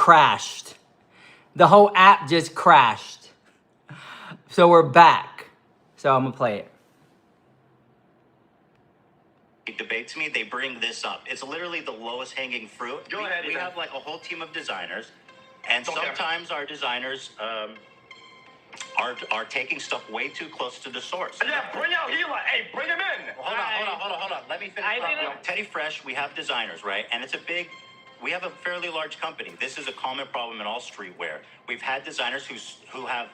crashed. The whole app just crashed. So we're back. So I'm gonna play it. Debates me, they bring this up. It's literally the lowest hanging fruit. Go ahead. We have like a whole team of designers, and sometimes our designers are taking stuff way too close to the source. Yeah, bring out Hila. Hey, bring him in. Hold on. Let me finish. Teddy Fresh, we have designers, right? And we have a fairly large company. This is a common problem in all streetwear. We've had designers who have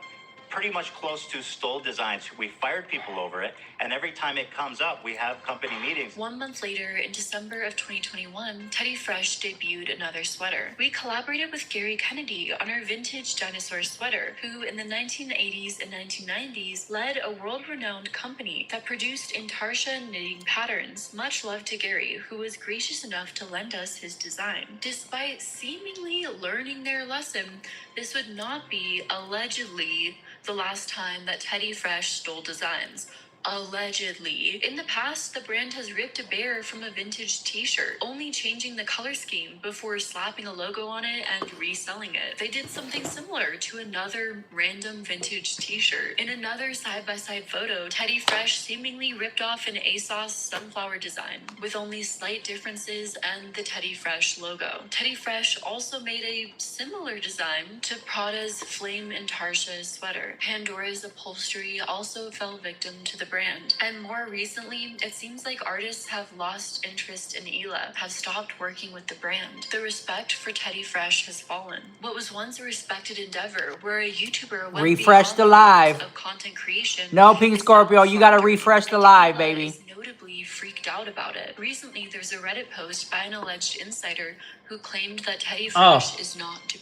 pretty much close to stole designs. We fired people over it, and every time it comes up, we have company meetings. 1 month later, in December of 2021, Teddy Fresh debuted another sweater. We collaborated with Gary Kennedy on our vintage dinosaur sweater, who in the 1980s and 1990s led a world-renowned company that produced intarsia knitting patterns. Much love to Gary, who was gracious enough to lend us his design. Despite seemingly learning their lesson, this would not be, allegedly, the last time that Teddy Fresh stole designs. Allegedly. In the past, the brand has ripped a bear from a vintage t-shirt, only changing the color scheme before slapping a logo on it and reselling it. They did something similar to another random vintage t-shirt. In another side-by-side photo, Teddy Fresh seemingly ripped off an ASOS sunflower design, with only slight differences and the Teddy Fresh logo. Teddy Fresh also made a similar design to Prada's Flame Intarsia sweater. Pandora's upholstery also fell victim to the brand. And more recently, it seems like artists have lost interest in Hila, have stopped working with the brand. The respect for Teddy Fresh has fallen. What was once a respected endeavor, where a YouTuber went refresh the beyond live of content creation. No, Pink Scorpio, you gotta refresh the live, baby. Is notably freaked out about it. Recently, there's a Reddit post by an alleged insider who claimed that Teddy Fresh is not.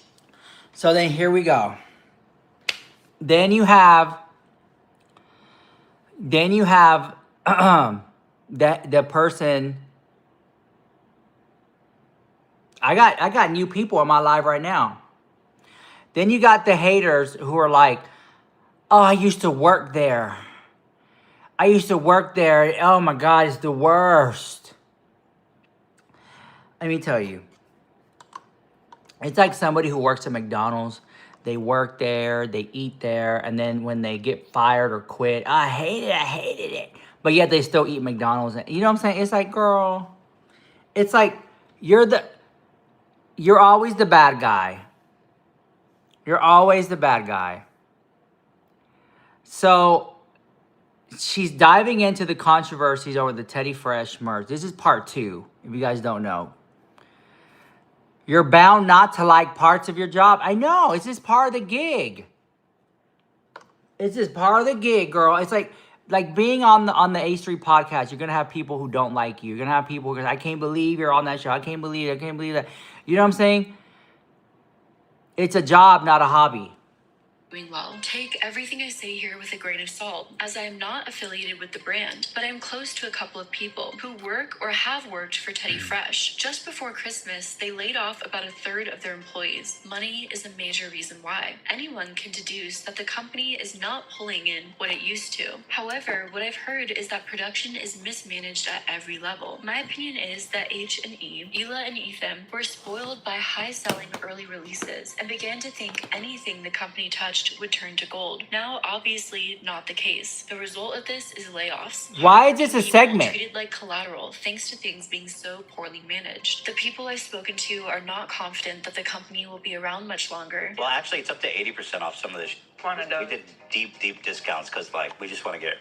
So then here we go. Then you have that the person. I got new people in my live right now. Then you got the haters who are like, "Oh, I used to work there. I used to work there. Oh my God, it's the worst." Let me tell you. It's like somebody who works at McDonald's. They work there, they eat there, and then when they get fired or quit, I hated it. But yet they still eat McDonald's. You know what I'm saying? It's like, girl, it's like you're always the bad guy. You're always the bad guy. So she's diving into the controversies over the Teddy Fresh merch. This is part 2, if you guys don't know. You're bound not to like parts of your job. I know, it's just part of the gig. It's just part of the gig, girl. It's like being on the H3 podcast. You're gonna have people who don't like you. You're gonna have people because I can't believe you're on that show. I can't believe that. You know what I'm saying? It's a job, not a hobby. Doing well. Take everything I say here with a grain of salt, as I am not affiliated with the brand, but I am close to a couple of people who work or have worked for Teddy Fresh. Just before Christmas, they laid off about a third of their employees. Money is a major reason why. Anyone can deduce that the company is not pulling in what it used to. However, what I've heard is that production is mismanaged at every level. My opinion is that H&E, Hila and Ethan were spoiled by high-selling early releases and began to think anything the company touched would turn to gold. Now, obviously, not the case. The result of this is layoffs. Why is this a People segment? treated like collateral, thanks to things being so poorly managed. The people I've spoken to are not confident that the company will be around much longer. Well, actually, it's up to 80% off some of this. We did deep discounts because, like, we just want to get,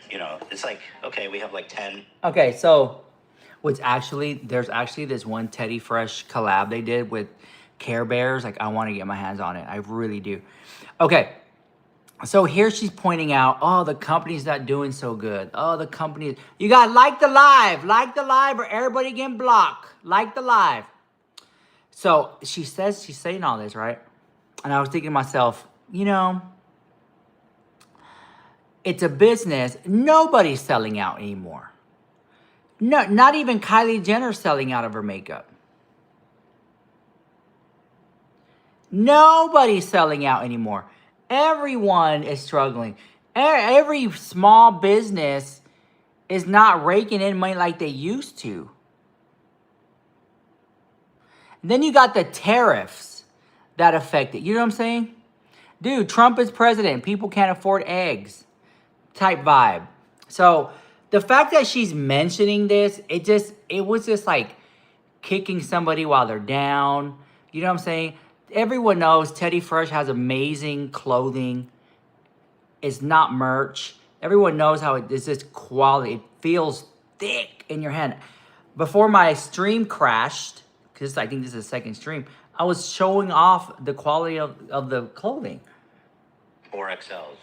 it's like, okay, we have like 10. Okay, so there's actually this one Teddy Fresh collab they did with Care Bears. Like, I want to get my hands on it. I really do. Okay. So here she's pointing out, oh, the company's not doing so good. Oh, the company, you got to like the live or everybody getting blocked. Like the live. So she's saying all this, right? And I was thinking to myself, it's a business. Nobody's selling out anymore. No, not even Kylie Jenner's selling out of her makeup. Nobody's selling out anymore. Everyone is struggling. Every small business is not raking in money like they used to. And then you got the tariffs. that affected. You know what I'm saying? Dude, Trump is president. People can't afford eggs. Type vibe. So the fact that she's mentioning this, it was just like kicking somebody while they're down. You know what I'm saying? Everyone knows Teddy Fresh has amazing clothing. It's not merch. Everyone knows how it is just quality. It feels thick in your hand. Before my stream crashed, because I think this is the second stream, I was showing off the quality of the clothing. 4XLs.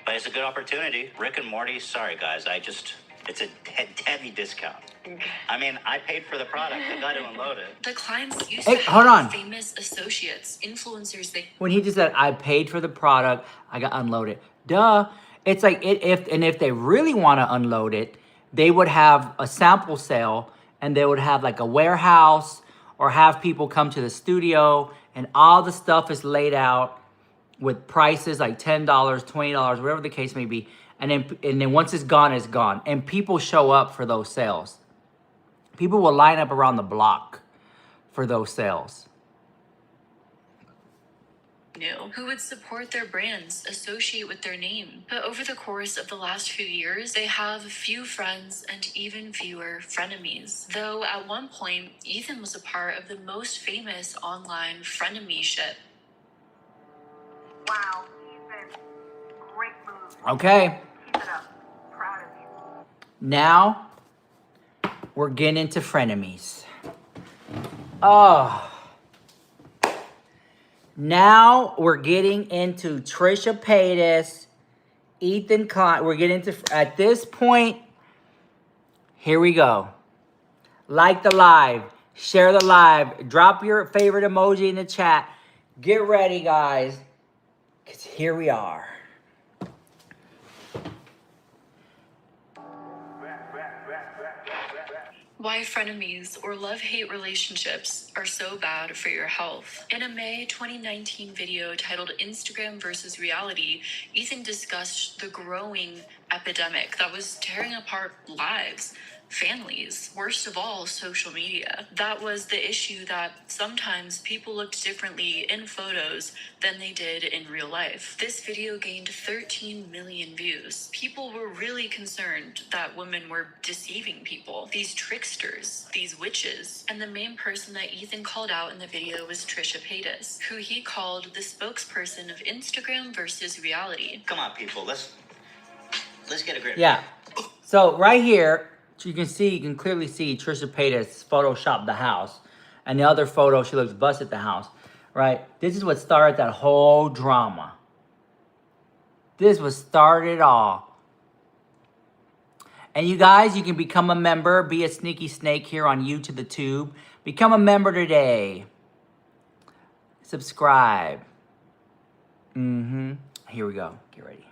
But it's a good opportunity. Rick and Morty, sorry guys, it's a heavy discount. I mean, I paid for the product. I got to unload it. The clients used Hey, to hold have on. famous associates, influencers. When he just said, I paid for the product, I got unloaded. Duh. It's like, if they really want to unload it, they would have a sample sale, and they would have like a warehouse, or have people come to the studio, and all the stuff is laid out with prices like $10, $20, whatever the case may be. And then once it's gone, it's gone. And people show up for those sales. People will line up around the block for those sales. Who would support their brands, associate with their name. But over the course of the last few years, they have few friends and even fewer frenemies. Though at one point, Ethan was a part of the most famous online frenemyship. Wow, Ethan. Great move. Okay. Keep it up. Proud of you. Now, we're getting into frenemies. Oh. Now, we're getting into Trisha Paytas, Ethan Klein. We're getting into, at this point, here we go. Like the live. Share the live. Drop your favorite emoji in the chat. Get ready, guys. Because here we are. Why frenemies or love-hate relationships are so bad for your health. In a May 2019 video titled Instagram versus Reality, Ethan discussed the growing epidemic that was tearing apart lives, families, worst of all, social media. That was the issue, that sometimes people looked differently in photos than they did in real life. This video gained 13 million views. People were really concerned that women were deceiving people, these tricksters, these witches. And the main person that Ethan called out in the video was Trisha Paytas, who he called the spokesperson of Instagram versus Reality. Come on, people, let's get a grip. Yeah. So right here, you can clearly see Trisha Paytas photoshopped the house. And the other photo, she looks busted at the house. Right? This is what started that whole drama. This was started all. And you guys, you can become a member. Be a sneaky snake here on You to the Tube. Become a member today. Subscribe. Here we go. Get ready.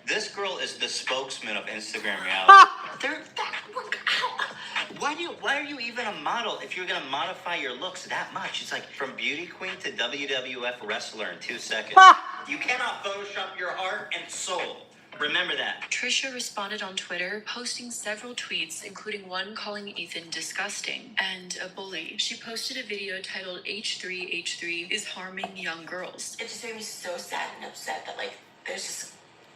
This girl is the spokesman of Instagram Reality. Why are you even a model if you're gonna modify your looks that much? It's like from beauty queen to WWF wrestler in 2 seconds. You cannot Photoshop your heart and soul. Remember that. Trisha responded on Twitter, posting several tweets, including one calling Ethan disgusting and a bully. She posted a video titled H3H3 is harming young girls. It just made me so sad and upset that, like, there's this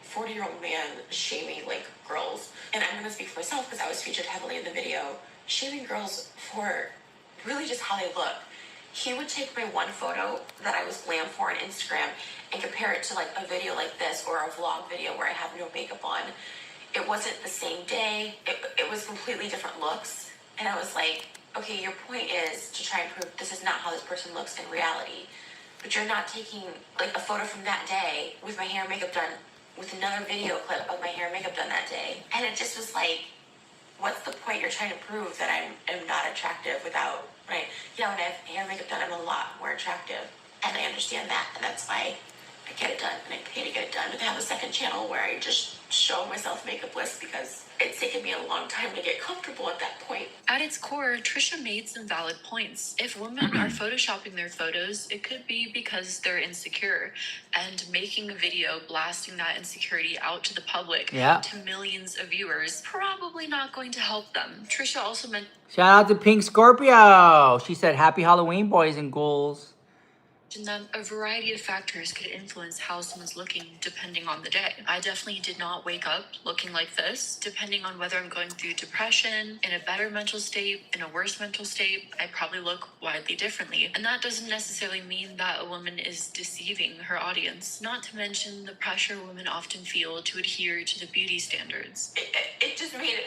40-year-old man shaming, like, girls. And I'm gonna speak for myself because I was featured heavily in the video, shaming girls for really just how they look. He would take my one photo that I was glam for on Instagram and compare it to, like, a video like this or a vlog video where I have no makeup on. It wasn't the same day. It was completely different looks. And I was like, okay, your point is to try and prove this is not how this person looks in reality. But you're not taking, like, a photo from that day with my hair and makeup done, with another video clip of my hair and makeup done that day. And it just was like, what's the point? You're trying to prove that I am not attractive without, right? Yeah, when I have hair and makeup done, I'm a lot more attractive. And I understand that. And that's why I get it done, and I pay to get it done. And I have a second channel where I just show myself makeup lists because it's taken me a long time to get comfortable at that point. At its core, Trisha made some valid points. If women are photoshopping their photos, it could be because they're insecure, and making a video blasting that insecurity out to the public, to millions of viewers, probably not going to help them. Trisha also meant Shout out to Pink Scorpio. She said, "Happy Halloween, boys and ghouls." that a variety of factors could influence how someone's looking depending on the day. I definitely did not wake up looking like this. Depending on whether I'm going through depression, in a better mental state, in a worse mental state, I probably look widely differently. And that doesn't necessarily mean that a woman is deceiving her audience. Not to mention the pressure women often feel to adhere to the beauty standards. It just made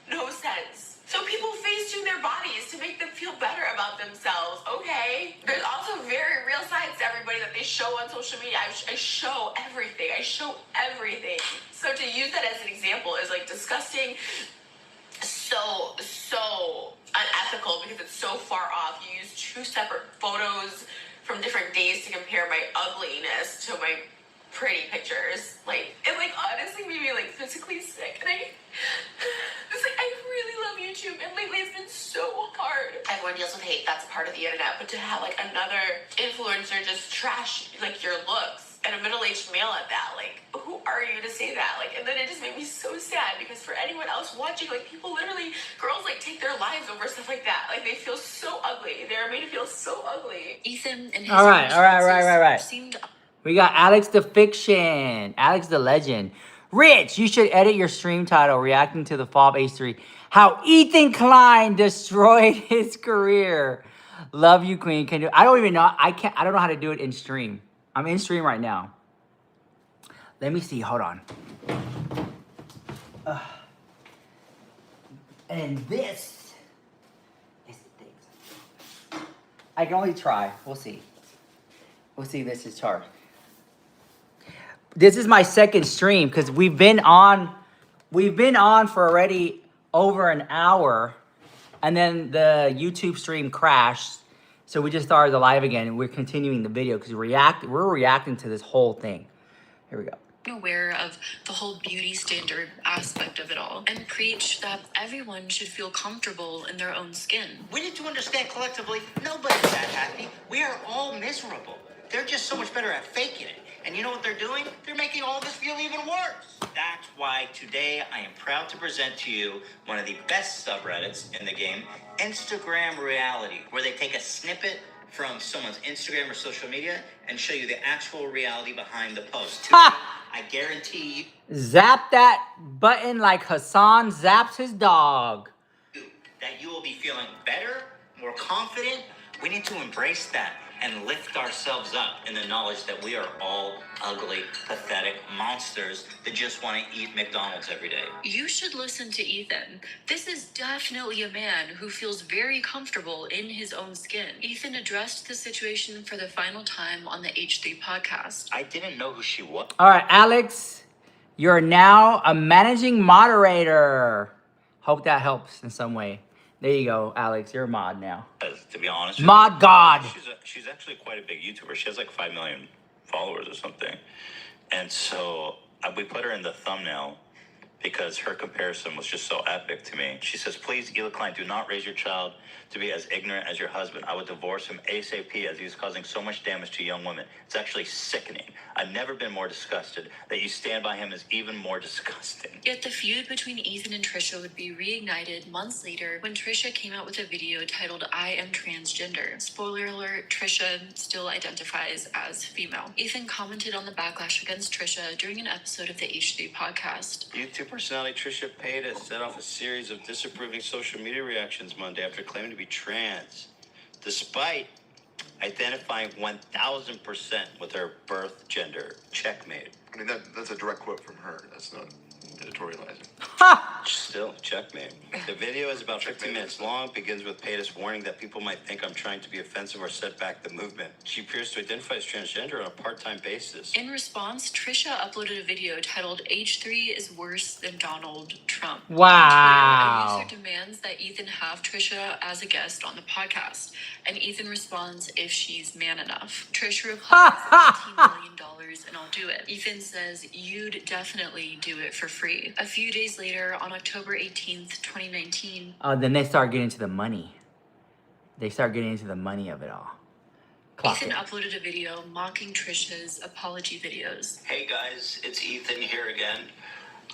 no sense. So people face-tune their bodies to make them feel better about themselves, okay? There's also very real sides to everybody that they show on social media. I show everything. I show everything. So to use that as an example is like disgusting, so unethical because it's so far off. You use two separate photos from different days to compare my ugliness to my pretty pictures. Like, it like honestly made me like physically sick. And I really love YouTube, and lately it's been so hard. Everyone deals with hate, that's part of the internet, but to have like another influencer just trash like your looks, and a middle-aged male at that, like, who are you to say that? Like, and then it just made me so sad because for anyone else watching, like, people literally, girls like take their lives over stuff like that. Like, they feel so ugly. They're made to feel so ugly. Ethan and his All right. seemed. We got Alex the Fiction, Alex the Legend. Rich, you should edit your stream title reacting to the H3H3. How Ethan Klein destroyed his career. Love you, Queen. Can you? I don't even know. I don't know how to do it in stream. I'm in stream right now. Let me see. Hold on. And this is the thing. I can only try. We'll see. We'll see if this is hard. This is my second stream because we've been on for already over an hour, and then the YouTube stream crashed, so we just started the live again, and we're continuing the video because we're reacting to this whole thing. Here we go. Aware of the whole beauty standard aspect of it all, and preach that everyone should feel comfortable in their own skin. We need to understand collectively, nobody's that happy. We are all miserable. They're just so much better at faking it. And you know what they're doing? They're making all this feel even worse. That's why today I am proud to present to you one of the best subreddits in the game, Instagram Reality, where they take a snippet from someone's Instagram or social media and show you the actual reality behind the post. I guarantee you. Zap that button like Hassan zaps his dog. That you will be feeling better, more confident. We need to embrace that and lift ourselves up in the knowledge that we are all ugly, pathetic monsters that just want to eat McDonald's every day. You should listen to Ethan. This is definitely a man who feels very comfortable in his own skin. Ethan addressed the situation for the final time on the H3 podcast. I didn't know who she was. All right, Alex, you're now a managing moderator. Hope that helps in some way. There you go, Alex. You're a mod now. To be honest with Mod you, God. She's actually quite a big YouTuber. She has like 5 million followers or something. And so we put her in the thumbnail because her comparison was just so epic to me. She says, please, Ela Klein, do not raise your child to be as ignorant as your husband. I would divorce him ASAP as he's causing so much damage to young women. It's actually sickening. I've never been more disgusted. That you stand by him is even more disgusting. Yet the feud between Ethan and Trisha would be reignited months later when Trisha came out with a video titled I Am Transgender. Spoiler alert, Trisha still identifies as female. Ethan commented on the backlash against Trisha during an episode of the H3 podcast. YouTube personality Trisha Paytas has set off a series of disapproving social media reactions Monday after claiming to be trans, despite identifying 1,000% with her birth gender. Checkmate. I mean, that's a direct quote from her. That's not editorializing. Still, checkmate. The video is about 15 minutes long, begins with Paytas warning that people might think I'm trying to be offensive or set back the movement. She appears to identify as transgender on a part-time basis. In response, Trisha uploaded a video titled H3 is worse than Donald Trump. Wow. On Twitter, a user demands that Ethan have Trisha as a guest on the podcast, and Ethan responds if she's man enough. Trisha replies, $18 million and I'll do it. Ethan says, you'd definitely do it for free. A few days later, on October 18th, 2019. Then they start getting into the money. They start getting into the money of it all. Clock Ethan it. uploaded a video mocking Trisha's apology videos. Hey guys, it's Ethan here again.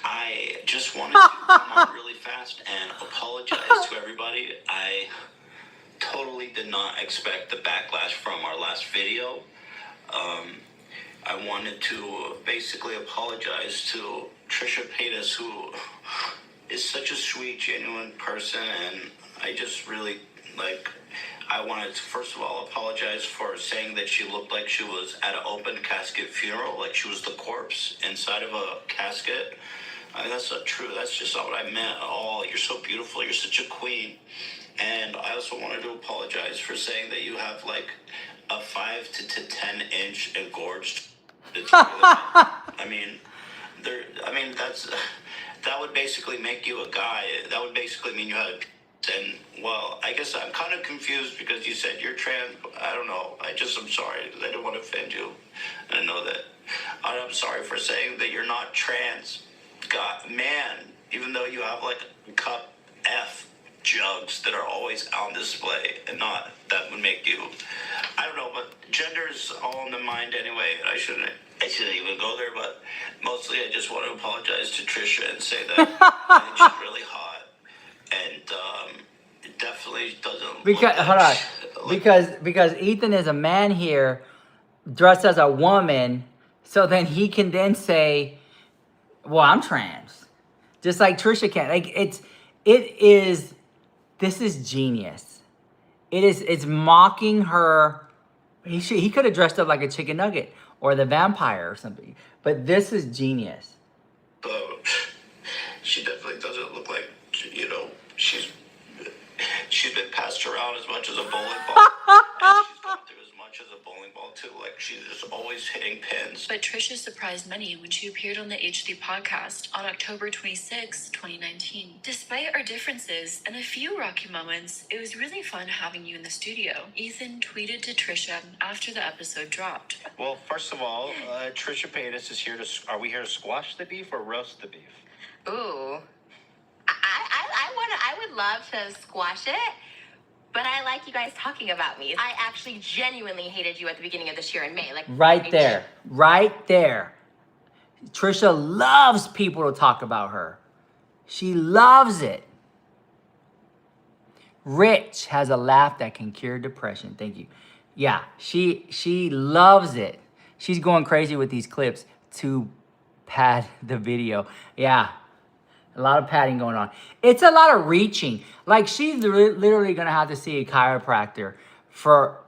I just wanted to come on really fast and apologize to everybody. I totally did not expect the backlash from our last video. I wanted to basically apologize to Trisha Paytas, who is such a sweet, genuine person, and I just really, I wanted to, first of all, apologize for saying that she looked like she was at an open casket funeral, like she was the corpse inside of a casket. I mean, that's not true. That's just not what I meant at all. You're so beautiful. You're such a queen. And I also wanted to apologize for saying that you have, like, a 5 to 10 inch engorged. That would basically make you a guy. That would basically mean you had a. And, well, I guess I'm kind of confused because you said you're trans. I don't know. I'm sorry. I didn't want to offend you. I know that. I'm sorry for saying that you're not trans. God, man, even though you have, like, cup F jugs that are always on display and not, that would make you, I don't know, but gender's all in the mind anyway. I shouldn't even go there, but mostly I just want to apologize to Trisha and say that I think she's really hot, and it definitely doesn't Because look hold on, like, because Ethan is a man here, dressed as a woman, so then he can then say, "Well, I'm trans," just like Trisha can. Like this is genius. It's mocking her. He could have dressed up like a chicken nugget or the vampire or something. But this is genius. She definitely doesn't look like, she's been passed around as much as a bowling ball. And she's gone through as much as a bowling ball too. Like, she's just always hitting pins. But Trisha surprised many when she appeared on the H3 podcast on October 26, 2019. Despite our differences and a few rocky moments, it was really fun having you in the studio. Ethan tweeted to Trisha after the episode dropped. Well, first of all, Trisha Paytas is here are we here to squash the beef or roast the beef? Ooh. I would love to squash it, but I like you guys talking about me. I actually genuinely hated you at the beginning of this year in May. Right there. Trisha loves people to talk about her. She loves it. Rich has a laugh that can cure depression. Thank you. Yeah, she loves it. She's going crazy with these clips to pad the video. Yeah. A lot of padding going on. It's a lot of reaching. Like, she's literally going to have to see a chiropractor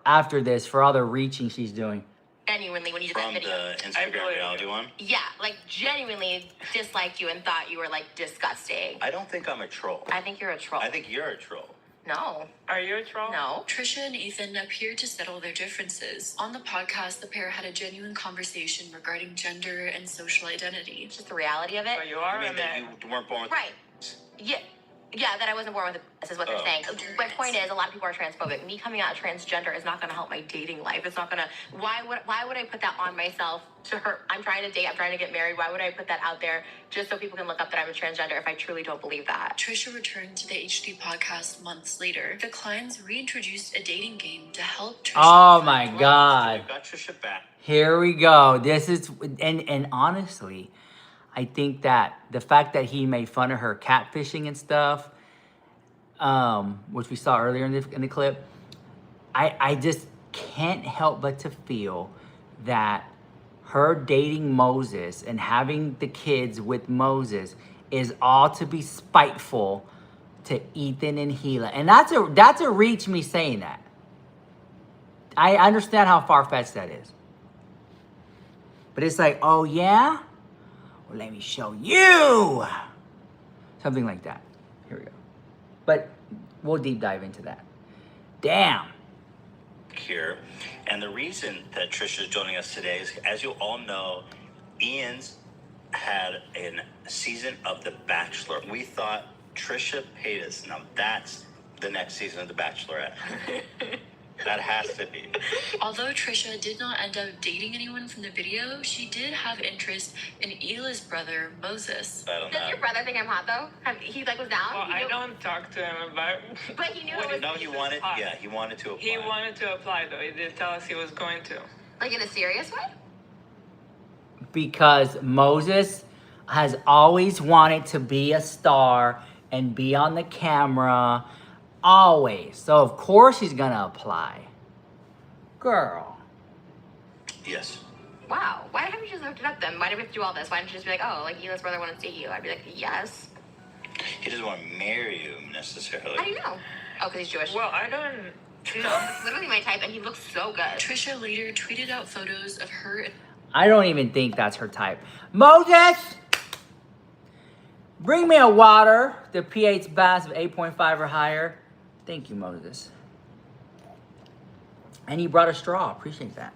after this for all the reaching she's doing. Genuinely, when you did that video. From the Instagram reality one? Yeah, genuinely disliked you and thought you were, disgusting. I don't think I'm a troll. I think you're a troll. I think you're a troll. No. Are you a troll? No. Trisha and Ethan appeared to settle their differences. On the podcast, the pair had a genuine conversation regarding gender and social identity. It's just the reality of it. But you are I mean a that man. you weren't born with Right. Yeah, that I wasn't born with it. This is what they're saying. My point is, a lot of people are transphobic. Me coming out transgender is not going to help my dating life. It's not going to. Why would I put that on myself to hurt? I'm trying to date. I'm trying to get married. Why would I put that out there just so people can look up that I'm a transgender if I truly don't believe that? Trisha returned to the H3 podcast months later. The Kleins reintroduced a dating game to help Trisha. Oh my God. We've got Trisha back. Here we go. This is, and honestly, I think that the fact that he made fun of her catfishing and stuff, which we saw earlier in the clip, I just can't help but to feel that her dating Moses and having the kids with Moses is all to be spiteful to Ethan and Gila. And that's a reach, me saying that. I understand how far-fetched that is. But it's like, oh yeah? Well, let me show you. Something like that. Here we go. But we'll deep dive into that. Damn. Here, and the reason that Trisha is joining us today is, as you all know, Ian's had a season of The Bachelor. We thought Trisha Paytas. Now that's the next season of The Bachelorette. That has to be. Although Trisha did not end up dating anyone from the video, she did have interest in Hila's brother, Moses. I don't Does know. your brother think I'm hot though? He like was down. Well, He I knew- don't talk to him about. But he knew What it was No, he wanted. Yeah, he wanted to apply. He wanted to apply though. He did tell us he was going to. like in a serious way. Because Moses has always wanted to be a star and be on the camera. Always. So of course he's gonna apply. Girl. Yes. Wow. Why haven't you just looked it up then? Why did we have to do all this? Why didn't you just be like, oh, like Hila's brother wanted to date you? I'd be like, yes. He doesn't want to marry you necessarily. How do you know? Oh, because he's Jewish. Well, I don't. No. It's literally my type, and he looks so good. Trisha later tweeted out photos of her and I don't even think that's her type. Moses! Bring me a water. The pH balance of 8.5 or higher. Thank you, Moses. And he brought a straw. Appreciate that.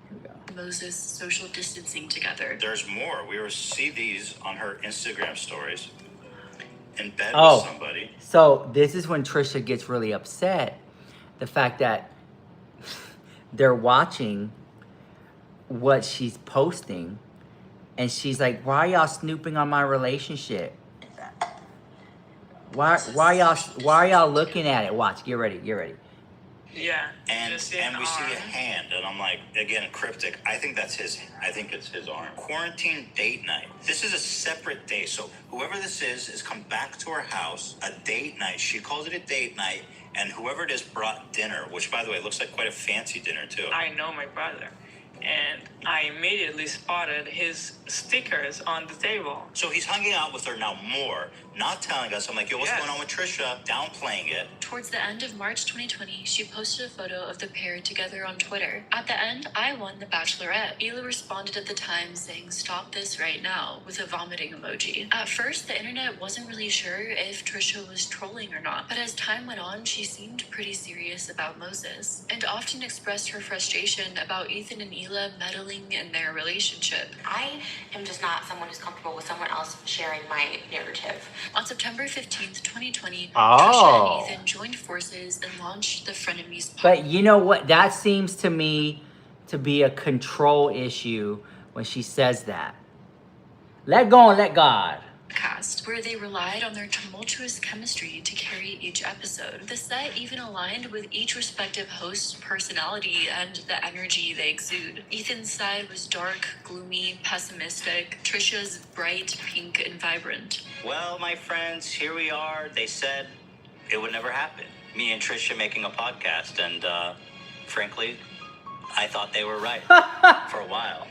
Here we go. Moses social distancing together. There's more. We see these on her Instagram stories. In bed Oh. with somebody. So this is when Trisha gets really upset. The fact that they're watching what she's posting, and she's like, "Why are y'all snooping on my relationship? Why are y'all looking at it? Watch, get ready. Yeah. And just an and we see a arm. hand, and I'm like, again, cryptic. I think that's his. I think it's his arm. Quarantine date night. This is a separate day. So whoever this is come back to her house. A date night. She calls it a date night, and whoever it is brought dinner, which by the way looks like quite a fancy dinner too. I know my brother, and I immediately spotted his stickers on the table. So he's hanging out with her now more, not telling us. I'm like, yo, what's Yes. going on with Trisha? Downplaying it. Towards the end of March 2020, she posted a photo of the pair together on Twitter. At the end, I won The Bachelorette. Hila responded at the time saying, "Stop this right now," with a vomiting emoji. At first, the internet wasn't really sure if Trisha was trolling or not, but as time went on, she seemed pretty serious about Moses, and often expressed her frustration about Ethan and Hila meddling in their relationship. I am just not someone who's comfortable with someone else sharing my narrative. On September 15th, 2020, Oh. Trisha and Ethan joined forces and launched the Frenemies podcast. But you know what? That seems to me to be a control issue when she says that. Let go and let God. Where they relied on their tumultuous chemistry to carry each episode. The set even aligned with each respective host's personality and the energy they exude. Ethan's side was dark, gloomy, pessimistic. Trisha's bright, pink, and vibrant. Well, my friends, here we are. They said it would never happen. Me and Trisha making a podcast, and frankly, I thought they were right for a while.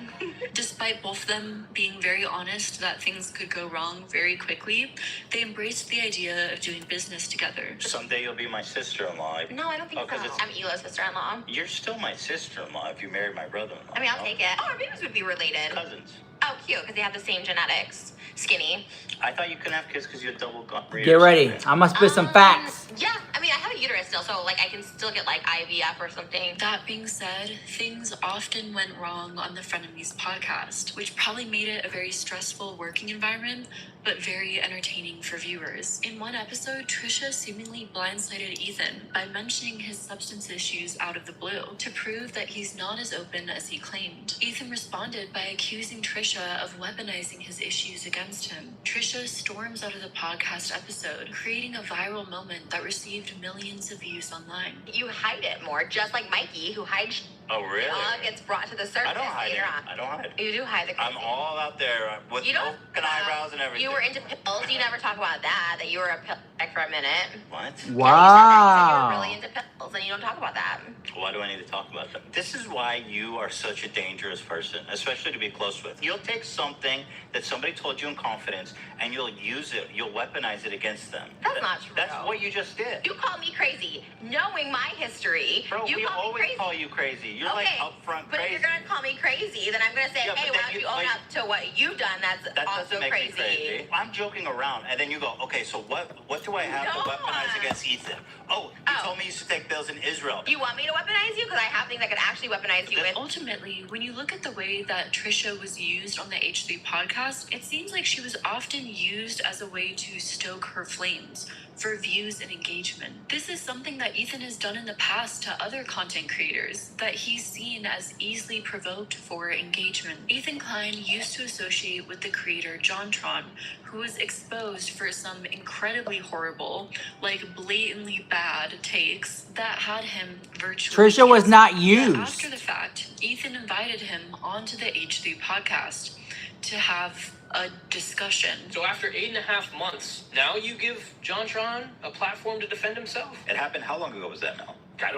Despite both of them being very honest that things could go wrong very quickly, they embraced the idea of doing business together. Someday you'll be my sister-in-law. No, I don't think Oh, 'cause so. it's- I'm Hila's sister-in-law. You're still my sister-in-law if you married my brother-in-law. I mean, I'll no? take it. Oh, our babies would be related. Cousins. Oh, cute, because they have the same genetics. Skinny. I thought you couldn't have kids because you had double gut. Get ready. I'm gonna spit some facts. Yeah, I mean, I have a uterus still, so like I can still get like IVF or something. That being said, things often went wrong on the Frenemies podcast, which probably made it a very stressful working environment, but very entertaining for viewers. In one episode, Trisha seemingly blindsided Ethan by mentioning his substance issues out of the blue to prove that he's not as open as he claimed. Ethan responded by accusing Trisha of weaponizing his issues against him. Trisha storms out of the podcast episode, creating a viral moment that received millions of views online. You hide it more, just like Mikey, who hides Oh, really? it all gets brought to the surface I don't hide later it. on. I don't hide it. You do hide the I'm crazy. all out there with You don't open eyebrows and everything. You were into pills. You never talk about that you were a pill addict for a minute. What? Yeah, you said Wow. you were really into pills, and you don't talk about that. Why do I need to talk about that? This is why you are such a dangerous person, especially to be close with. You'll take something that somebody told you in confidence, and you'll use it. You'll weaponize it against them. That's not true. That's what you just did. You call me crazy, knowing my history. Bro, you we call me always crazy. call you crazy. You're like upfront but crazy. if you're gonna call me crazy, then I'm gonna say, Yeah, hey, but why then don't you you, own like- up to what you've done? That's That also doesn't make crazy. me crazy. I'm joking around, and then you go, okay, so what do I have to No. weaponize against Ethan? Oh, you told me you used to take bills in Israel. You want me to weaponize you? Because I have things I could actually weaponize you with. Ultimately, when you look at the way that Trisha was used on the H3 podcast, it seems like she was often used as a way to stoke her flames for views and engagement. This is something that Ethan has done in the past to other content creators that he's seen as easily provoked for engagement. Ethan Klein used to associate with the creator JonTron, who was exposed for some incredibly horrible, like blatantly bad takes that had him virtually Trisha was canceled. not Yet used. after the fact, Ethan invited him onto the H3 podcast to have a discussion. So after 8.5 months, now you give JonTron a platform to defend himself? It happened, how long ago was that, Mel? I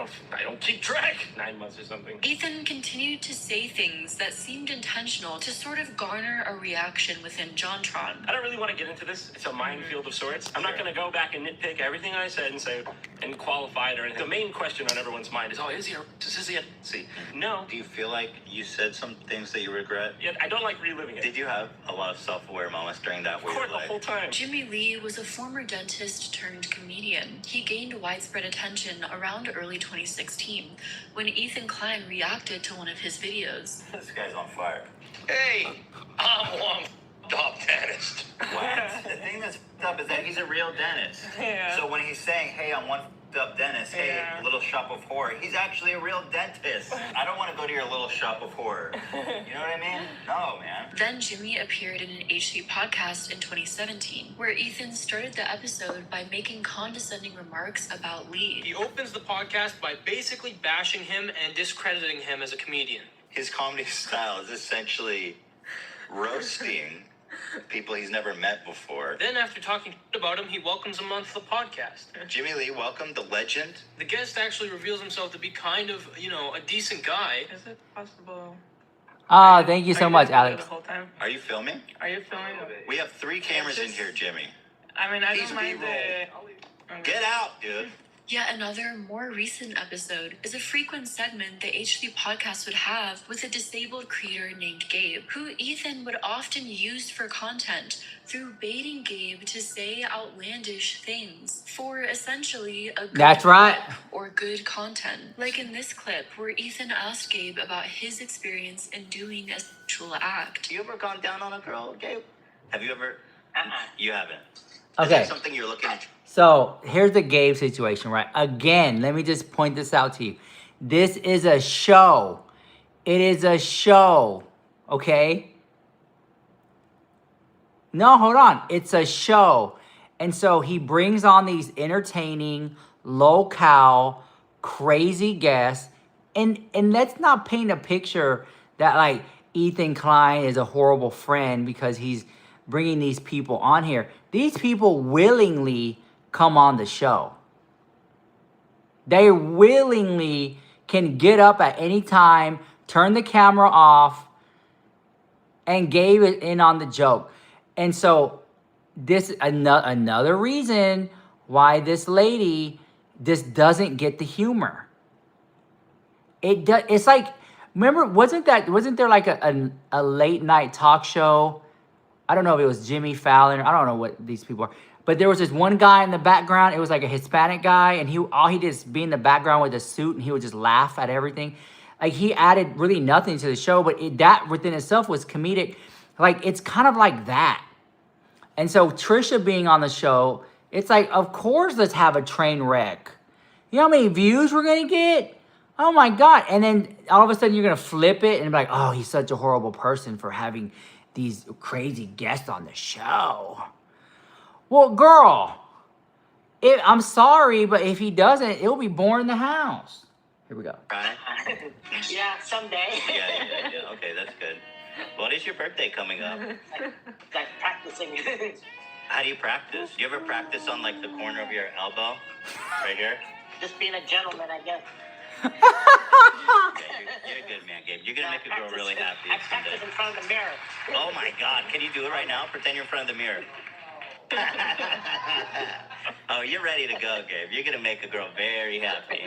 don't keep track. 9 months or something. Ethan continued to say things that seemed intentional to sort of garner a reaction within JonTron. I don't really want to get into this. It's a minefield of sorts. I'm not going to go back and nitpick everything I said and say and qualify it or anything. The main question on everyone's mind is, is he a see? No. Do you feel like you said some things that you regret? Yeah, I don't like reliving it. Did you have a lot of self-aware moments during that Of weird course, the life? whole time. Jimmy Lee was a former dentist turned comedian. He gained widespread attention around early 2016 when Ethan Klein reacted to one of his videos. This guy's on fire. Hey, I'm one top dentist. What? The thing that's f***ed up is that he's a real dentist. Yeah. So when he's saying, hey, I'm one f***ed up dentist, hey, Yeah. little shop of horror, he's actually a real dentist. I don't want to go to your little shop of horror. You know what I mean? No, man. Then Jimmy appeared in an H3 podcast in 2017, where Ethan started the episode by making condescending remarks about Lee. He opens the podcast by basically bashing him and discrediting him as a comedian. His comedy style is essentially roasting people he's never met before. Then after talking about him, he welcomes him onto the podcast. Jimmy Lee, welcome, the legend. The guest actually reveals himself to be kind of, a decent guy. Is it possible? Thank you so Are much, guys Alex. The whole time? Are you filming? Are you filming? We have 3 cameras in just- here, Jimmy. I mean, I He's don't mind B-roll. the. Get out, dude. Yet another, more recent episode is a frequent segment the H3 podcast would have with a disabled creator named Gabe, who Ethan would often use for content through baiting Gabe to say outlandish things for essentially a good That's right. clip or good content. Like in this clip where Ethan asked Gabe about his experience in doing a sexual act. You ever gone down on a girl, Gabe? Have you ever? You haven't. Is Okay. that something you're looking at? So here's the Gabe situation, right? Again, let me just point this out to you. This is a show. It is a show, okay? No, hold on. It's a show. And so he brings on these entertaining, low-cal, crazy guests. And let's not paint a picture that, like, Ethan Klein is a horrible friend because he's bringing these people on here. These people willingly come on the show. They willingly can get up at any time, turn the camera off, and gave it in on the joke. And so this is another reason why this lady just doesn't get the humor. It's like, remember, wasn't there like a late night talk show? I don't know if it was Jimmy Fallon. I don't know what these people are. But there was this one guy in the background. It was like a Hispanic guy. And all he did is be in the background with a suit. And he would just laugh at everything. Like, he added really nothing to the show. But that within itself was comedic. Like, it's kind of like that. And so Trisha being on the show, it's like, of course, let's have a train wreck. You know how many views we're going to get? Oh, my God. And then all of a sudden, you're going to flip it and be like, oh, he's such a horrible person for having these crazy guests on the show. Well, girl, I'm sorry, but if he doesn't, it'll be boring in the house. Here we go. Right? Yeah, someday. Yeah. Okay, that's good. What is your birthday coming up? Like practicing. How do you practice? Do you ever practice on, like, the corner of your elbow? Right here? Just being a gentleman, I guess. Yeah, you're a good man, Gabe. You're going to make a girl really happy I practice someday. in front of the mirror. Oh, my God. Can you do it right now? Pretend you're in front of the mirror. Oh, you're ready to go, Gabe. You're gonna make a girl very happy.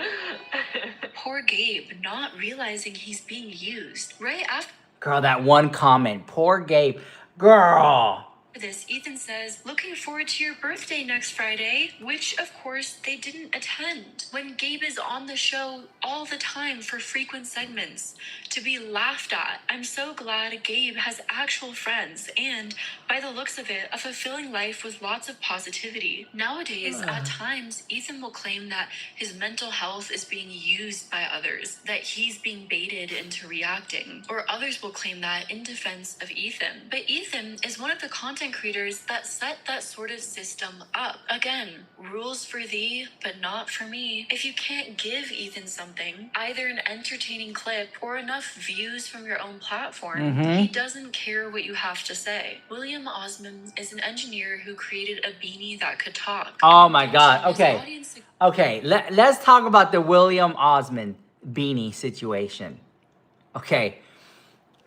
Poor Gabe, not realizing he's being used. Right after Girl, that one comment. Poor Gabe. Girl. this, Ethan says, looking forward to your birthday next Friday, which of course they didn't attend. When Gabe is on the show all the time for frequent segments to be laughed at. I'm so glad Gabe has actual friends and, by the looks of it, a fulfilling life with lots of positivity. Nowadays, at times, Ethan will claim that his mental health is being used by others, that he's being baited into reacting, or others will claim that in defense of Ethan. But Ethan is one of the content creators that set that sort of system up. Again, rules for thee, but not for me. If you can't give Ethan something, either an entertaining clip or enough views from your own platform, he doesn't care what you have to say. William Osmond is an engineer who created a beanie that could talk. Oh my God. His Okay. audience- Okay. Let's talk about the William Osmond beanie situation. Okay.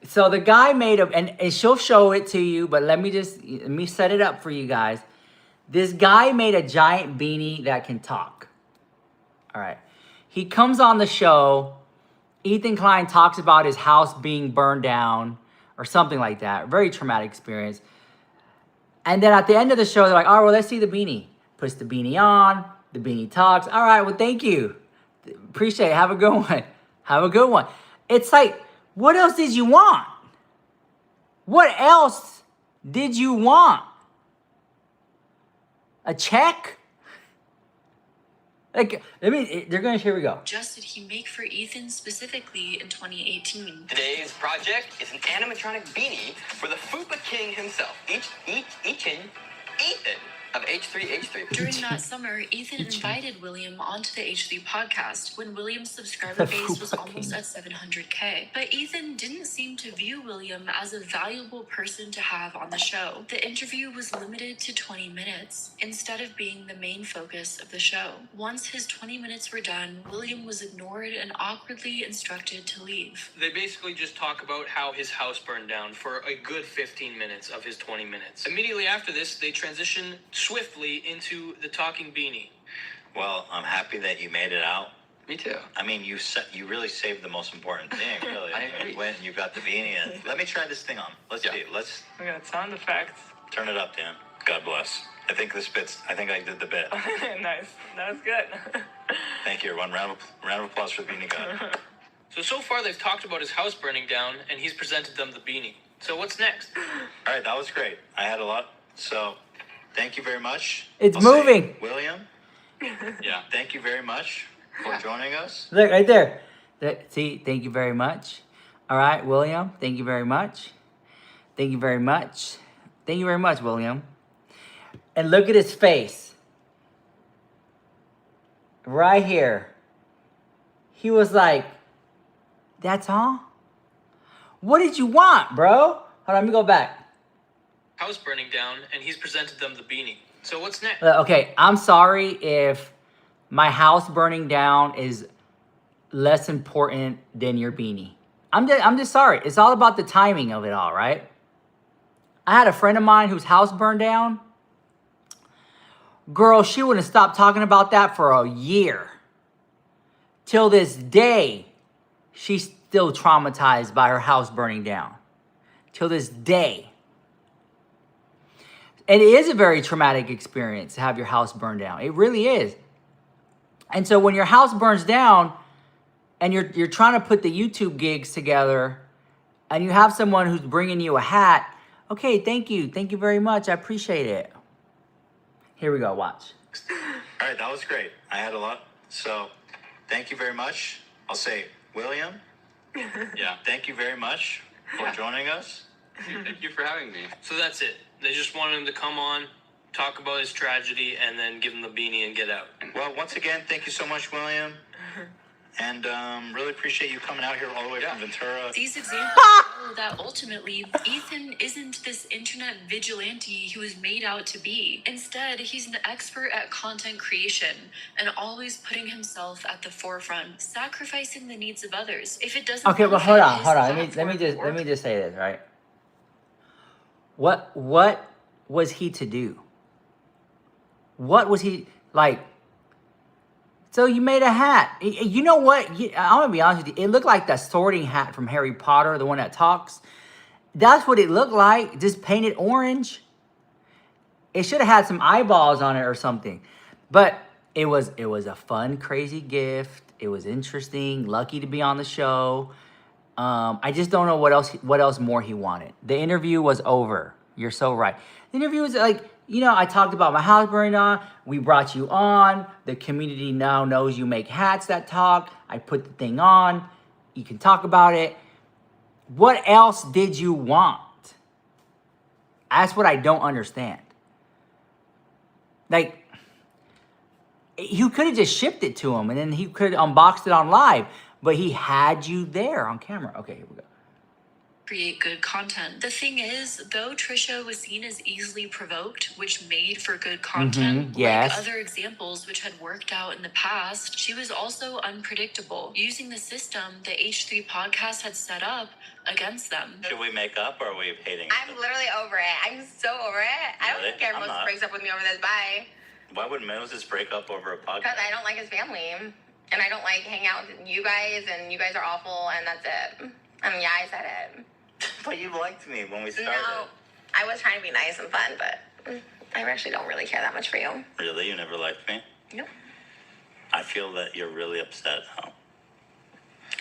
So the guy made a, and she'll show it to you, but let me set it up for you guys. This guy made a giant beanie that can talk. All right. He comes on the show. Ethan Klein talks about his house being burned down or something like that. Very traumatic experience. And then at the end of the show, they're like, all right, well, let's see the beanie. Puts the beanie on. The beanie talks. All right, well, thank you. Appreciate it. Have a good one. Have a good one. It's like, what else did you want? What else did you want? A check? Like, they're gonna, here we go. Just did he make for Ethan specifically in 2018? Today's project is an animatronic beanie for the Fupa King himself, Ethan of H3H3. During that summer, Ethan invited William onto the H3 podcast when William's subscriber base was almost at 700K. But Ethan didn't seem to view William as a valuable person to have on the show. The interview was limited to 20 minutes, instead of being the main focus of the show. Once his 20 minutes were done, William was ignored and awkwardly instructed to leave. They basically just talk about how his house burned down for a good 15 minutes of his 20 minutes. Immediately after this, they transition swiftly into the talking beanie. Well, I'm happy that you made it out. Me too. I mean, you really saved the most important thing, really. I agree. You went and you got the beanie in. Let me try this thing on. Let's see. Let's We got sound effects. turn it up, Dan. God bless. I think I did the bit. Nice. That was good. Thank you, everyone. Round of applause for the beanie guy. So far they've talked about his house burning down, and he's presented them the beanie. So what's next? All right, that was great. I had a lot. So, thank you very much. It's I'll say, moving. William, Yeah. thank you very much for joining us. Look, right there. See, thank you very much. All right, William, thank you very much. Thank you very much. Thank you very much, William. And look at his face. Right here. He was like, that's all? What did you want, bro? Hold on, let me go back. House burning down, and he's presented them the beanie. So what's next? Okay, I'm sorry if my house burning down is less important than your beanie. I'm just sorry. It's all about the timing of it all, right? I had a friend of mine whose house burned down. Girl, she wouldn't stop talking about that for a year. Till this day, she's still traumatized by her house burning down. Till this day. It is a very traumatic experience to have your house burn down. It really is. And so when your house burns down and you're trying to put the YouTube gigs together and you have someone who's bringing you a hat, okay, thank you. Thank you very much. I appreciate it. Here we go. Watch. All right, that was great. I had a lot. So, thank you very much. I'll say, William, Yeah. thank you very much for joining us. Thank you for having me. So that's it. They just wanted him to come on, talk about his tragedy, and then give him the beanie and get out. Well, once again, thank you so much, William. And really appreciate you coming out here all the way from Ventura. These examples show that ultimately, Ethan isn't this internet vigilante he was made out to be. Instead, he's an expert at content creation and always putting himself at the forefront, sacrificing the needs of others. If it doesn't Okay, well, benefit hold on. his Let me platform just say this, right? What was he to do? What was he like? So you made a hat. You know what? I'm gonna be honest with you. It looked like the sorting hat from Harry Potter, the one that talks. That's what it looked like, just painted orange. It should have had some eyeballs on it or something. But it was a fun, crazy gift. It was interesting. Lucky to be on the show. I just don't know what else more he wanted. The interview was over. You're so right. The interview was like, you know, I talked about my house burning down. We brought you on. The community now knows you make hats that talk. I put the thing on. You can talk about it. What else did you want? That's what I don't understand. Like, you could have just shipped it to him and then he could have unboxed it on live, but he had you there on camera. Okay, here we go. Create good content. The thing is, though Trisha was seen as easily provoked, which made for good content, yes. like other examples which had worked out in the past, she was also unpredictable, using the system the H3 podcast had set up against them. Should we make up or are we hating? I'm literally over it. I'm so over it. I don't Really? care if I'm Moses not. breaks up with me over this. Bye. Why would Moses break up over a podcast? Because I don't like his family. And I don't like hanging out with you guys, and you guys are awful, and that's it. I mean, yeah, I said it. But you liked me when we started. No, I was trying to be nice and fun, but I actually don't really care that much for you. Really? You never liked me? No. I feel that you're really upset now.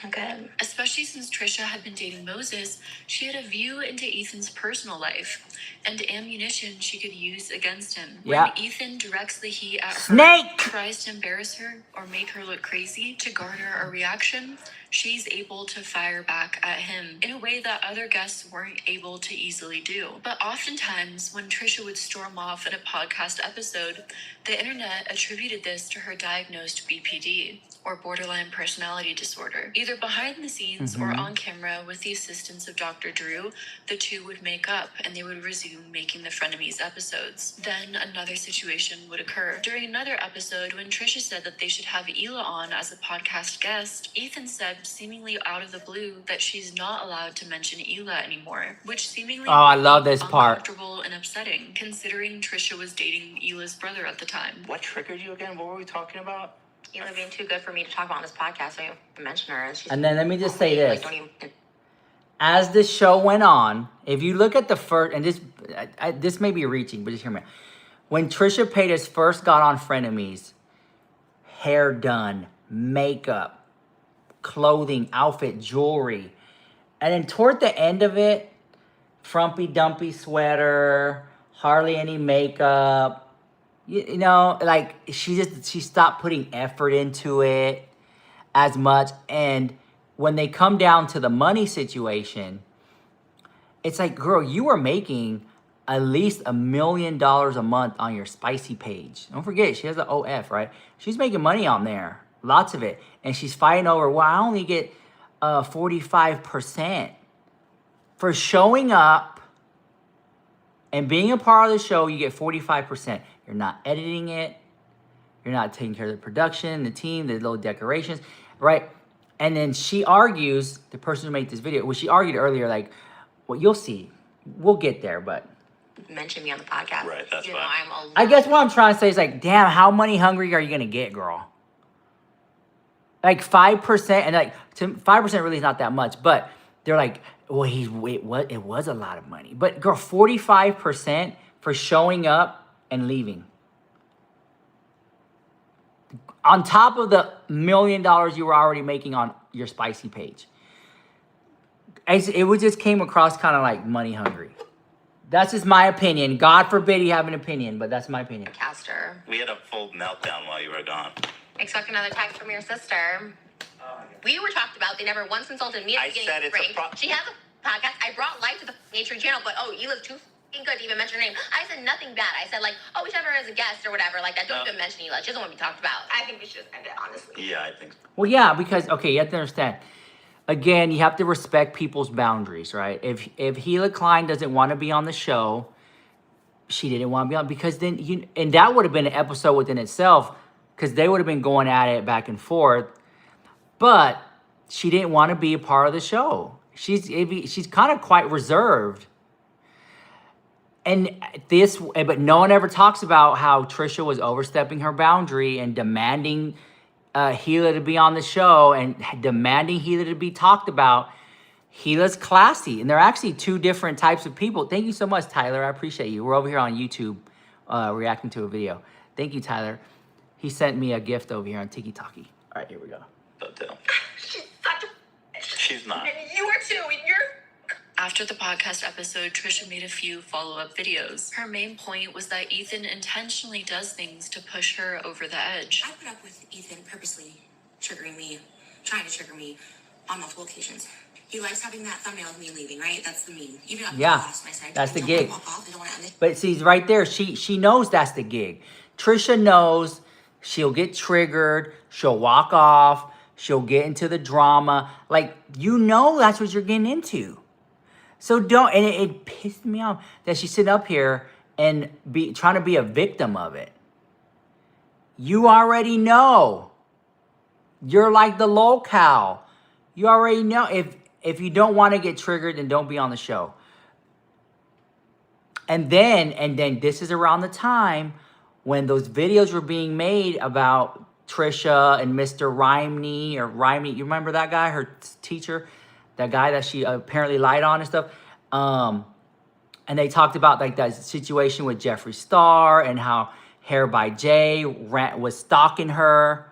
Okay. Especially since Trisha had been dating Moses, she had a view into Ethan's personal life and ammunition she could use against him. Yeah. When Ethan directs the heat at Snake! her, tries to embarrass her or make her look crazy to garner a reaction, she's able to fire back at him in a way that other guests weren't able to easily do. But oftentimes, when Trisha would storm off in a podcast episode, the internet attributed this to her diagnosed BPD, or borderline personality disorder. Either behind the scenes or on camera with the assistance of Dr. Drew, the two would make up and they would resume making the Frenemies episodes. Then another situation would occur. During another episode, when Trisha said that they should have Hila on as a podcast guest, Ethan said, seemingly out of the blue, that she's not allowed to mention Hila anymore, which seemingly I love this part. uncomfortable and upsetting, considering Trisha was dating Hila's brother at the time. What triggered you again? What were we talking about? Hila being too good for me to talk about on this podcast, so you have to mention her. And then let me just say this. Like, don't even... As the show went on, if you look at the first, and this may be reaching, but just hear me out. When Trisha Paytas first got on Frenemies, hair done, makeup, clothing, outfit, jewelry. And then toward the end of it, frumpy dumpy sweater, hardly any makeup. You know, like she stopped putting effort into it as much. And when they come down to the money situation, it's like, girl, you are making at least $1 million a month on your spicy page. Don't forget, she has the OF, right? She's making money on there, lots of it. And she's fighting over, well, I only get 45% for showing up and being a part of the show. You get 45%. You're not editing it. You're not taking care of the production, the team, the little decorations, right? And then she argues, the person who made this video, well, she argued earlier, like, well, you'll see. We'll get there, but. Mention me on the podcast. Right, that's you fine. know, I'm I guess what I'm trying to say is like, damn, how money hungry are you going to get, girl? Like 5%, and like 5% really is not that much, but they're like, well, it was a lot of money. But girl, 45% for showing up and leaving. On top of the $1 million you were already making on your spicy page. It would just came across kind of like money hungry. That's just my opinion. God forbid you have an opinion, but that's my opinion. Caster. We had a full meltdown while you were gone. Expect another text from your sister. We were talked about. They never once insulted me at the beginning of the break. She has a podcast. I brought life to the H3 channel, but Hila's too f***ing good to even mention her name. I said nothing bad. I said like, oh, we should have her as a guest or whatever. Like that. Don't even mention Hila. She doesn't want to be talked about. I think we should end it, honestly. Yeah, I think so. Well, yeah, because, okay, you have to understand. Again, you have to respect people's boundaries, right? If Hila KLEIN doesn't want to be on the show, she didn't want to be on, because then and that would have been an episode within itself, because they would have been going at it back and forth. But she didn't want to be a part of the show. She's kind of quite reserved. And but no one ever talks about how Trisha was overstepping her boundary and demanding Gila to be on the show and demanding Gila to be talked about. Gila's classy, and they're actually two different types of people. Thank you so much, Tyler. I appreciate you. We're over here on YouTube reacting to a video. Thank you, Tyler. He sent me a gift over here on Tiki Talkie. All right, here we go. She's such a... She's not. And you are too, and you're... After the podcast episode, Trisha made a few follow-up videos. Her main point was that Ethan intentionally does things to push her over the edge. I put up with Ethan purposely triggering me, trying to trigger me on multiple occasions. He likes having that thumbnail of me leaving, right? That's the meme. Even up Yeah, last, I said, that's the I don't gig. wanna walk off, I don't wanna end it. But see, right there, she knows that's the gig. Trisha knows she'll get triggered, she'll walk off, she'll get into the drama. Like, you know that's what you're getting into. So don't, and it pissed me off that she's sitting up here and trying to be a victim of it. You already know. You're like the locale. You already know. If you don't want to get triggered, then don't be on the show. And then this is around the time when those videos were being made about Trisha and Mr. Rhymney or Rhymney. You remember that guy, her teacher? That guy that she apparently lied on and stuff. And they talked about like that situation with Jeffree Star and how Hair by Jay was stalking her.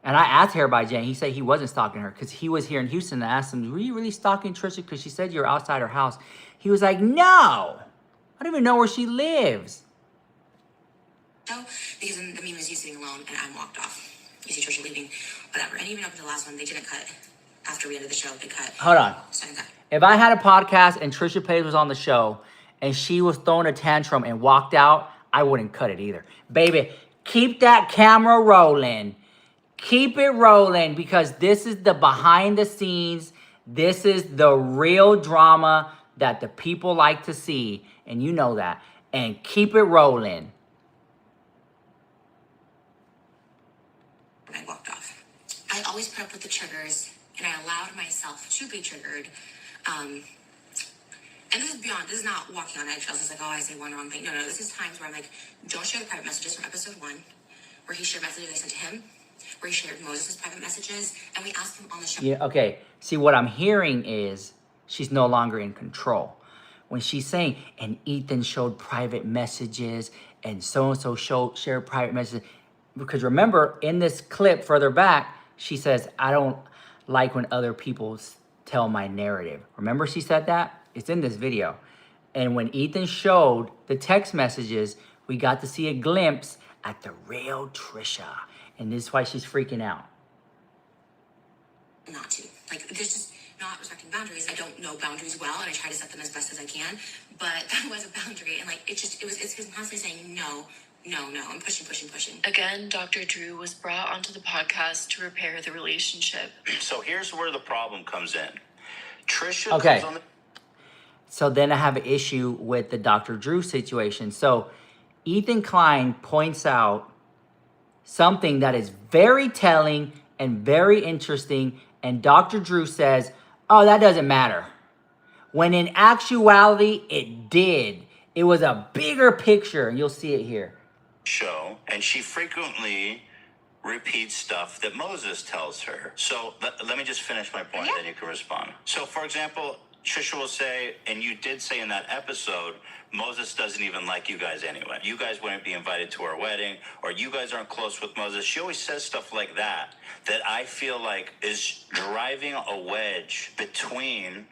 And I asked Hair by Jay, and he said he wasn't stalking her because he was here in Houston. And I asked him, were you really stalking Trisha? Because she said you're outside her house. He was like, no, I don't even know where she lives. So, because in the meme is you sitting alone and I'm walked off. You see Trisha leaving, whatever. And even up to the last one, they didn't cut. After we ended the show, they cut. Hold on. Second cut. If I had a podcast and Trisha Paytas was on the show and she was throwing a tantrum and walked out, I wouldn't cut it either. Baby, keep that camera rolling. Keep it rolling because this is the behind the scenes. This is the real drama that the people like to see. And you know that. And keep it rolling. I walked off. I always put up with the triggers and I allowed myself to be triggered. And this is not walking on eggshells. It's like, oh, I say one wrong thing. No, this is times where I'm like, don't share the private messages from episode 1, where he shared messages I sent to him, where he shared Moses' private messages, and we asked him on the show. Yeah, okay. See, what I'm hearing is she's no longer in control. When she's saying, and Ethan showed private messages, and so-and-so shared private messages. Because remember, in this clip further back, she says, I don't like when other people tell my narrative. Remember she said that? It's in this video. And when Ethan showed the text messages, we got to see a glimpse at the real Trisha. And this is why she's freaking out. Not to. Like, there's just not respecting boundaries. I don't know boundaries well, and I try to set them as best as I can. But that was a boundary. And, like, it's him constantly saying, no, I'm pushing. Again, Dr. Drew was brought onto the podcast to repair the relationship. So here's where the problem comes in. Trisha Okay. comes on the... So then I have an issue with the Dr. Drew situation. So Ethan Klein points out something that is very telling and very interesting. And Dr. Drew says, oh, that doesn't matter. When in actuality, it did. It was a bigger picture. And you'll see it here. Show, and she frequently repeats stuff that Moses tells her. So let me just finish my point, then you can respond. So, for example, Trisha will say, and you did say in that episode, Moses doesn't even like you guys anyway. You guys wouldn't be invited to our wedding, or you guys aren't close with Moses. She always says stuff like that I feel like is driving a wedge between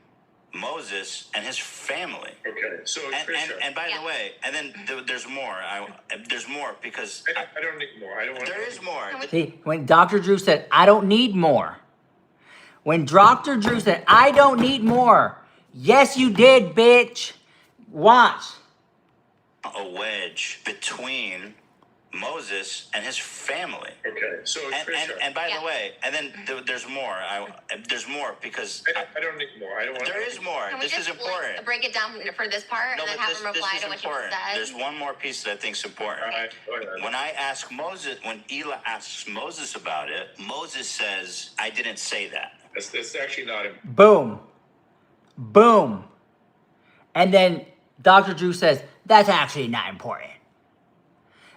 Moses and his family. Okay, so Trisha, and by the way, and then there's more. There's more because I don't need more. I don't want. There is more. See, when Dr. Drew said, I don't need more. When Dr. Drew said, I don't need more. Yes, you did, bitch. Watch. A wedge between Moses and his family. Okay, so Trisha, and by the way, and then there's more. There's more because I don't need more. I don't want. There is more. Can we This is just, important. like, break it down for this part No, and then but have him reply this to is what you important. said? There's one more piece that I think is important. All right, go ahead. When I ask Moses, when Eli asks Moses about it, Moses says, I didn't say that. That's actually not him. Boom. Boom. And then Dr. Drew says, that's actually not important.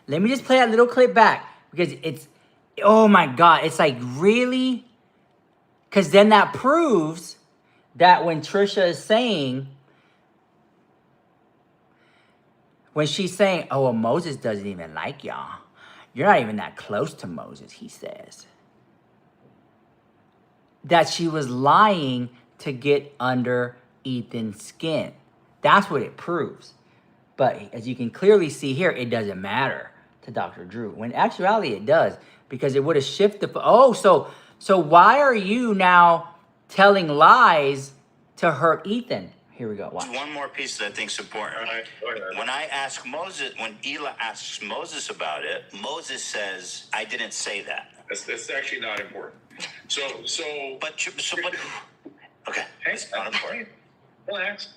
Let me just play that little clip back because it's, oh my God, it's like really, because then that proves that when Trisha is saying, when she's saying, oh, well, Moses doesn't even like y'all. You're not even that close to Moses, he says. That she was lying to get under Ethan's skin. That's what it proves. But as you can clearly see here, it doesn't matter to Dr. Drew. When in actuality, it does. Because it would have shifted. Oh, so why are you now telling lies to hurt Ethan? Here we go. Watch. One more piece that I think is important. When I ask Moses, when Eli asks Moses about it, Moses says, I didn't say that. That's actually not important. But okay, it's not important. Relax.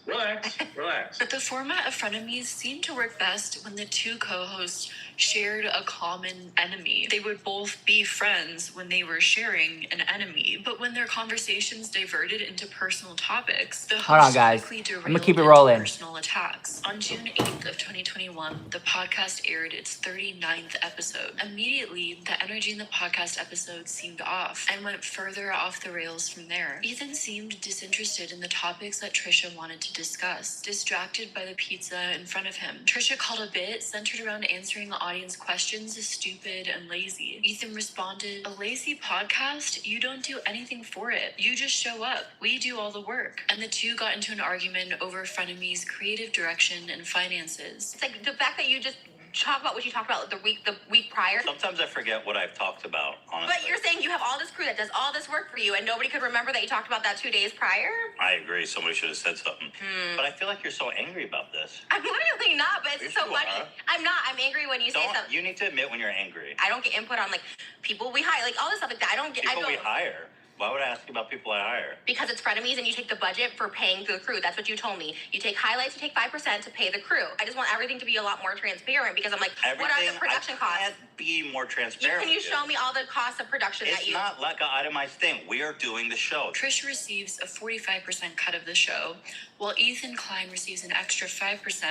But the format of frenemies seemed to work best when the two co-hosts shared a common enemy. They would both be friends when they were sharing an enemy, but when their conversations diverted into personal topics, the Hold on, hosts guys. quickly I'm derailed gonna keep it into rolling. personal attacks. On June 8th of 2021, the podcast aired its 39th episode. Immediately, the energy in the podcast episode seemed off and went further off the rails from there. Ethan seemed disinterested in the topics that Trisha wanted to discuss, distracted by the pizza in front of him. Trisha called a bit centered around answering audience questions as stupid and lazy. Ethan responded, a lazy podcast? You don't do anything for it. You just show up. We do all the work. And the two got into an argument over frenemies' creative direction and finances. It's like the fact that you just talk about what you talked about the week prior. Sometimes I forget what I've talked about, honestly. But you're saying you have all this crew that does all this work for you, and nobody could remember that you talked about that 2 days prior? I agree. Somebody should have said something. But I feel like you're so angry about this. I'm literally not, but it's Yes, so you funny. are. I'm not. I'm angry when you say something. You need to admit when you're angry. I don't get input on like people we hire, like all this stuff like that. I don't get. People we hire. Why would I ask you about people I hire? Because it's frenemies and you take the budget for paying the crew. That's what you told me. You take highlights, you take 5% to pay the crew. I just want everything to be a lot more transparent because I'm like, what are the production costs? I can't be more transparent. Can you show me all the costs of production that you... It's not like an itemized thing. We are doing the show. Trish receives a 45% cut of the show, while Ethan Klein receives an extra 5%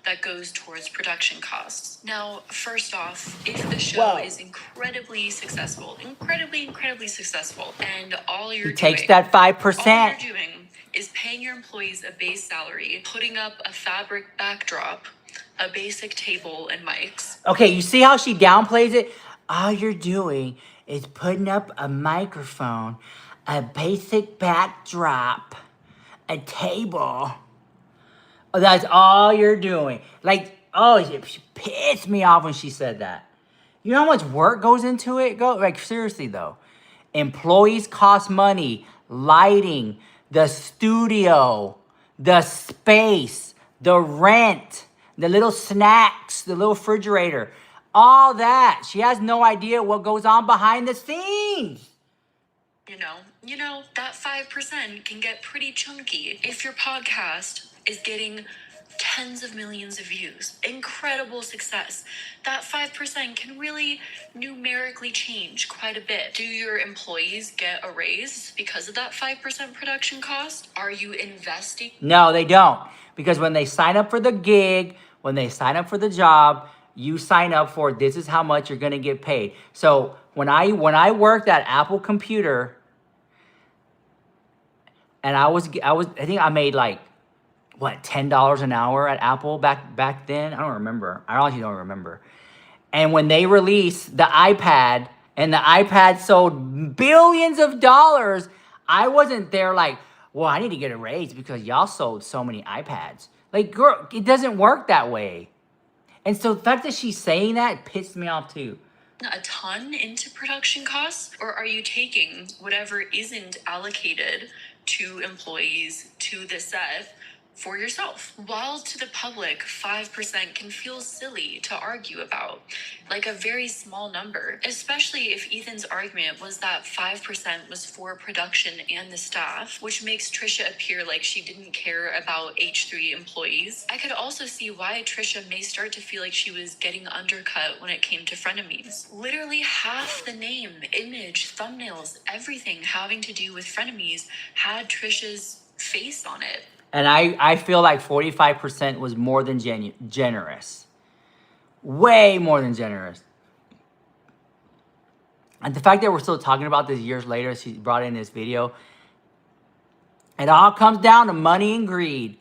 that goes towards production costs. Now, first off, if the show is incredibly successful, incredibly successful, and all you're He takes that 5%. all you're doing is paying your employees a base salary, putting up a fabric backdrop, a basic table, and mics. Okay, you see how she downplays it? All you're doing is putting up a microphone, a basic backdrop, a table. Oh, that's all you're doing. Like, oh, she pissed me off when she said that. You know how much work goes into it? Like, seriously, though. Employees cost money, lighting, the studio, the space, the rent, the little snacks, the little refrigerator, all that. She has no idea what goes on behind the scenes. You know, that 5% can get pretty chunky if your podcast is getting tens of millions of views. Incredible success. That 5% can really numerically change quite a bit. Do your employees get a raise because of that 5% production cost? Are you investing? No, they don't. Because when they sign up for the gig, when they sign up for the job, you sign up for this is how much you're going to get paid. So when I worked at Apple Computer, and I think I made like, what, $10 an hour at Apple back then? I don't remember. I honestly don't remember. And when they released the iPad, and the iPad sold billions of dollars, I wasn't there like, well, I need to get a raise because y'all sold so many iPads. Like, girl, it doesn't work that way. And so the fact that she's saying that pissed me off too. A ton into production costs, or are you taking whatever isn't allocated to employees to the set for yourself? While to the public, 5% can feel silly to argue about, like a very small number, especially if Ethan's argument was that 5% was for production and the staff, which makes Trisha appear like she didn't care about H3 employees. I could also see why Trisha may start to feel like she was getting undercut when it came to frenemies. Literally half the name, image, thumbnails, everything having to do with frenemies had Trisha's face on it. And I feel like 45% was more than generous. Way more than generous. And the fact that we're still talking about this years later, she brought in this video. It all comes down to money and greed.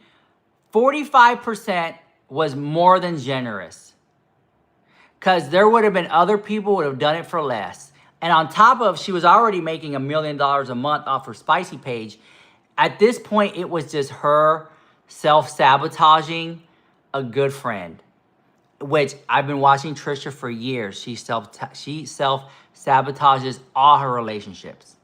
45% was more than generous. Because there would have been other people who would have done it for less. And on top of, she was already making $1 million a month off her spicy page. At this point, it was just her self-sabotaging a good friend. Which I've been watching Trisha for years. She self-sabotages all her relationships.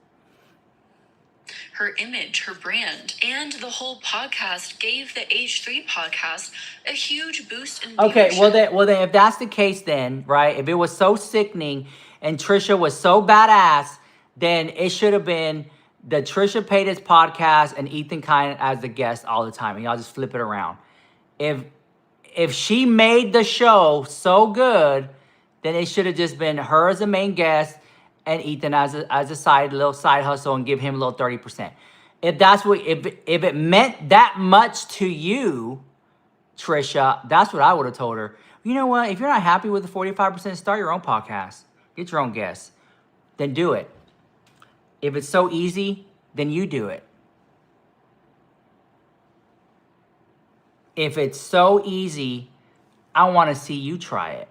Her image, her brand, and the whole podcast gave the H3 podcast a huge boost in viewership. Okay, well then, if that's the case, then right, if it was so sickening and Trisha was so badass, then it should have been the Trisha Paytas podcast and Ethan Klein as the guest all the time, and y'all just flip it around. If she made the show so good, then it should have just been her as the main guest and Ethan as a little side hustle and give him a little 30%. If that's what, if it meant that much to you, Trisha, that's what I would have told her. You know what? If you're not happy with the 45%, start your own podcast. Get your own guests. Then do it. If it's so easy, then you do it. If it's so easy, I want to see you try it.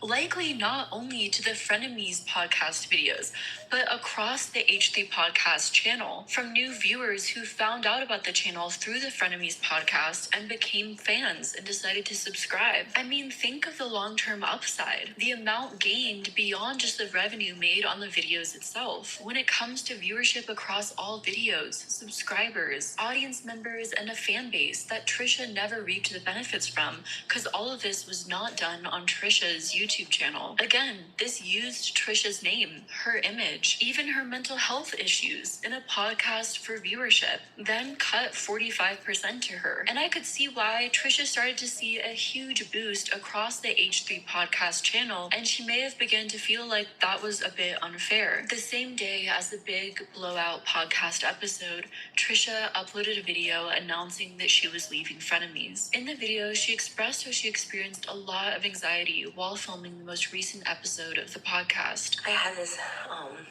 Likely not only to the Frenemies podcast videos, but across the H3 podcast channel, from new viewers who found out about the channel through the Frenemies podcast and became fans and decided to subscribe. I mean, think of the long-term upside, the amount gained beyond just the revenue made on the videos itself. When it comes to viewership across all videos, subscribers, audience members, and a fan base that Trisha never reaped the benefits from, because all of this was not done on Trisha's YouTube channel. Again, this used Trisha's name, her image, even her mental health issues in a podcast for viewership, then cut 45% to her. And I could see why Trisha started to see a huge boost across the H3 podcast channel, and she may have begun to feel like that was a bit unfair. The same day as the big blowout podcast episode, Trisha uploaded a video announcing that she was leaving Frenemies. In the video, she expressed how she experienced a lot of anxiety while filming the most recent episode of the podcast. I had this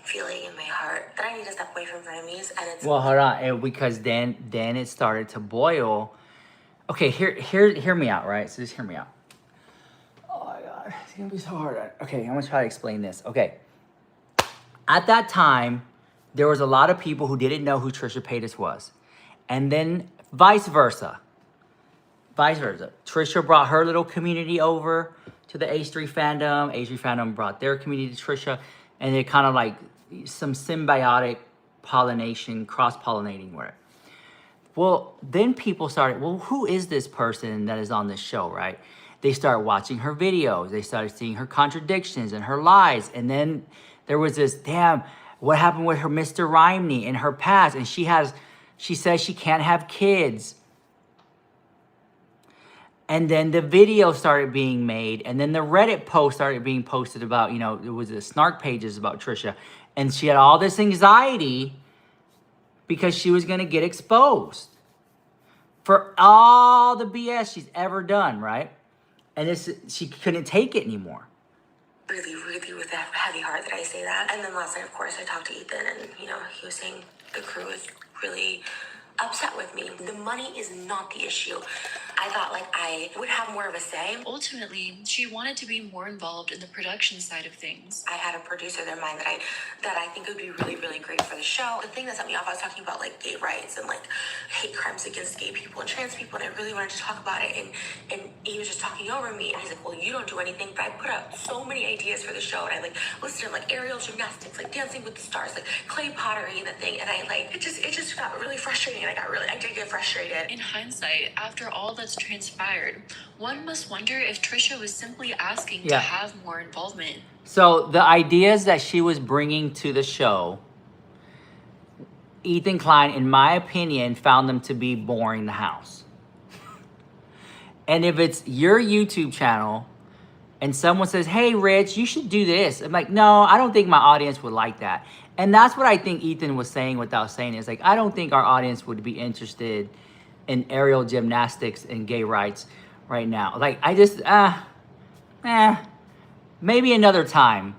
feeling in my heart that I need to step away from Frenemies, and it's Well, hold on, because then it started to boil. Okay, hear me out, right? So just hear me out. Oh my God, it's gonna be so hard. Okay, I'm gonna try to explain this. Okay, at that time, there was a lot of people who didn't know who Trisha Paytas was, and then vice versa. Trisha brought her little community over to the H3 fandom. H3 fandom brought their community to Trisha, and they kind of like some symbiotic pollination, cross-pollinating where. Well, then people started, well, who is this person that is on this show, right? They started watching her videos. They started seeing her contradictions and her lies. And then there was this, damn, what happened with her Mr. Rhymney in her past? And she says she can't have kids. And then the video started being made, and then the Reddit post started being posted about, it was the snark pages about Trisha. And she had all this anxiety because she was going to get exposed for all the BS she's ever done, right? And she couldn't take it anymore. really, really with a heavy heart that I say that. And then last night, of course, I talked to Ethan, and, he was saying the crew is really upset with me. The money is not the issue. I thought I would have more of a say. Ultimately, she wanted to be more involved in the production side of things. I had a producer in mind that I think would be really, really great for the show. The thing that set me off, I was talking about gay rights and hate crimes against gay people and trans people, and I really wanted to talk about it, and he was just talking over me, and he's like, well, you don't do anything, but I put out so many ideas for the show, and I listed them aerial gymnastics, Dancing with the Stars, clay pottery and the thing, and I it just got really frustrating, and I did get frustrated. In hindsight, after all that's transpired, one must wonder if Trisha was simply asking to have more involvement. So the ideas that she was bringing to the show, Ethan Klein, in my opinion, found them to be boring the house. And if it's your YouTube channel and someone says, hey, Rich, you should do this. I'm like, no, I don't think my audience would like that. And that's what I think Ethan was saying without saying it. It's like, I don't think our audience would be interested in aerial gymnastics and gay rights right now. Like, I just, maybe another time.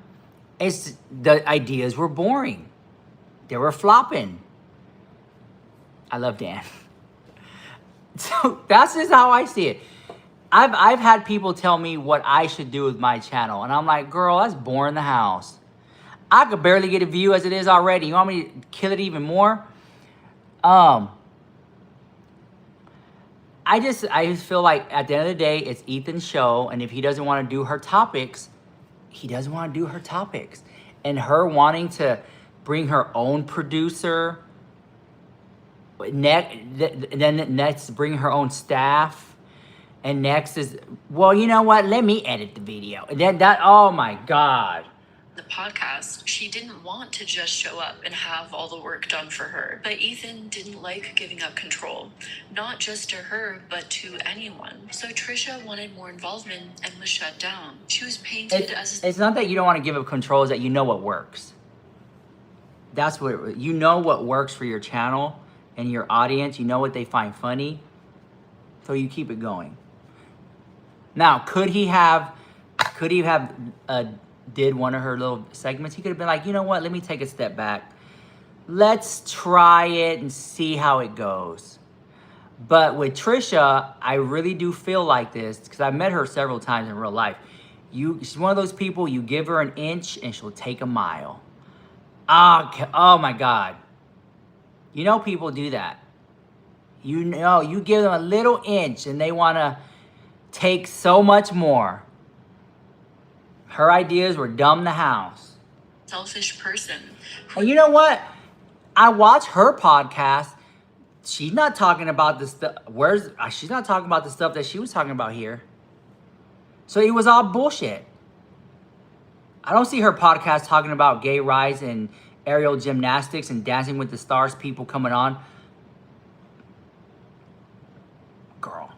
It's, the ideas were boring. They were flopping. I love Dan. So that's just how I see it. I've had people tell me what I should do with my channel. And I'm like, girl, that's boring the house. I could barely get a view as it is already. You want me to kill it even more? I just feel like at the end of the day, it's Ethan's show. And if he doesn't want to do her topics, he doesn't want to do her topics. And her wanting to bring her own producer, then next bring her own staff. And next is, well, you know what? Let me edit the video. And then that, oh my God. The podcast, she didn't want to just show up and have all the work done for her. But Ethan didn't like giving up control, not just to her, but to anyone. So Trisha wanted more involvement and was shut down. She was painted as... It's not that you don't want to give up control, it's that you know what works. That's what, you know what works for your channel and your audience. You know what they find funny. So you keep it going. Now, could he have did one of her little segments? He could have been like, you know what? Let me take a step back. Let's try it and see how it goes. But with Trisha, I really do feel like this because I met her several times in real life. She's one of those people, you give her an inch and she'll take a mile. Oh my God. You know people do that. You know, you give them a little inch and they want to take so much more. Her ideas were dumb the house. Selfish person. And you know what? I watch her podcast. She's not talking about the stuff. She's not talking about the stuff that she was talking about here. So it was all bullshit. I don't see her podcast talking about gay rights and aerial gymnastics and Dancing with the Stars people coming on. Girl.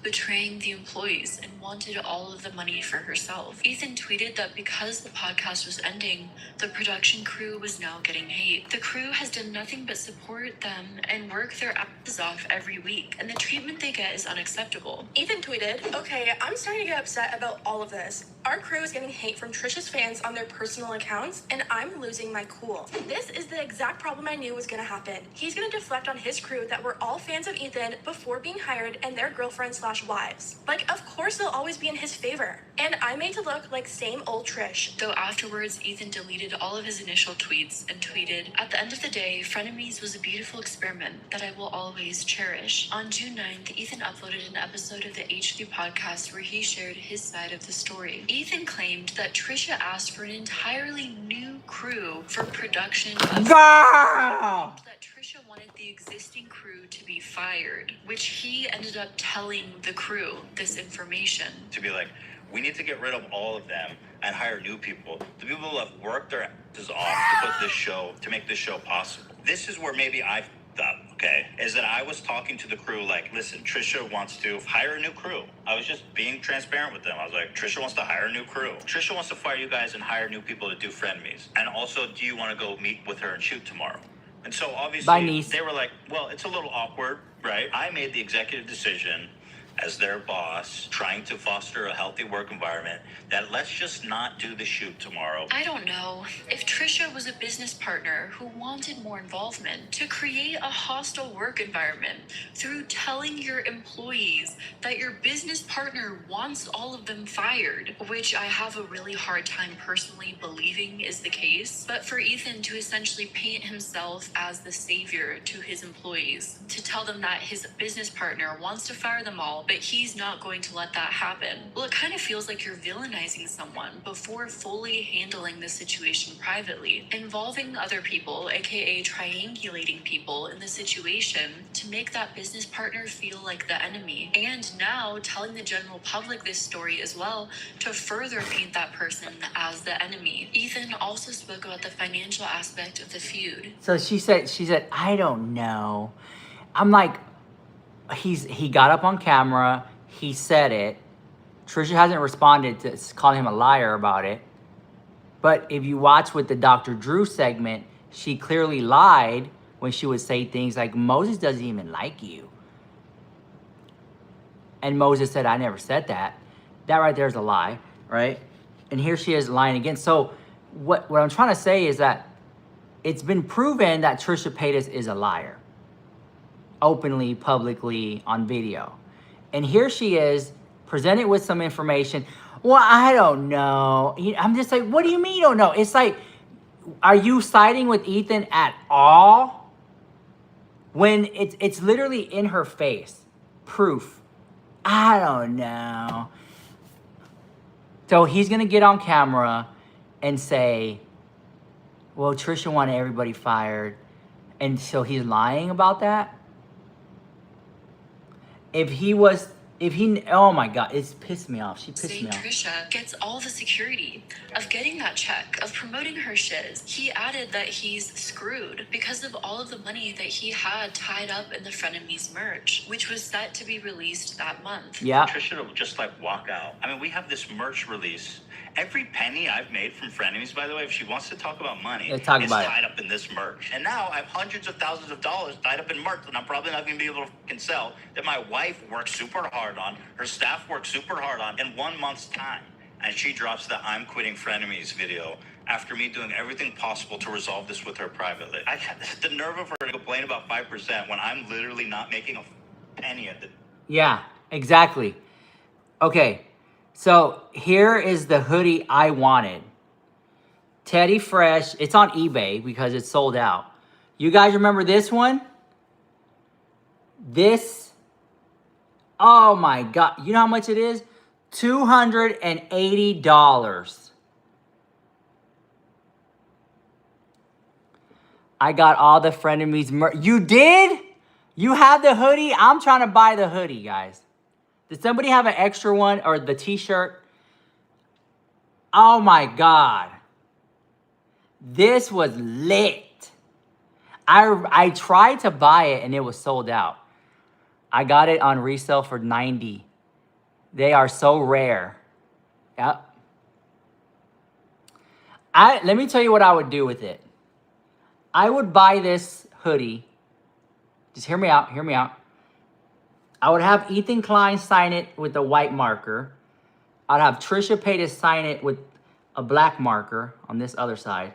Betraying the employees and wanted all of the money for herself. Ethan tweeted that because the podcast was ending, the production crew was now getting hate. The crew has done nothing but support them and work their asses off every week, and the treatment they get is unacceptable. Ethan tweeted, okay, I'm starting to get upset about all of this. Our crew is getting hate from Trisha's fans on their personal accounts, and I'm losing my cool. This is the exact problem I knew was gonna happen. He's gonna deflect on his crew that were all fans of Ethan before being hired and their girlfriends/wives. Like, of course they'll always be in his favor. And I made to look like same old Trish. Though afterwards, Ethan deleted all of his initial tweets and tweeted, at the end of the day, Frenemies was a beautiful experiment that I will always cherish. On June 9th, Ethan uploaded an episode of the H3 podcast where he shared his side of the story. Ethan claimed that Trisha asked for an entirely new crew for production of... Girl! That Trisha wanted the existing crew to be fired, which he ended up telling the crew this information. To be like, we need to get rid of all of them and hire new people. The people who have worked their asses off to put this show, to make this show possible. This is where maybe I f***ed up, okay? Is that I was talking to the crew like, listen, Trisha wants to hire a new crew. I was just being transparent with them. I was like, Trisha wants to hire a new crew. Trisha wants to fire you guys and hire new people to do frenemies. And also, do you want to go meet with her and shoot tomorrow? And so obviously they were like, well, it's a little awkward, right? I made the executive decision as their boss, trying to foster a healthy work environment, that let's just not do the shoot tomorrow. I don't know. If Trisha was a business partner who wanted more involvement, to create a hostile work environment through telling your employees that your business partner wants all of them fired, which I have a really hard time personally believing is the case, but for Ethan to essentially paint himself as the savior to his employees, to tell them that his business partner wants to fire them all, but he's not going to let that happen. Well, it kind of feels like you're villainizing someone before fully handling the situation privately, involving other people, aka triangulating people in the situation to make that business partner feel like the enemy, and now telling the general public this story as well to further paint that person as the enemy. Ethan also spoke about the financial aspect of the feud. So she said, I don't know. I'm like, he got up on camera, he said it. Trisha hasn't responded to calling him a liar about it. But if you watch with the Dr. Drew segment, she clearly lied when she would say things like, Moses doesn't even like you. And Moses said, I never said that. That right there is a lie, right? And here she is lying again. So what I'm trying to say is that it's been proven that Trisha Paytas is a liar. Openly, publicly, on video. And here she is, presented with some information. Well, I don't know. I'm just like, what do you mean you don't know? It's like, are you siding with Ethan at all? When it's literally in her face. Proof. I don't know. So he's going to get on camera and say, well, Trisha wanted everybody fired. And so he's lying about that? Oh my God, it's pissed me off. She pissed me off. Trisha gets all the security of getting that check, of promoting her shiz. He added that he's screwed because of all of the money that he had tied up in the Frenemies merch, which was set to be released that month. Yeah. Trisha will just like walk out. I mean, we have this merch release. Every penny I've made from Frenemies, by the way, if she wants to talk about money, Yeah, talk it's about it. tied up in this merch. And now I have hundreds of thousands of dollars tied up in merch that I'm probably not going to be able to fucking sell, that my wife works super hard on, her staff works super hard on in 1 month's time. And she drops the I'm quitting Frenemies video after me doing everything possible to resolve this with her privately. I had the nerve of her to complain about 5% when I'm literally not making a penny at the... Yeah, exactly. Okay, so here is the hoodie I wanted. Teddy Fresh. It's on eBay because it's sold out. You guys remember this one? This. Oh my God. You know how much it is? $280. I got all the Frenemies merch. You did? You have the hoodie? I'm trying to buy the hoodie, guys. Did somebody have an extra one or the t-shirt? Oh my God. This was lit. I tried to buy it and it was sold out. I got it on resale for $90. They are so rare. Yep. Let me tell you what I would do with it. I would buy this hoodie. Just hear me out, hear me out. I would have Ethan Klein sign it with a white marker. I'd have Trisha Paytas sign it with a black marker on this other side.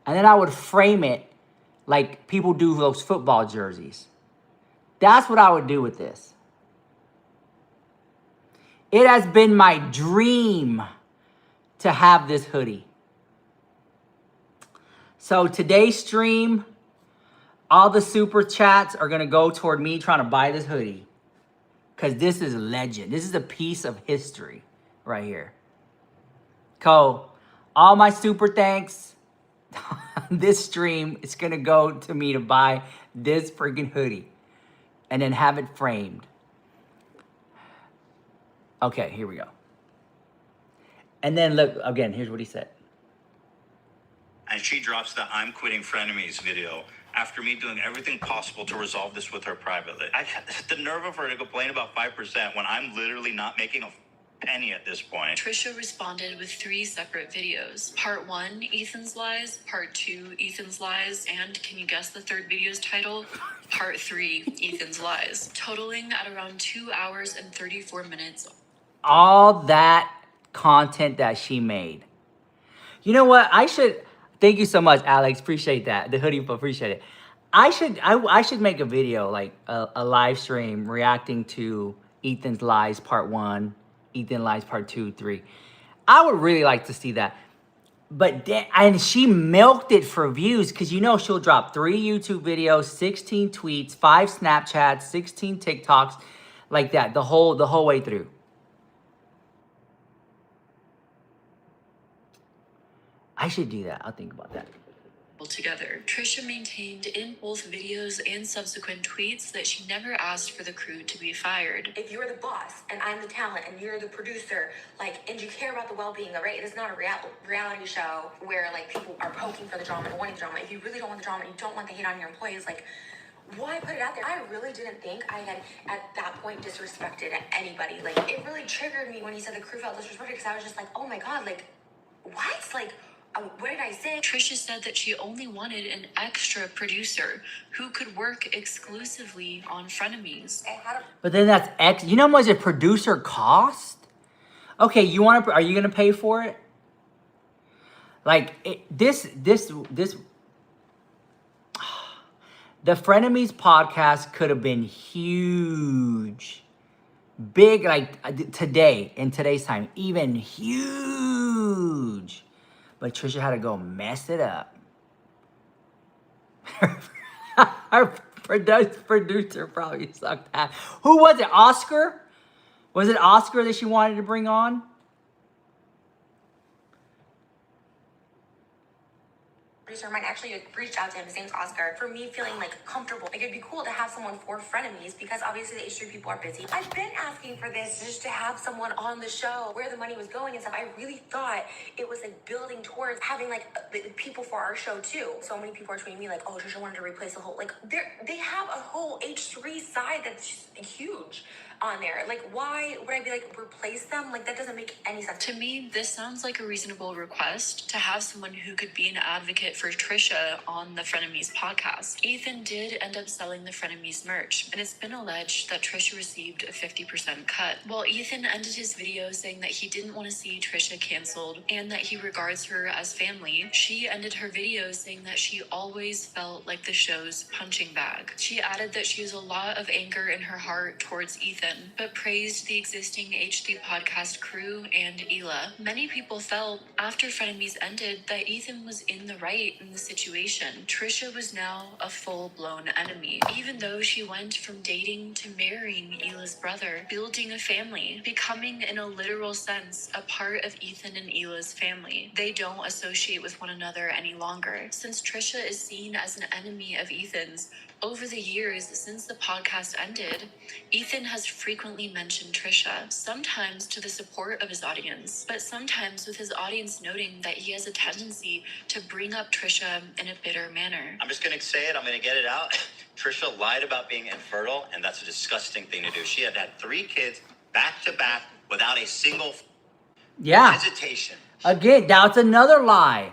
And then I would frame it like people do those football jerseys. That's what I would do with this. It has been my dream to have this hoodie. So today's stream, all the super chats are going to go toward me trying to buy this hoodie. Because this is a legend. This is a piece of history right here. So, all my super thanks. This stream, it's going to go to me to buy this freaking hoodie. And then have it framed. Okay, here we go. And then look, again, here's what he said. And she drops the I'm quitting Frenemies video after me doing everything possible to resolve this with her privately. I had the nerve of her to complain about 5% when I'm literally not making a penny at this point. Trisha responded with 3 separate videos. Part 1, Ethan's lies. Part 2, Ethan's lies. And can you guess the third video's title? Part 3, Ethan's lies. Totaling at around 2 hours and 34 minutes. All that content that she made. You know what? Thank you so much, Alex. Appreciate that. The hoodie, appreciate it. I should make a video, like a live stream reacting to Ethan's lies part 1, Ethan lies part 2, 3. I would really like to see that. But and she milked it for views because you know she'll drop 3 YouTube videos, 16 tweets, 5 Snapchats, 16 TikToks, like that the whole way through. I should do that. I'll think about that. Together, Trisha maintained in both videos and subsequent tweets that she never asked for the crew to be fired. If you're the boss and I'm the talent and you're the producer, and you care about the well-being, right? It is not a reality show where people are poking for the drama and wanting the drama. If you really don't want the drama and you don't want the hate on your employees, why put it out there? I really didn't think I had at that point disrespected anybody. It really triggered me when he said the crew felt disrespected because I was just like, oh my God, what? What did I say? Trisha said that she only wanted an extra producer who could work exclusively on Frenemies. But then that's you know how much a producer cost? Okay, you want to? Are you gonna pay for it? Like this. The Frenemies podcast could have been huge, big, like today in today's time, even huge. But Trisha had to go mess it up. Our producer probably sucked at. Who was it? Oscar? Was it Oscar that she wanted to bring on? Producer might actually reached out to him. His name's Oscar. For me, feeling like comfortable, like it'd be cool to have someone for Frenemies because obviously the H3 people are busy. I've been asking for this just to have someone on the show where the money was going and stuff. I really thought it was like building towards having like people for our show too. So many people are tweeting me like, "Oh, Trisha wanted to replace the whole like." They have a whole H3 side that's just huge on there. Like, why would I be like replace them? Like that doesn't make any sense. To me, this sounds like a reasonable request to have someone who could be an advocate for Trisha on the Frenemies podcast. Ethan did end up selling the Frenemies merch, and it's been alleged that Trisha received a 50% cut. While Ethan ended his video saying that he didn't want to see Trisha canceled and that he regards her as family, she ended her video saying that she always felt like the show's punching bag. She added that she has a lot of anger in her heart towards Ethan, but praised the existing H3 podcast crew and Hila. Many people felt after Frenemies ended that Ethan was in the right in the situation. Trisha was now a full-blown enemy, even though she went from dating to marrying Hila's brother, building a family, becoming in a literal sense a part of Ethan and Hila's family. They don't associate with one another any longer. Since Trisha is seen as an enemy of Ethan's, over the years since the podcast ended, Ethan has frequently mentioned Trisha, sometimes to the support of his audience, but sometimes with his audience noting that he has a tendency to bring up Trisha in a bitter manner. I'm just going to say it. I'm going to get it out. Trisha lied about being infertile, and that's a disgusting thing to do. She had 3 kids back to back without a single hesitation. Again, that's another lie.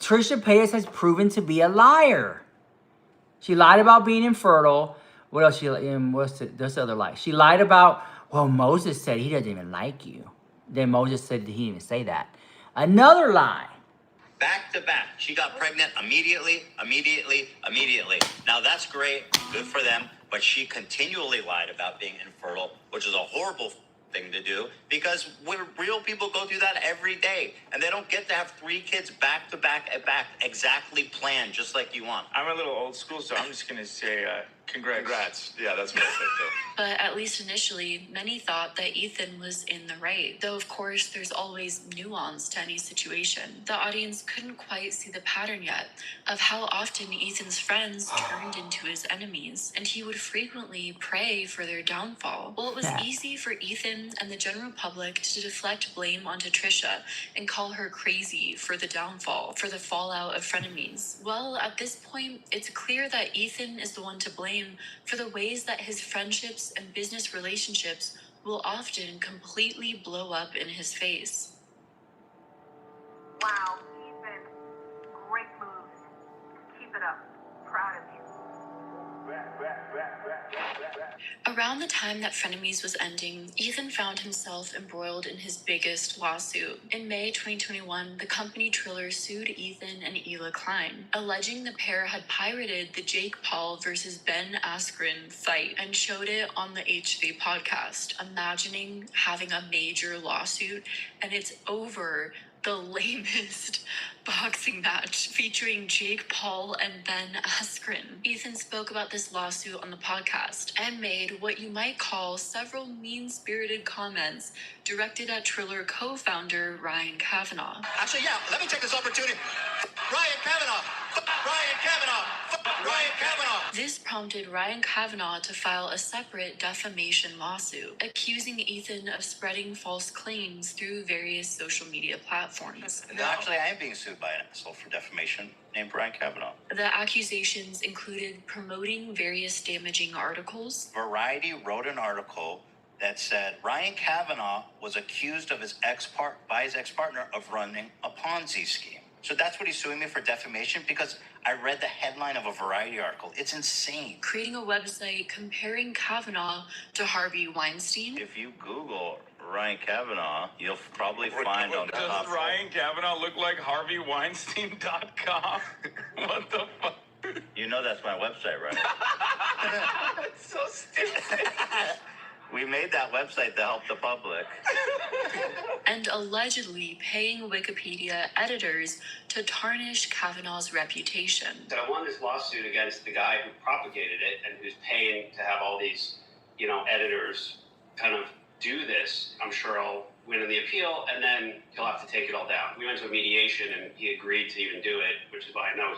Trisha Paytas has proven to be a liar. She lied about being infertile. What else? What's the other lie? She lied about, well, Moses said he doesn't even like you. Then Moses said he didn't even say that. Another lie. Back to back. She got pregnant immediately. Now that's great. Good for them. But she continually lied about being infertile, which is a horrible thing to do because real people go through that every day and they don't get to have 3 kids back to back exactly planned just like you want. I'm a little old school, so I'm just going to say congrats. Yeah, that's what I said too. But at least initially, many thought that Ethan was in the right. Though, of course, there's always nuance to any situation. The audience couldn't quite see the pattern yet of how often Ethan's friends turned into his enemies, and he would frequently pray for their downfall. Well, it was easy for Ethan and the general public to deflect blame onto Trisha and call her crazy for the downfall, for the fallout of Frenemies. Well, at this point, it's clear that Ethan is the one to blame for the ways that his friendships and business relationships will often completely blow up in his face. Wow, Ethan. Great moves. Keep it up. Proud of you. Around the time that Frenemies was ending, Ethan found himself embroiled in his biggest lawsuit. In May 2021, the company Triller sued Ethan and Hila KLEIN, alleging the pair had pirated the Jake Paul versus Ben Askren fight and showed it on the H3 podcast, imagining having a major lawsuit, and it's over the lamest boxing match featuring Jake Paul and Ben Askren. Ethan spoke about this lawsuit on the podcast and made what you might call several mean-spirited comments directed at Triller co-founder Ryan Kavanaugh. Actually, yeah, let me take this opportunity. Ryan Kavanaugh! Ryan Kavanaugh! Ryan Kavanaugh! This prompted Ryan Kavanaugh to file a separate defamation lawsuit, accusing Ethan of spreading false claims through various social media platforms. No, actually, I am being sued by an asshole for defamation named Brian Kavanaugh. The accusations included promoting various damaging articles. Variety wrote an article that said Ryan Kavanaugh was accused of by his ex-partner of running a Ponzi scheme. So that's what he's suing me for, defamation, because I read the headline of a Variety article. It's insane. Creating a website comparing Kavanaugh to Harvey Weinstein. If you Google Ryan Kavanaugh, you'll probably find on the top. Does Ryan Kavanaugh look like HarveyWeinstein.com? What the fuck? You know that's my website, right? It's so stupid. We made that website to help the public. And allegedly paying Wikipedia editors to tarnish Kavanaugh's reputation. That I won this lawsuit against the guy who propagated it and who's paying to have all these, editors kind of do this. I'm sure I'll win in the appeal, and then he'll have to take it all down. We went to a mediation, and he agreed to even do it, which is why I know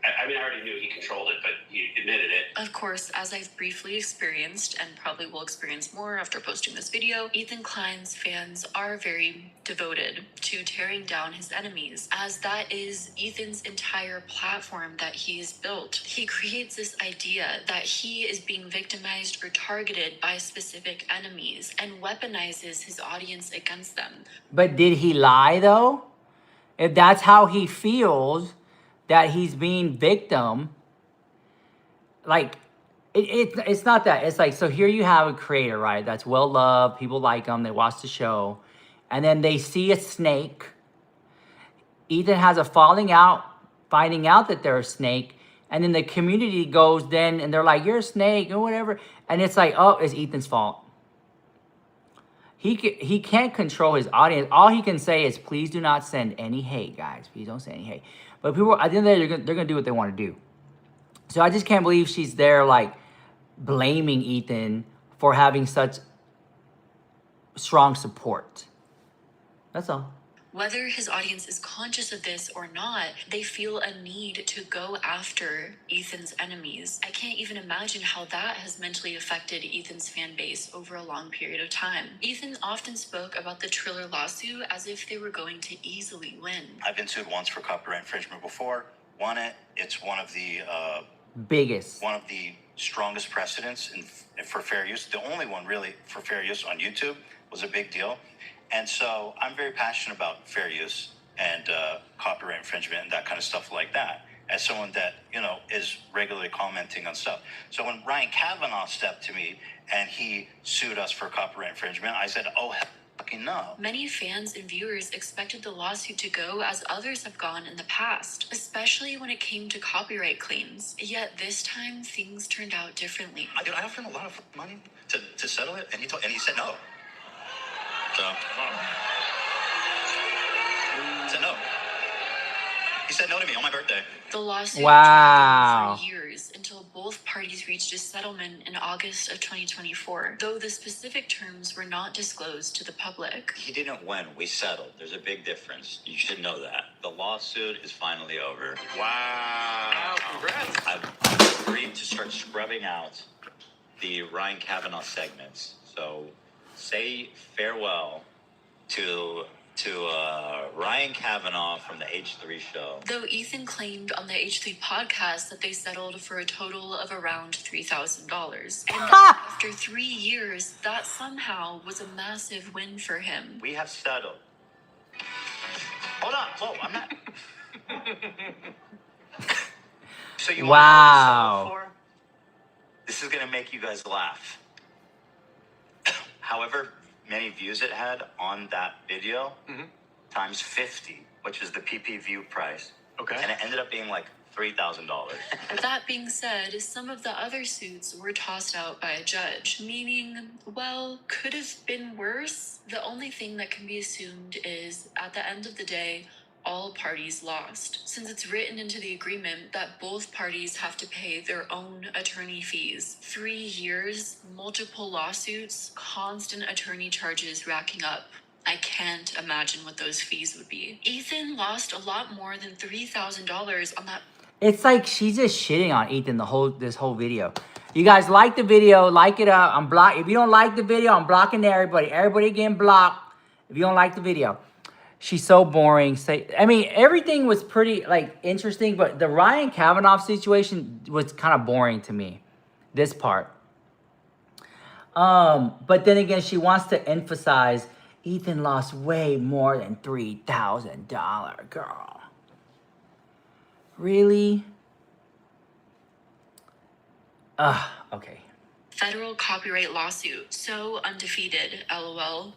I already knew he controlled it, but he admitted it. Of course, as I've briefly experienced, and probably will experience more after posting this video, Ethan Klein's fans are very devoted to tearing down his enemies, as that is Ethan's entire platform that he has built. He creates this idea that he is being victimized or targeted by specific enemies and weaponizes his audience against them. But did he lie though? If that's how he feels, that he's being victim, like, it's not that. It's like, so here you have a creator, right? That's well-loved. People like him. They watch the show. And then they see a snake. Ethan has a finding out that they're a snake. And then the community goes then, and they're like, you're a snake or whatever. And it's like, oh, it's Ethan's fault. He can't control his audience. All he can say is, please do not send any hate, guys. Please don't send any hate. But people, at the end of the day, they're gonna do what they want to do. So I just can't believe she's there, like, blaming Ethan for having such strong support. That's all. Whether his audience is conscious of this or not, they feel a need to go after Ethan's enemies. I can't even imagine how that has mentally affected Ethan's fan base over a long period of time. Ethan often spoke about the Triller lawsuit as if they were going to easily win. I've been sued once for copyright infringement before, won it. It's one of the strongest precedents for fair use. The only one really for fair use on YouTube was a big deal. And so I'm very passionate about fair use and copyright infringement and that kind of stuff like that, as someone that, is regularly commenting on stuff. So when Ryan Kavanaugh stepped to me and he sued us for copyright infringement, I said, oh, hell fucking no. Many fans and viewers expected the lawsuit to go as others have gone in the past, especially when it came to copyright claims. Yet this time, things turned out differently. I offered him a lot of money to settle it, and he said no. So, he said no. He said no to me on my birthday. The lawsuit Wow. dragged on for years until both parties reached a settlement in August of 2024, though the specific terms were not disclosed to the public. He didn't win. We settled. There's a big difference. You should know that. The lawsuit is finally over. Wow. Congrats. I've agreed to start scrubbing out the Ryan Kavanaugh segments. So say farewell to Ryan Kavanaugh from the H3 show. Though Ethan claimed on the H3 podcast that they settled for a total of around $3,000. And that after 3 years, that somehow was a massive win for him. We have settled. Hold on. Whoa, I'm not. So you want to know what I settled for? This is going to make you guys laugh. However many views it had on that video, times 50, which is the PP view price. Okay. And it ended up being like $3,000. That being said, some of the other suits were tossed out by a judge, meaning, well, could have been worse. The only thing that can be assumed is, at the end of the day, all parties lost, since it's written into the agreement that both parties have to pay their own attorney fees. 3 years, multiple lawsuits, constant attorney charges racking up. I can't imagine what those fees would be. Ethan lost a lot more than $3,000 on that. It's like she's just shitting on Ethan this whole video. You guys like the video, like it up. If you don't like the video, I'm blocking everybody. Everybody getting blocked if you don't like the video. She's so boring. I mean, everything was pretty, like, interesting, but the Ryan Kavanaugh situation was kind of boring to me, this part. But then again, she wants to emphasize Ethan lost way more than $3,000, girl. Really? Okay. Federal copyright lawsuit. So undefeated, lol.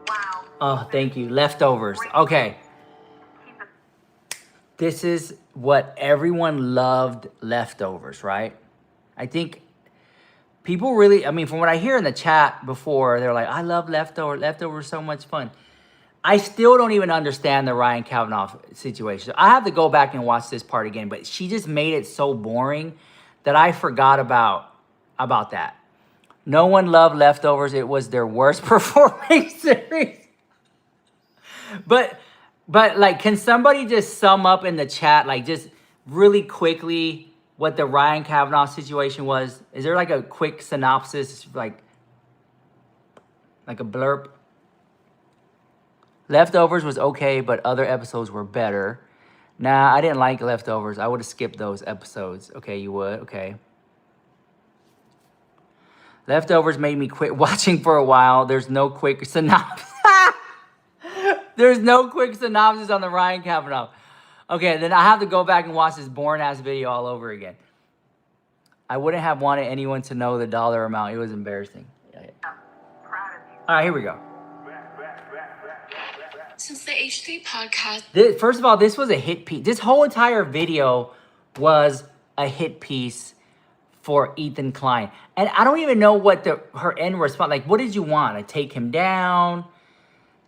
Wow. Oh, thank you. Leftovers. Okay. This is what everyone loved, Leftovers, right? I think people really, I mean, from what I hear in the chat before, they're like, I love Leftovers. Leftovers so much fun. I still don't even understand the Ryan Kavanaugh situation. I have to go back and watch this part again, but she just made it so boring that I forgot about that. No one loved Leftovers. It was their worst performing series. But like, can somebody just sum up in the chat, like just really quickly what the Ryan Kavanaugh situation was? Is there like a quick synopsis, like a blurb? Leftovers was okay, but other episodes were better. Nah, I didn't like Leftovers. I would have skipped those episodes. Okay, you would? Okay. Leftovers made me quit watching for a while. There's no quick synopsis. There's no quick synopsis on the Ryan Kavanaugh. Okay, then I have to go back and watch this boring-ass video all over again. I wouldn't have wanted anyone to know the dollar amount. It was embarrassing. All right, here we go. Since the H3 podcast... First of all, this was a hit piece. This whole entire video was a hit piece for Ethan Klein. And I don't even know what her end response, like, what did you want? Like, take him down?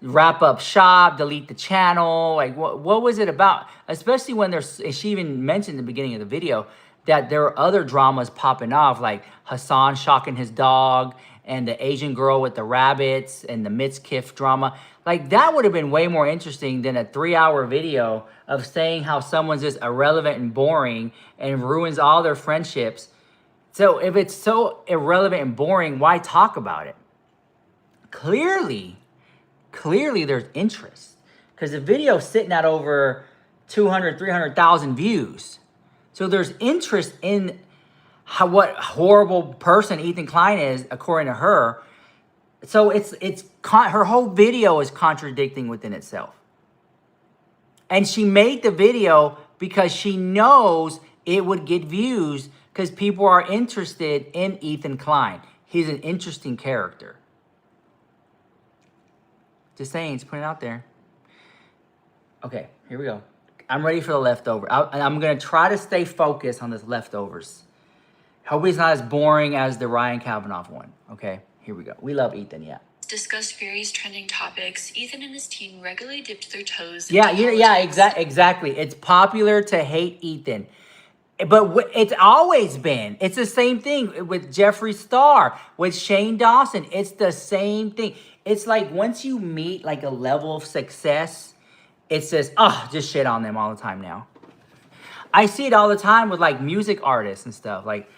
Wrap up shop, delete the channel? Like, what was it about? Especially when she even mentioned in the beginning of the video that there were other dramas popping off, like Hassan shocking his dog and the Asian girl with the rabbits and the Mitzkiff drama. Like, that would have been way more interesting than a 3-hour video of saying how someone's just irrelevant and boring and ruins all their friendships. So if it's so irrelevant and boring, why talk about it? Clearly there's interest, because the video's sitting at over 200, 300,000 views. So there's interest in what horrible person Ethan Klein is, according to her. So her whole video is contradicting within itself. And she made the video because she knows it would get views because people are interested in Ethan Klein. He's an interesting character. Just saying, just putting it out there. Okay, here we go. I'm ready for the leftover. I'm going to try to stay focused on this Leftovers. Hope it's not as boring as the Ryan Kavanaugh one. Okay, here we go. We love Ethan, yeah. Discussed various trending topics. Ethan and his team regularly dipped their toes. Yeah, exactly. It's popular to hate Ethan. But it's always been. It's the same thing with Jeffree Star, with Shane Dawson. It's the same thing. It's like once you meet like a level of success, it's just, just shit on them all the time now. I see it all the time with like music artists and stuff. Like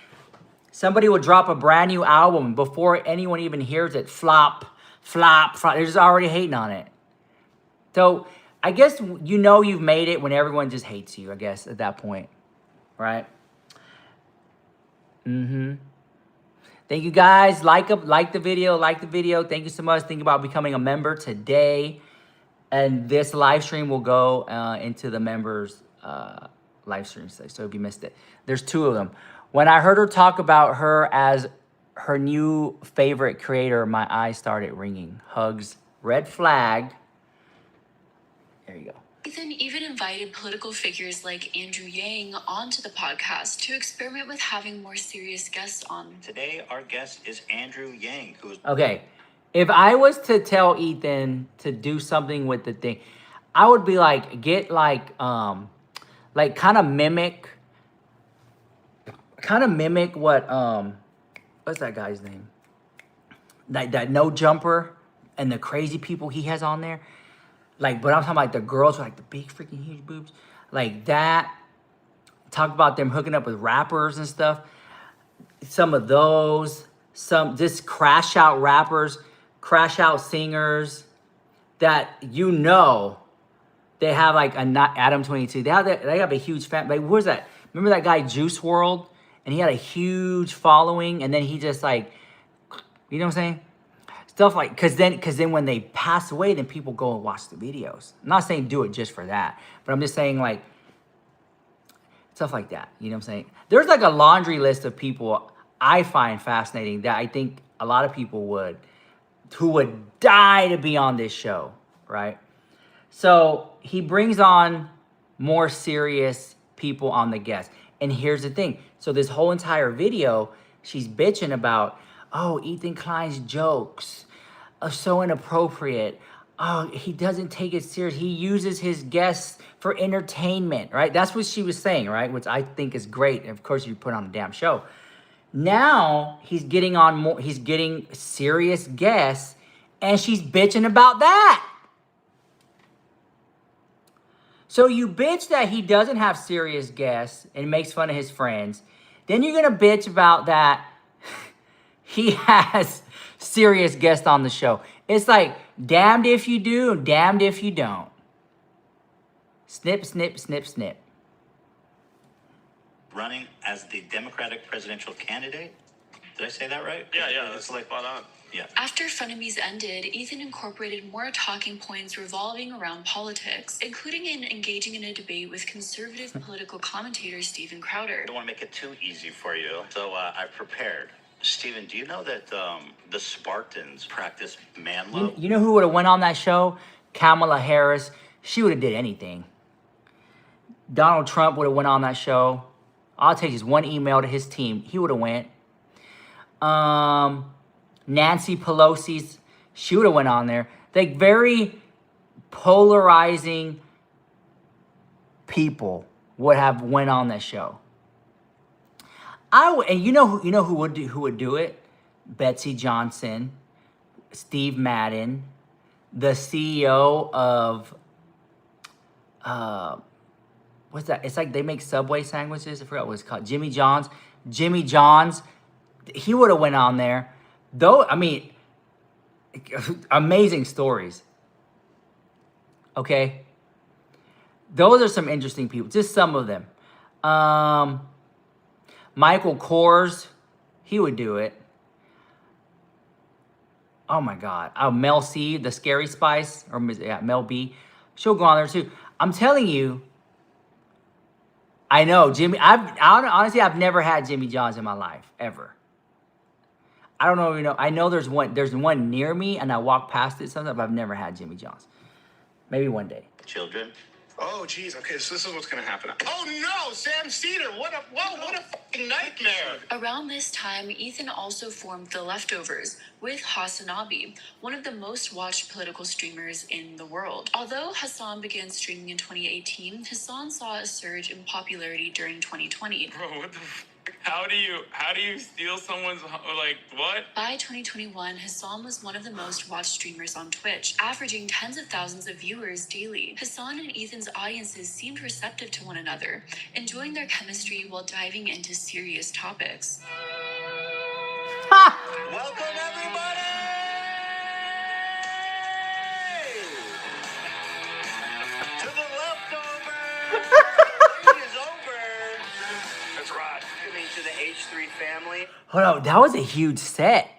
somebody will drop a brand new album before anyone even hears it. Flop. They're just already hating on it. So I guess you've made it when everyone just hates you, I guess, at that point. Right? Thank you guys. Like the video. Thank you so much. Think about becoming a member today. And this live stream will go into the members live stream. So if you missed it, there's 2 of them. When I heard her talk about her as her new favorite creator, my eyes started ringing. Hugs. Red flag. There you go. Ethan even invited political figures like Andrew Yang onto the podcast to experiment with having more serious guests on. Today, our guest is Andrew Yang, who is... Okay, if I was to tell Ethan to do something with the thing, I would be like, get like kind of mimic what, what's that guy's name? That No Jumper and the crazy people he has on there. Like, but I'm talking about the girls with like the big freaking huge boobs. Like that. Talk about them hooking up with rappers and stuff. Some of those. Some just crash out rappers. Crash out singers. That they have like a Adam 22. They have a huge fan. Like, where's that? Remember that guy Juice WRLD? and he had a huge following, and then he just like, you know what I'm saying? Stuff like, cause then when they pass away, then people go and watch the videos. I'm not saying do it just for that, but I'm just saying like, stuff like that, you know what I'm saying? There's like a laundry list of people I find fascinating that I think a lot of people who would die to be on this show, right? So he brings on more serious people on the guest. And here's the thing. So this whole entire video, she's bitching about, oh, Ethan Klein's jokes are so inappropriate. Oh, he doesn't take it serious. He uses his guests for entertainment, right? That's what she was saying, right? Which I think is great. And of course, you put on a damn show. Now he's getting on more. He's getting serious guests, and she's bitching about that. So you bitch that he doesn't have serious guests and makes fun of his friends. Then you're gonna bitch about that he has serious guests on the show. It's like damned if you do, damned if you don't. Snip, snip, snip, snip. Running as the Democratic presidential candidate. Did I say that right? Yeah, that's like spot on. Yeah. After Frenemies ended, Ethan incorporated more talking points revolving around politics, including in engaging in a debate with conservative political commentator Steven Crowder. I don't want to make it too easy for you, so I've prepared. Steven, do you know that the Spartans practice man love? You know who would have went on that show? Kamala Harris. She would have did anything. Donald Trump would have went on that show. I'll take just one email to his team. He would have went. Nancy Pelosi's, she would have went on there. Like very polarizing people would have went on that show. And you know who would do it? Betsy Johnson, Steve Madden, the CEO of what's that? It's like they make Subway sandwiches. I forgot what it's called. Jimmy John's. Jimmy John's. He would have went on there. Though, I mean, amazing stories. Okay? Those are some interesting people. Just some of them. Michael Kors. He would do it. Oh, my God. Mel C, the Scary Spice. Or yeah, Mel B. She'll go on there, too. I'm telling you, I know, Jimmy. Honestly, I've never had Jimmy John's in my life, ever. I don't know, I know there's one near me, and I walk past it sometimes, but I've never had Jimmy John's. Maybe one day. Children. Oh, geez. Okay, so this is what's going to happen. Oh, no, Sam Cedar. What a fucking nightmare. Around this time, Ethan also formed The Leftovers with Hasanabi, one of the most watched political streamers in the world. Although Hassan began streaming in 2018, Hassan saw a surge in popularity during 2020. Bro, what the How do you steal someone's, like, what? By 2021, Hassan was one of the most watched streamers on Twitch, averaging tens of thousands of viewers daily. Hassan and Ethan's audiences seemed receptive to one another, enjoying their chemistry while diving into serious topics. Welcome, everybody! To the Leftovers! It is over! That's right. Coming to the H3 family. Hold on, that was a huge set.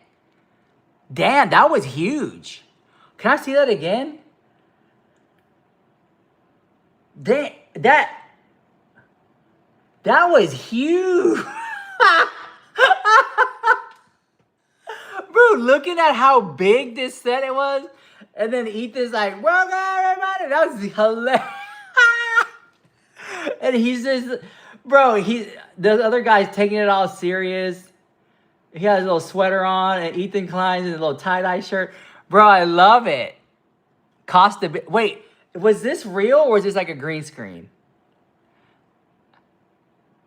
Damn, that was huge. Can I see that again? Damn, that was huge. Bro, looking at how big this set it was, and then Ethan's like, welcome everybody. That was hilarious. And he's just, bro, the other guy's taking it all serious. He has a little sweater on, and Ethan Klein's in a little tie-dye shirt. Bro, I love it. Wait, was this real or was this like a green screen?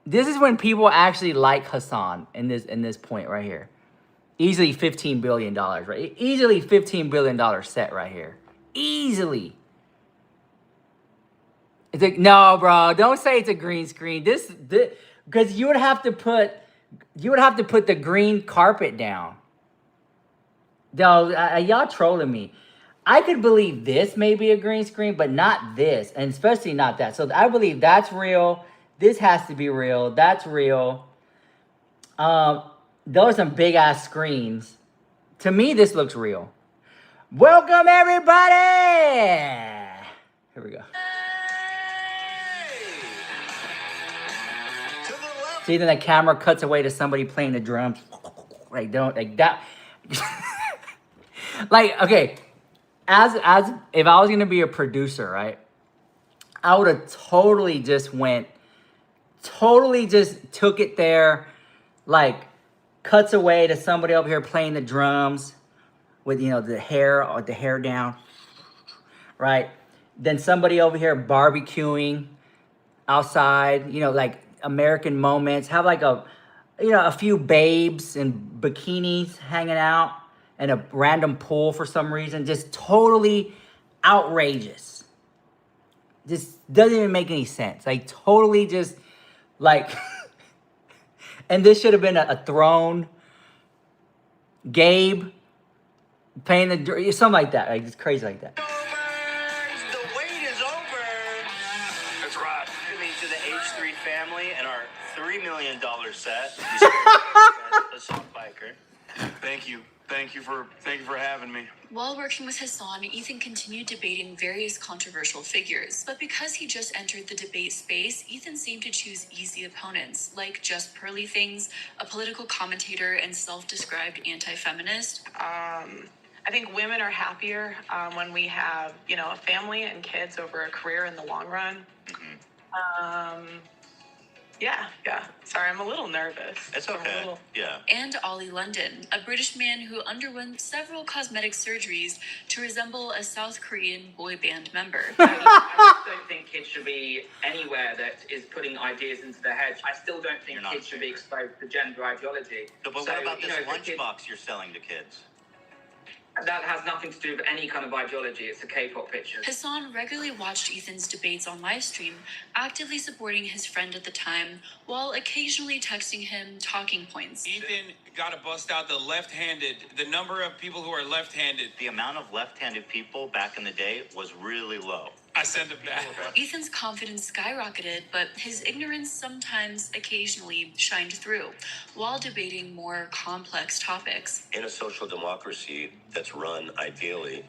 This is when people actually like Hassan in this point right here. Easily $15 billion, right? Easily $15 billion set right here. Easily. It's like, no, bro, don't say it's a green screen. This because you would have to put the green carpet down. No, y'all trolling me. I could believe this may be a green screen, but not this, and especially not that. So I believe that's real. This has to be real. That's real. Those are some big ass screens. To me, this looks real. Welcome everybody. Here we go. See, then the camera cuts away to somebody playing the drums. Like don't like that. Like okay, as if I was gonna be a producer, right? I would have totally just took it there, like cuts away to somebody over here playing the drums with the hair down, right? Then somebody over here barbecuing outside, like American moments. Have like a few babes in bikinis hanging out and a random pool for some reason. Just totally outrageous. Just doesn't even make any sense. Like totally just like, and this should have been a throne. Gabe playing something like that. Like it's crazy like that. The wait is over. That's right. To the H3 family and our $3 million set. The soft biker. Thank you for having me. While working with Hassan, Ethan continued debating various controversial figures. But because he just entered the debate space, Ethan seemed to choose easy opponents, like Just Pearly Things, a political commentator and self-described anti-feminist. I think women are happier when we have, a family and kids over a career in the long run. Yeah. Sorry, I'm a little nervous. It's okay. Yeah. And Ollie London, a British man who underwent several cosmetic surgeries to resemble a South Korean boy band member. I don't think kids should be anywhere that is putting ideas into their heads. I still don't think kids should be exposed to gender ideology. But what about this lunchbox you're selling to kids? That has nothing to do with any kind of ideology. It's a K-pop picture. Hassan regularly watched Ethan's debates on livestream, actively supporting his friend at the time, while occasionally texting him talking points. Ethan got to bust out the number of people who are left-handed. The amount of left-handed people back in the day was really low. I sent it back. Ethan's confidence skyrocketed, but his ignorance sometimes occasionally shined through while debating more complex topics. In a social democracy that's run ideally,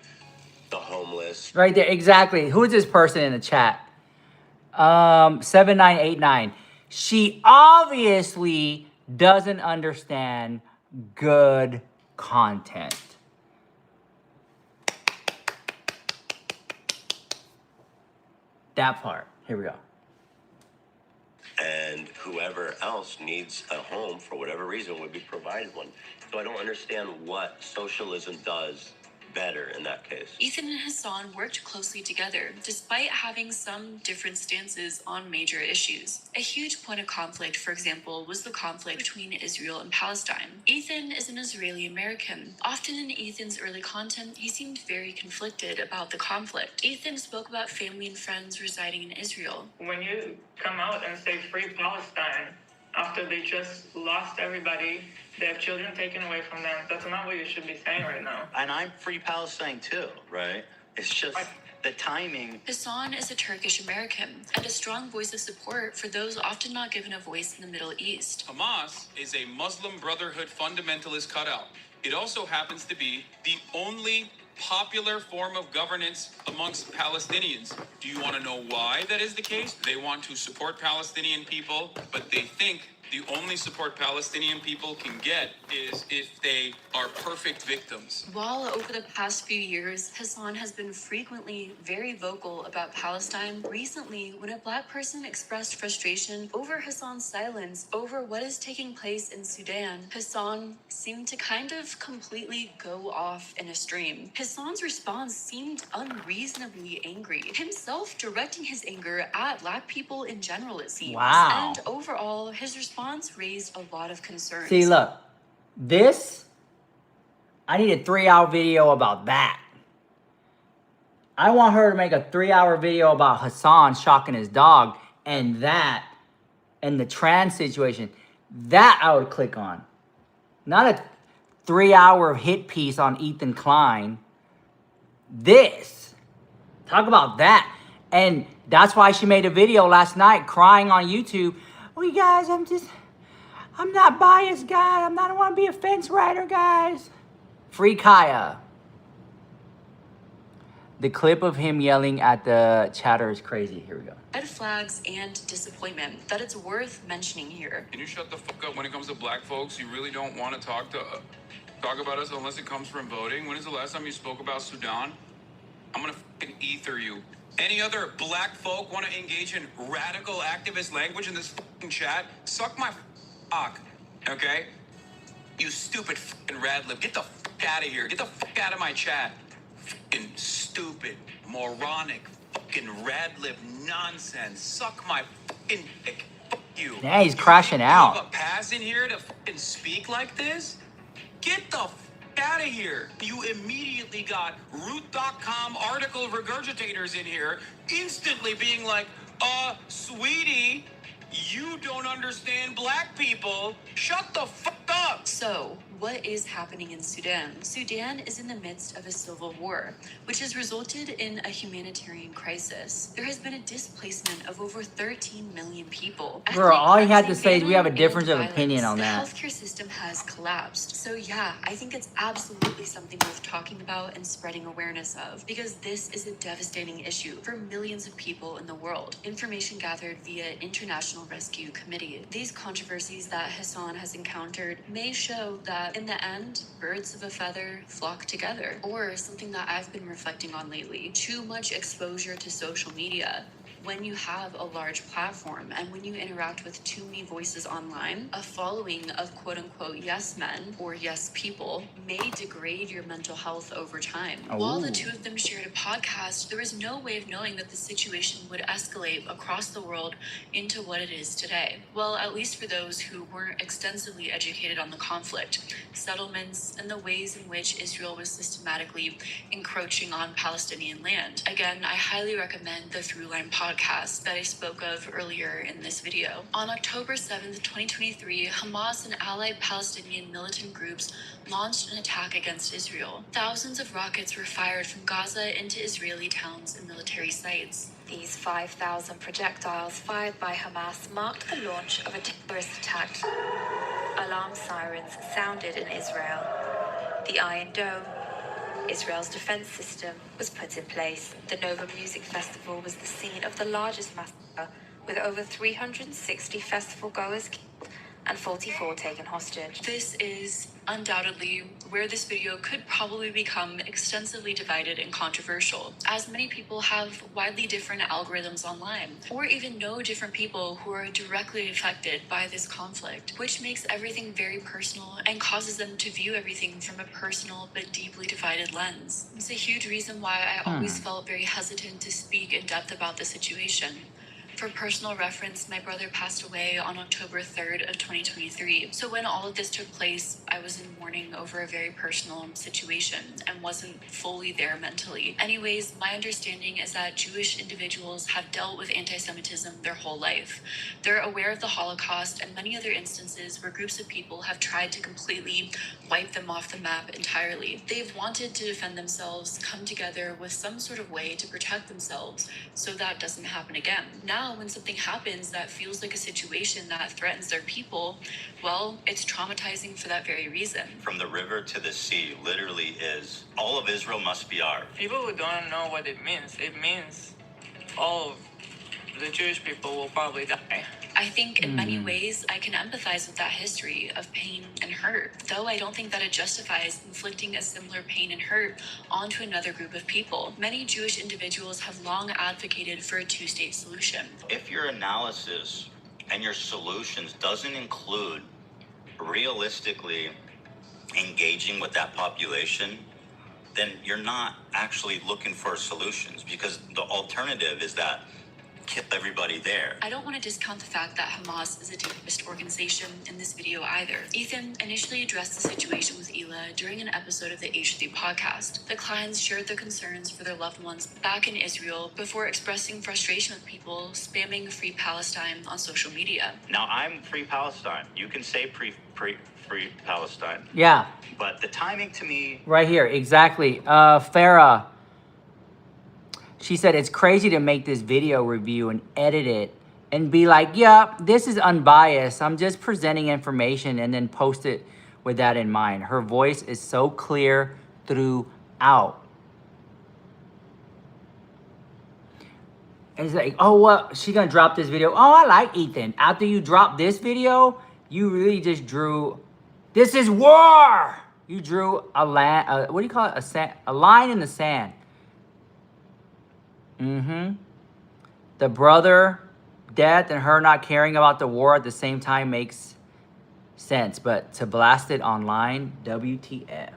the homeless. Right there, exactly. Who is this person in the chat? 7989. She obviously doesn't understand good content. That part. Here we go. And whoever else needs a home for whatever reason would be provided one. So I don't understand what socialism does better in that case. Ethan and Hassan worked closely together, despite having some different stances on major issues. A huge point of conflict, for example, was the conflict between Israel and Palestine. Ethan is an Israeli American. Often in Ethan's early content, he seemed very conflicted about the conflict. Ethan spoke about family and friends residing in Israel. When you come out and say free Palestine, after they just lost everybody, they have children taken away from them, that's not what you should be saying right now. And I'm free Palestine too, right? It's just the timing. Hassan is a Turkish American and a strong voice of support for those often not given a voice in the Middle East. Hamas is a Muslim Brotherhood fundamentalist cutout. It also happens to be the only popular form of governance amongst Palestinians. Do you want to know why that is the case? They want to support Palestinian people, but they think the only support Palestinian people can get is if they are perfect victims. While over the past few years, Hassan has been frequently very vocal about Palestine, recently, when a Black person expressed frustration over Hassan's silence over what is taking place in Sudan, Hassan seemed to kind of completely go off in a stream. Hassan's response seemed unreasonably angry, himself directing his anger at Black people in general, it seems. Wow. And overall, his response raised a lot of concerns. See, look, this, I need a 3-hour video about that. I want her to make a 3-hour video about Hassan shocking his dog and that, and the trans situation. That I would click on. Not a 3-hour hit piece on Ethan Klein. This. Talk about that. And that's why she made a video last night crying on YouTube. Well, you guys, I'm not biased, guys. I don't want to be a fence rider, guys. Free Kaya. The clip of him yelling at the chatter is crazy. Here we go. Red flags and disappointment that it's worth mentioning here. Can you shut the fuck up when it comes to black folks? You really don't want to talk about us unless it comes from voting. When is the last time you spoke about Sudan? I'm gonna fucking ether you. Any other black folk want to engage in radical activist language in this fucking chat? Suck my cock, okay? You stupid fucking rad lib. Get the fuck out of here. Get the fuck out of my chat. Fucking stupid, moronic, fucking rad lib nonsense. Suck my fucking dick. Fuck you. Yeah, he's crashing out. You have a pass in here to fucking speak like this? Get the fuck out of here. You immediately got Root.com article regurgitators in here instantly being like, sweetie, you don't understand black people. Shut the fuck up. So, what is happening in Sudan? Sudan is in the midst of a civil war, which has resulted in a humanitarian crisis. There has been a displacement of over 13 million people. Girl, all he had to say is we have a difference of opinion on The that. healthcare system has collapsed. So yeah, I think it's absolutely something worth talking about and spreading awareness of, because this is a devastating issue for millions of people in the world. Information gathered via International Rescue Committee. These controversies that Hassan has encountered may show that in the end, birds of a feather flock together. Or something that I've been reflecting on lately, too much exposure to social media. When you have a large platform and when you interact with too many voices online, a following of quote unquote yes men or yes people may degrade your mental health over time. While the two of them shared a podcast, there was no way of knowing that the situation would escalate across the world into what it is today. Well, at least for those who weren't extensively educated on the conflict, settlements, and the ways in which Israel was systematically encroaching on Palestinian land. Again, I highly recommend the Throughline podcast that I spoke of earlier in this video. On October 7th, 2023, Hamas and allied Palestinian militant groups launched an attack against Israel. Thousands of rockets were fired from Gaza into Israeli towns and military sites. These 5,000 projectiles fired by Hamas marked the launch of a terrorist attack. Alarm sirens sounded in Israel. The Iron Dome, Israel's defense system, was put in place. The Nova Music Festival was the scene of the largest massacre, with over 360 festival goers killed and 44 taken hostage. This is undoubtedly where this video could probably become extensively divided and controversial, as many people have widely different algorithms online, or even know different people who are directly affected by this conflict, which makes everything very personal and causes them to view everything from a personal but deeply divided lens. It's a huge reason why I always felt very hesitant to speak in depth about the situation. For personal reference, my brother passed away on October 3rd of 2023. So when all of this took place, I was in mourning over a very personal situation and wasn't fully there mentally. Anyways, my understanding is that Jewish individuals have dealt with anti-Semitism their whole life. They're aware of the Holocaust and many other instances where groups of people have tried to completely wipe them off the map entirely. They've wanted to defend themselves, come together with some sort of way to protect themselves so that doesn't happen again. Now, when something happens that feels like a situation that threatens their people, well, it's traumatizing for that very reason. From the river to the sea literally is all of Israel must be ours. People who don't know what it means all of the Jewish people will probably die. I think in many ways I can empathize with that history of pain and hurt, though I don't think that it justifies inflicting a similar pain and hurt onto another group of people. Many Jewish individuals have long advocated for a two-state solution. If your analysis and your solutions doesn't include realistically engaging with that population, then you're not actually looking for solutions, because the alternative is that kill everybody there. I don't want to discount the fact that Hamas is a terrorist organization in this video either. Ethan initially addressed the situation with Hila during an episode of the H3 podcast. The KLEINs shared their concerns for their loved ones back in Israel before expressing frustration with people spamming Free Palestine on social media. Now, I'm Free Palestine. You can say Free Palestine. Yeah. But the timing to me... Right here, exactly. Farah, she said, it's crazy to make this video review and edit it and be like, yeah, this is unbiased. I'm just presenting information, and then post it with that in mind. Her voice is so clear throughout. And it's like, oh, well, she's going to drop this video. Oh, I like Ethan. After you drop this video, you really just drew, this is war. You drew a what do you call it? A line in the sand. The brother death and her not caring about the war at the same time makes sense. But to blast it online, WTF.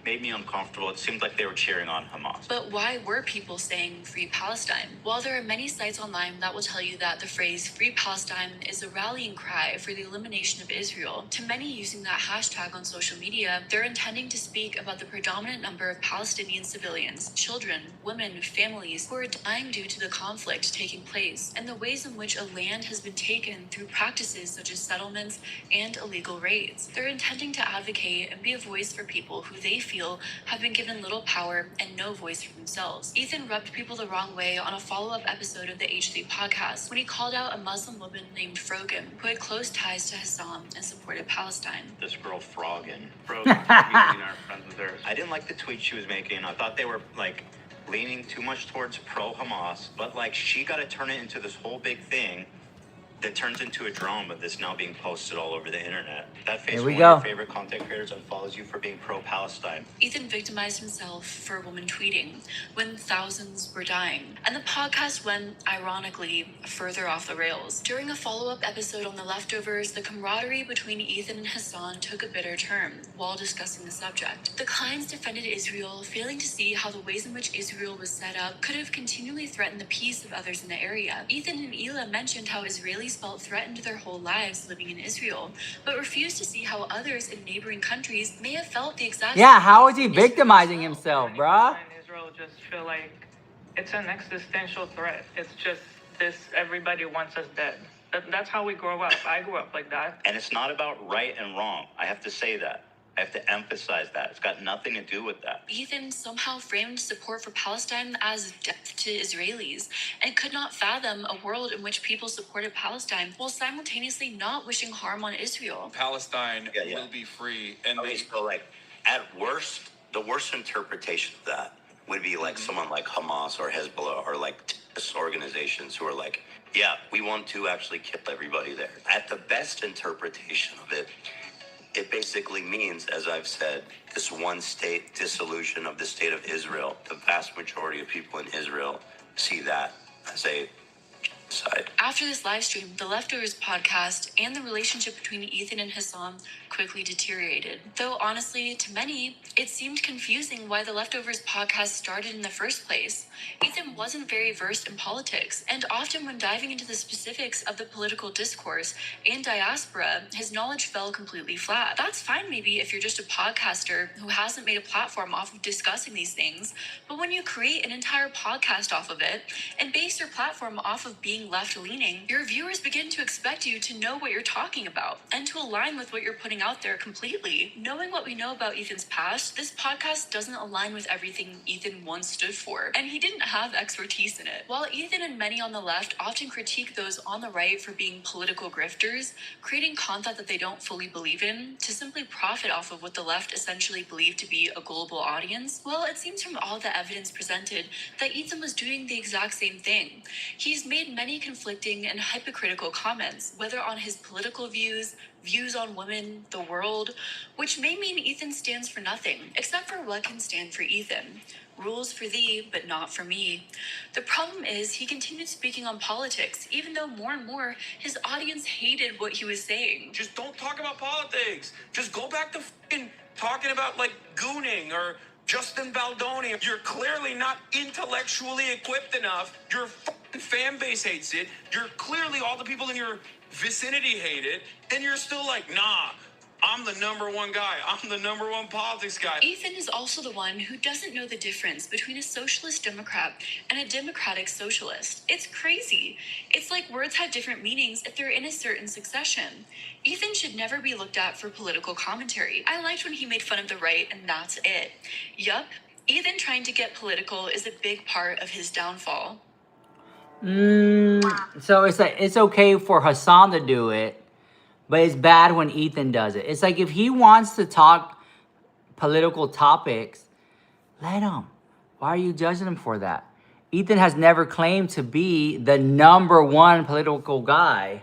Made me uncomfortable. It seemed like they were cheering on Hamas. But why were people saying Free Palestine? While there are many sites online that will tell you that the phrase Free Palestine is a rallying cry for the elimination of Israel, to many using that hashtag on social media, they're intending to speak about the predominant number of Palestinian civilians, children, women, families who are dying due to the conflict taking place, and the ways in which a land has been taken through practices such as settlements and illegal raids. They're intending to advocate and be a voice for people who they feel have been given little power and no voice for themselves. Ethan rubbed people the wrong way on a follow-up episode of the H3 podcast when he called out a Muslim woman named Frogan who had close ties to Hassan and supported Palestine. This girl Frogan. Frogan, our friends with hers. I didn't like the tweet she was making. I thought they were like leaning too much towards pro-Hamas, but like she got to turn it into this whole big thing that turns into a drama that's now being posted all over the internet. That face one of your favorite content creators unfollows you for being pro-Palestine. Ethan victimized himself for a woman tweeting when thousands were dying. And the podcast went, ironically, further off the rails. During a follow-up episode on The Leftovers, the camaraderie between Ethan and Hassan took a bitter turn while discussing the subject. The KLEINs defended Israel, failing to see how the ways in which Israel was set up could have continually threatened the peace of others in the area. Ethan and Ela mentioned how Israelis felt threatened their whole lives living in Israel, but refused to see how others in neighboring countries may have felt the exact Yeah, how is he victimizing himself, bruh? Israel just feel like it's an existential threat. It's just this, everybody wants us dead. That's how we grow up. I grew up like that. And it's not about right and wrong. I have to say that. I have to emphasize that. It's got nothing to do with that. Ethan somehow framed support for Palestine as death to Israelis and could not fathom a world in which people supported Palestine while simultaneously not wishing harm on Israel. Palestine will be free. And so like, at worst, the worst interpretation of that would be like someone like Hamas or Hezbollah or like terrorist organizations who are like, yeah, we want to actually kill everybody there. At the best interpretation of it, it basically means, as I've said, this one state dissolution of the state of Israel. The vast majority of people in Israel see that as a genocide. After this live stream, the Leftovers podcast and the relationship between Ethan and Hassan quickly deteriorated. Though honestly, to many, it seemed confusing why the Leftovers podcast started in the first place. Ethan wasn't very versed in politics, and often when diving into the specifics of the political discourse and diaspora, his knowledge fell completely flat. That's fine maybe if you're just a podcaster who hasn't made a platform off of discussing these things, but when you create an entire podcast off of it and base your platform off of being left-leaning, your viewers begin to expect you to know what you're talking about and to align with what you're putting out there completely. Knowing what we know about Ethan's past, this podcast doesn't align with everything Ethan once stood for, and he didn't have expertise in it. While Ethan and many on the left often critique those on the right for being political grifters, creating content that they don't fully believe in to simply profit off of what the left essentially believed to be a global audience, well, it seems from all the evidence presented that Ethan was doing the exact same thing. He's made many conflicting and hypocritical comments, whether on his political views on women, the world, which may mean Ethan stands for nothing, except for what can stand for Ethan. Rules for thee, but not for me. The problem is he continued speaking on politics, even though more and more his audience hated what he was saying. Just don't talk about politics. Just go back to fucking talking about like gooning or Justin Baldoni. You're clearly not intellectually equipped enough. Your fucking fan base hates it. You're clearly, all the people in your vicinity hate it, and you're still like, nah, I'm the number one guy. I'm the number one politics guy. Ethan is also the one who doesn't know the difference between a socialist Democrat and a democratic socialist. It's crazy. It's like words have different meanings if they're in a certain succession. Ethan should never be looked at for political commentary. I liked when he made fun of the right, and that's it. Yup, Ethan trying to get political is a big part of his downfall. So it's like it's okay for Hassan to do it, but it's bad when Ethan does it. It's like if he wants to talk political topics, let him. Why are you judging him for that? Ethan has never claimed to be the #1 political guy.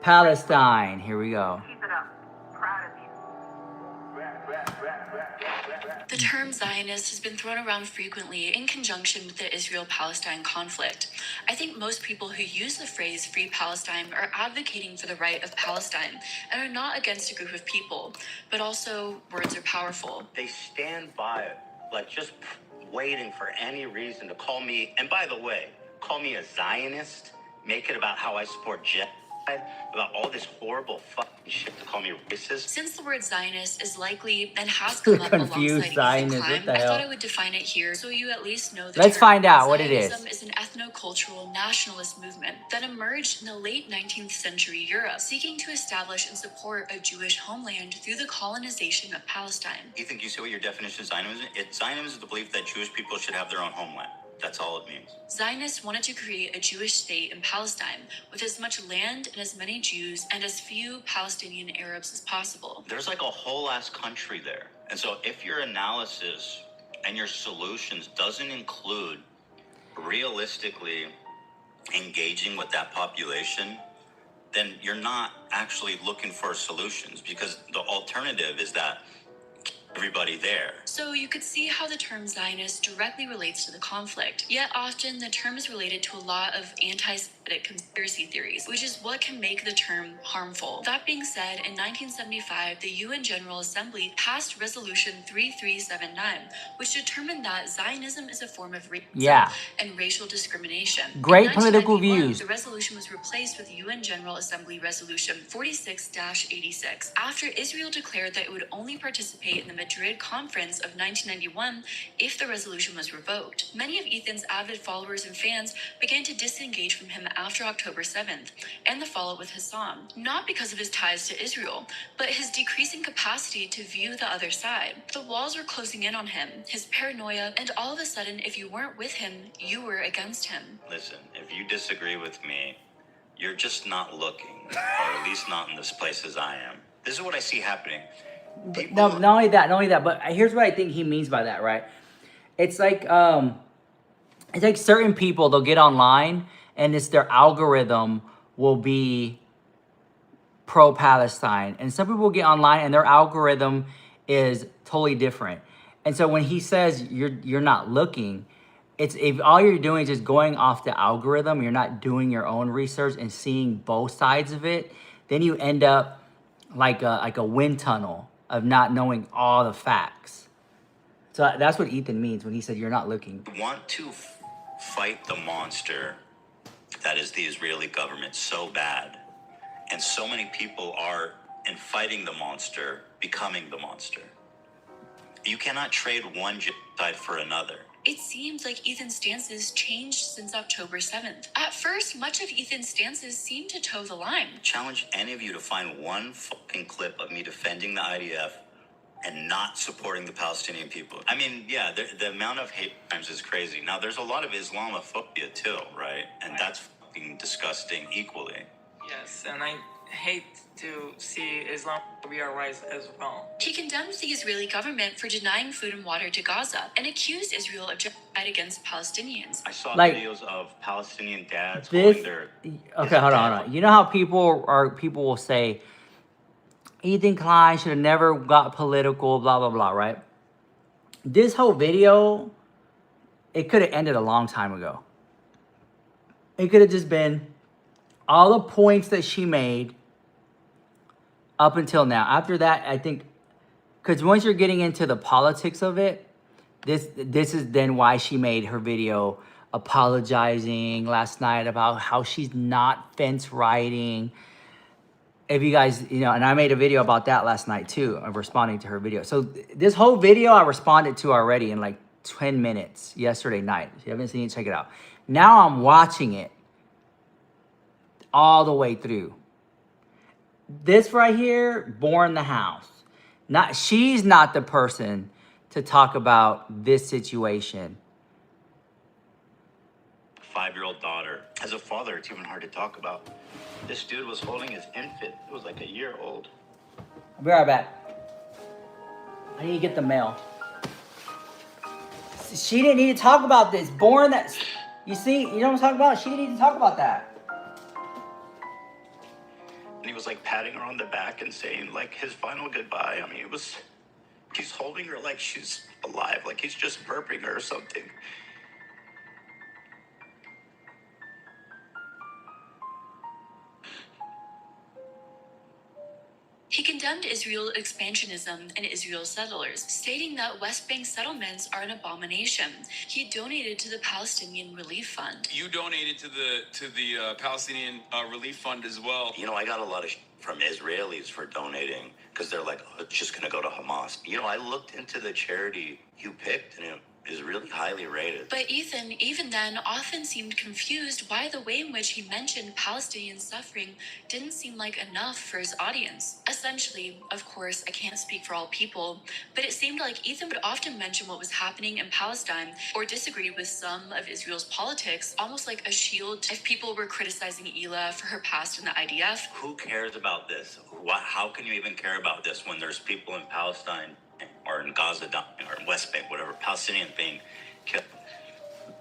Palestine. Here we go. Keep it up. Proud of you. The term Zionist has been thrown around frequently in conjunction with the Israel-Palestine conflict. I think most people who use the phrase Free Palestine are advocating for the right of Palestine and are not against a group of people, but also words are powerful. They stand by it, like just waiting for any reason to call me, and by the way, call me a Zionist, make it about how I support genocide, about all this horrible fucking shit to call me racist. Since the word Zionist is likely and has come up alongside Zionist, Ethan what the Klein, I thought hell? I would define it here so you at least know the Let's term. find out what it is. Zionism is an ethno-cultural nationalist movement that emerged in the late 19th century Europe, seeking to establish and support a Jewish homeland through the colonization of Palestine. You think you say what your definition of Zionism is? Zionism is the belief that Jewish people should have their own homeland. That's all it means. Zionists wanted to create a Jewish state in Palestine with as much land and as many Jews and as few Palestinian Arabs as possible. There's like a whole ass country there. And so if your analysis and your solutions doesn't include realistically engaging with that population, then you're not actually looking for solutions, because the alternative is that everybody there. So you could see how the term Zionist directly relates to the conflict. Yet often the term is related to a lot of anti-Semitic conspiracy theories, which is what can make the term harmful. That being said, in 1975, the UN General Assembly passed Resolution 3379, which determined that Zionism is a form of racism and racial discrimination. Great In political 1991, views. The resolution was replaced with UN General Assembly Resolution 46-86 after Israel declared that it would only participate in the Madrid Conference of 1991 if the resolution was revoked. Many of Ethan's avid followers and fans began to disengage from him after October 7th and the fallout with Hassan, not because of his ties to Israel, but his decreasing capacity to view the other side. The walls were closing in on him, his paranoia, and all of a sudden, if you weren't with him, you were against him. Listen, if you disagree with me, you're just not looking, or at least not in this place as I am. This is what I see happening. No, not only that, but here's what I think he means by that, right? It's like certain people, they'll get online and it's their algorithm will be pro-Palestine. And some people get online and their algorithm is totally different. And so when he says you're not looking, it's if all you're doing is just going off the algorithm, you're not doing your own research and seeing both sides of it, then you end up like a wind tunnel of not knowing all the facts. So that's what Ethan means when he said you're not looking. I want to fight the monster that is the Israeli government so bad. And so many people are, in fighting the monster, becoming the monster. You cannot trade one genocide for another. It seems like Ethan's stances changed since October 7th. At first, much of Ethan's stances seemed to toe the line. Challenge any of you to find one fucking clip of me defending the IDF and not supporting the Palestinian people. I mean, yeah, the amount of hate crimes is crazy. Now, there's a lot of Islamophobia too, right? And that's fucking disgusting equally. Yes, and I hate to see Islamophobia rise as well. He condemned the Israeli government for denying food and water to Gaza and accused Israel of genocide against Palestinians. I saw Like, videos of Palestinian dads This, calling their... okay, hold on. You know how people will say, Ethan Klein should have never got political, blah, blah, blah, right? This whole video, it could have ended a long time ago. It could have just been all the points that she made up until now. After that, I think, because once you're getting into the politics of it, this is then why she made her video apologizing last night about how she's not fence riding. If you guys, and I made a video about that last night too, of responding to her video. So this whole video I responded to already in like 10 minutes yesterday night. If you haven't seen it, check it out. Now I'm watching it all the way through. This right here, born the house. She's not the person to talk about this situation. 5-year-old daughter. As a father, it's even hard to talk about. This dude was holding his infant. It was like a year old. I'll be right back. I need to get the mail. She didn't need to talk about this. Born that... You see, you know what I'm talking about? She didn't need to talk about that. And he was like patting her on the back and saying like his final goodbye. I mean, it was... He's holding her like she's alive, like he's just burping her or something. He condemned Israel expansionism and Israel settlers, stating that West Bank settlements are an abomination. He donated to the Palestinian Relief Fund. You donated to the Palestinian Relief Fund as well. You know, I got a lot of from Israelis for donating because they're like, oh, it's just going to go to Hamas. You know, I looked into the charity you picked and it is really highly rated. But Ethan, even then, often seemed confused why the way in which he mentioned Palestinian suffering didn't seem like enough for his audience. Essentially, of course, I can't speak for all people, but it seemed like Ethan would often mention what was happening in Palestine or disagree with some of Israel's politics, almost like a shield if people were criticizing Ela for her past in the IDF. Who cares about this? How can you even care about this when there's people in Palestine or in Gaza or in West Bank, whatever, Palestinians being killed?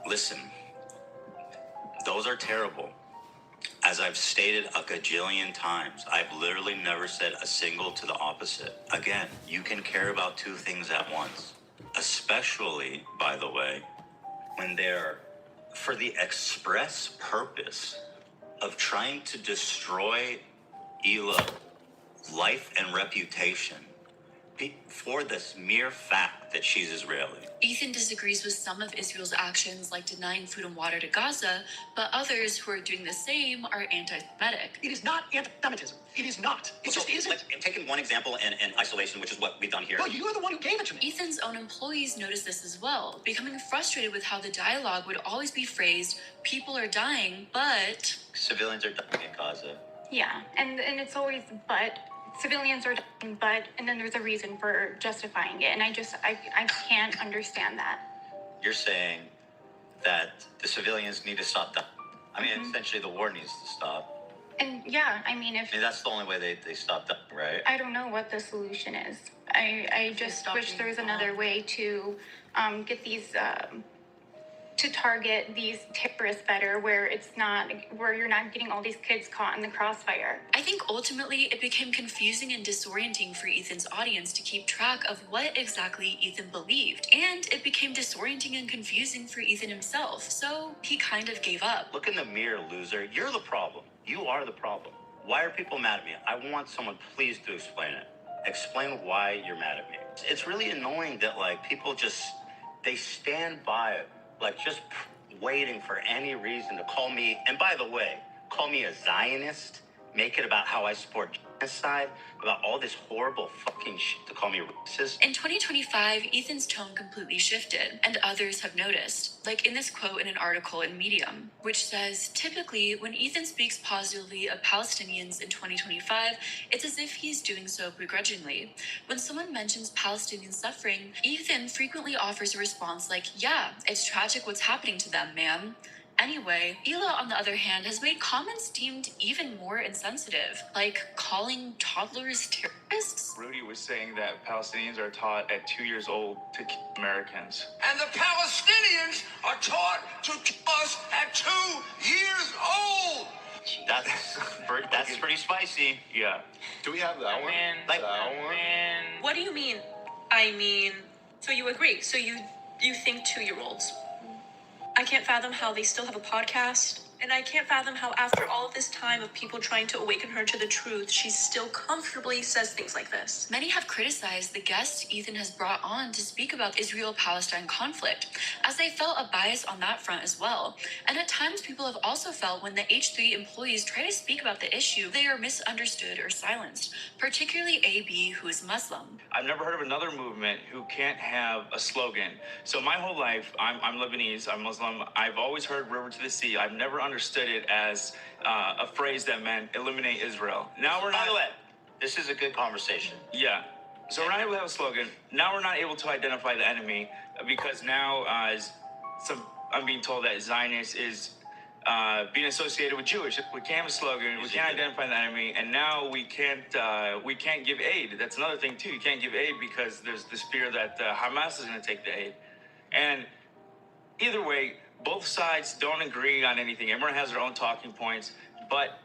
Listen, those are terrible. As I've stated a gajillion times, I've literally never said a single to the opposite. Again, you can care about two things at once, especially, by the way, when they're for the express purpose of trying to destroy Ela's life and reputation for this mere fact that she's Israeli. Ethan disagrees with some of Israel's actions, like denying food and water to Gaza, but others who are doing the same are anti-Semitic. It is not anti-Semitism. It is not. It just isn't. Like, I'm taking one example in isolation, which is what we've done here. Well, you're the one who gave it to me. Ethan's own employees noticed this as well, becoming frustrated with how the dialogue would always be phrased, people are dying, but... Civilians are dying in Gaza. Yeah, and it's always but. Civilians are dying, but, and then there's a reason for justifying it, and I can't understand that. You're saying that the civilians need to stop dying. I mean, essentially the war needs to stop. And yeah, I mean, that's the only way they stop dying, right? I don't know what the solution is. I just wish there was another way to get these, to target these terrorists better, where you're not getting all these kids caught in the crossfire. I think ultimately it became confusing and disorienting for Ethan's audience to keep track of what exactly Ethan believed, and it became disorienting and confusing for Ethan himself, so he kind of gave up. Look in the mirror, loser. You're the problem. You are the problem. Why are people mad at me? I want someone please to explain it. Explain why you're mad at me. It's really annoying that like people just, they stand by it. Like, just waiting for any reason to call me, and by the way, call me a Zionist, make it about how I support genocide, about all this horrible fucking shit to call me racist. In 2025, Ethan's tone completely shifted, and others have noticed, like in this quote in an article in Medium, which says, typically, when Ethan speaks positively of Palestinians in 2025, it's as if he's doing so begrudgingly. When someone mentions Palestinian suffering, Ethan frequently offers a response like, yeah, it's tragic what's happening to them, man. Anyway, Ela, on the other hand, has made comments deemed even more insensitive, like calling toddlers terrorists. Rudy was saying that Palestinians are taught at 2 years old to kill Americans. And the Palestinians are taught to kill us at 2 years old. That's pretty spicy. Yeah. Do we have that one? Like that one? What do you mean? I mean, so you agree? So you think 2-year-olds? I can't fathom how they still have a podcast. And I can't fathom how after all of this time of people trying to awaken her to the truth, she still comfortably says things like this. Many have criticized the guests Ethan has brought on to speak about the Israel-Palestine conflict, as they felt a bias on that front as well. And at times people have also felt when the H3 employees try to speak about the issue, they are misunderstood or silenced, particularly AB, who is Muslim. I've never heard of another movement who can't have a slogan. So my whole life, I'm Lebanese, I'm Muslim. I've always heard river to the sea. I've never understood it as a phrase that meant eliminate Israel. Now we're not. By the way, this is a good conversation. Yeah. So we're not able to have a slogan. Now we're not able to identify the enemy because now I'm being told that Zionist is being associated with Jewish. We can't have a slogan. We can't identify the enemy, and now we can't give aid. That's another thing too. You can't give aid because there's this fear that Hamas is going to take the aid. And either way, both sides don't agree on anything. Everyone has their own talking points, but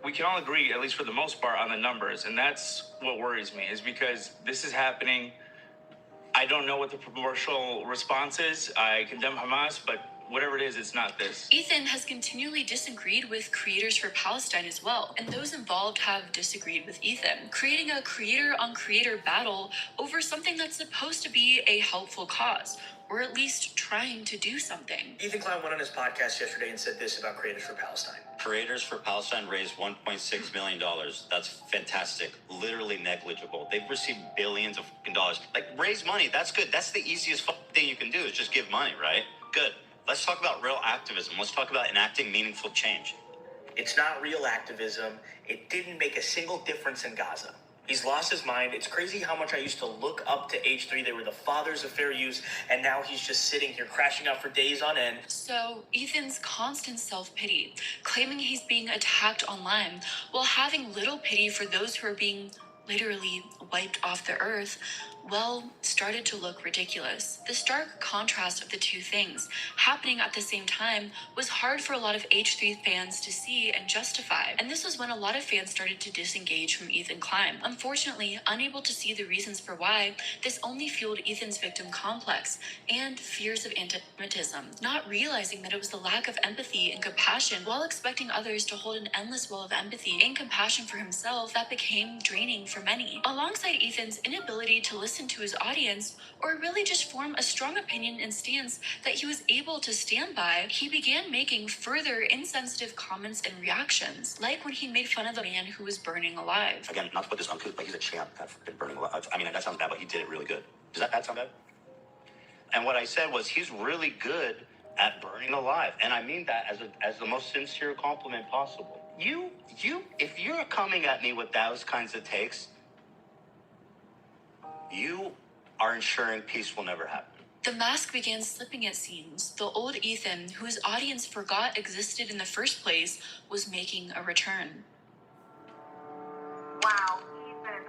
we can all agree, at least for the most part, on the numbers, and that's what worries me. Is because this is happening. I don't know what the proportional response is. I condemn Hamas, but whatever it is, it's not this. Ethan has continually disagreed with creators for Palestine as well, and those involved have disagreed with Ethan, creating a creator-on-creator battle over something that's supposed to be a helpful cause, or at least trying to do something. Ethan Klein went on his podcast yesterday and said this about Creators for Palestine. Creators for Palestine raised $1.6 million. That's fantastic. Literally negligible. They've received billions of dollars. Like, raise money. That's good. That's the easiest thing you can do is just give money, right? Good. Let's talk about real activism. Let's talk about enacting meaningful change. It's not real activism. It didn't make a single difference in Gaza. He's lost his mind. It's crazy how much I used to look up to H3. They were the fathers of fair use, and now he's just sitting here crashing out for days on end. So, Ethan's constant self-pity, claiming he's being attacked online, while having little pity for those who are being literally wiped off the earth, well, started to look ridiculous. The stark contrast of the two things happening at the same time was hard for a lot of H3 fans to see and justify. And this was when a lot of fans started to disengage from Ethan Klein. Unfortunately, unable to see the reasons for why, this only fueled Ethan's victim complex and fears of anti-Semitism, not realizing that it was the lack of empathy and compassion while expecting others to hold an endless well of empathy and compassion for himself that became draining for many. Alongside Ethan's inability to listen to his audience, or really just form a strong opinion and stance that he was able to stand by, he began making further insensitive comments and reactions, like when he made fun of a man who was burning alive. Again, not to put this uncouth, but he's a champ at fucking burning alive. I mean, that sounds bad, but he did it really good. Does that sound bad? And what I said was, he's really good at burning alive. And I mean that as the most sincere compliment possible. If you're coming at me with those kinds of takes, you are ensuring peace will never happen. The mask began slipping, it seems. The old Ethan, who his audience forgot existed in the first place, was making a return. Wow, Ethan.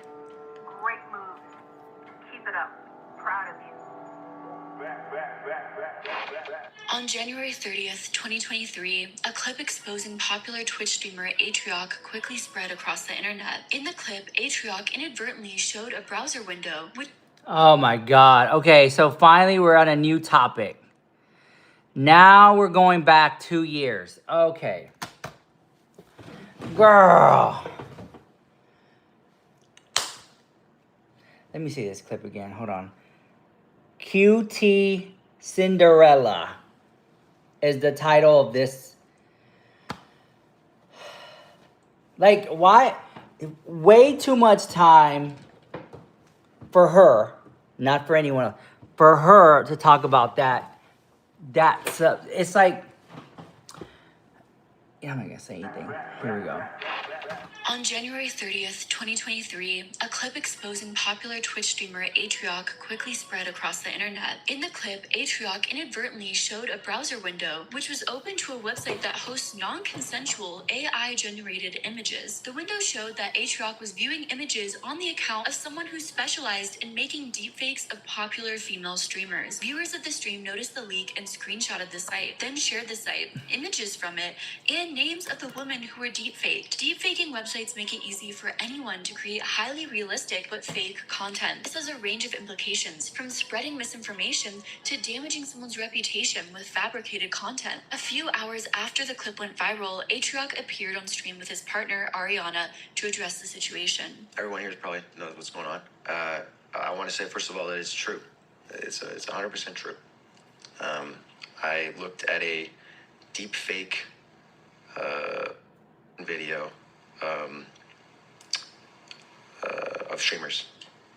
Great moves. Keep it up. Proud of you. On January 30th, 2023, a clip exposing popular Twitch streamer H3H3 quickly spread across the internet. In the clip, H3H3 inadvertently showed a browser window which... Oh my God. Okay, so finally we're on a new topic. Now we're going back 2 years. Okay. Girl. Let me see this clip again. Hold on. QT Cinderella is the title of this. Like, why? Way too much time for her, not for anyone else, for her to talk about that. It's like, yeah, I'm not gonna say anything. Here we go. On January 30th, 2023, a clip exposing popular Twitch streamer H3H3 quickly spread across the internet. In the clip, H3H3 inadvertently showed a browser window which was open to a website that hosts non-consensual AI-generated images. The window showed that H3H3 was viewing images on the account of someone who specialized in making deepfakes of popular female streamers. Viewers of the stream noticed the leak and screenshotted the site, then shared the site, images from it, and names of the women who were deepfaked. Deepfaking websites make it easy for anyone to create highly realistic but fake content. This has a range of implications, from spreading misinformation to damaging someone's reputation with fabricated content. A few hours after the clip went viral, H3H3 appeared on stream with his partner, Ariana, to address the situation. Everyone here probably knows what's going on. I want to say, first of all, that it's true. It's 100% true. I looked at a deep fake video of streamers.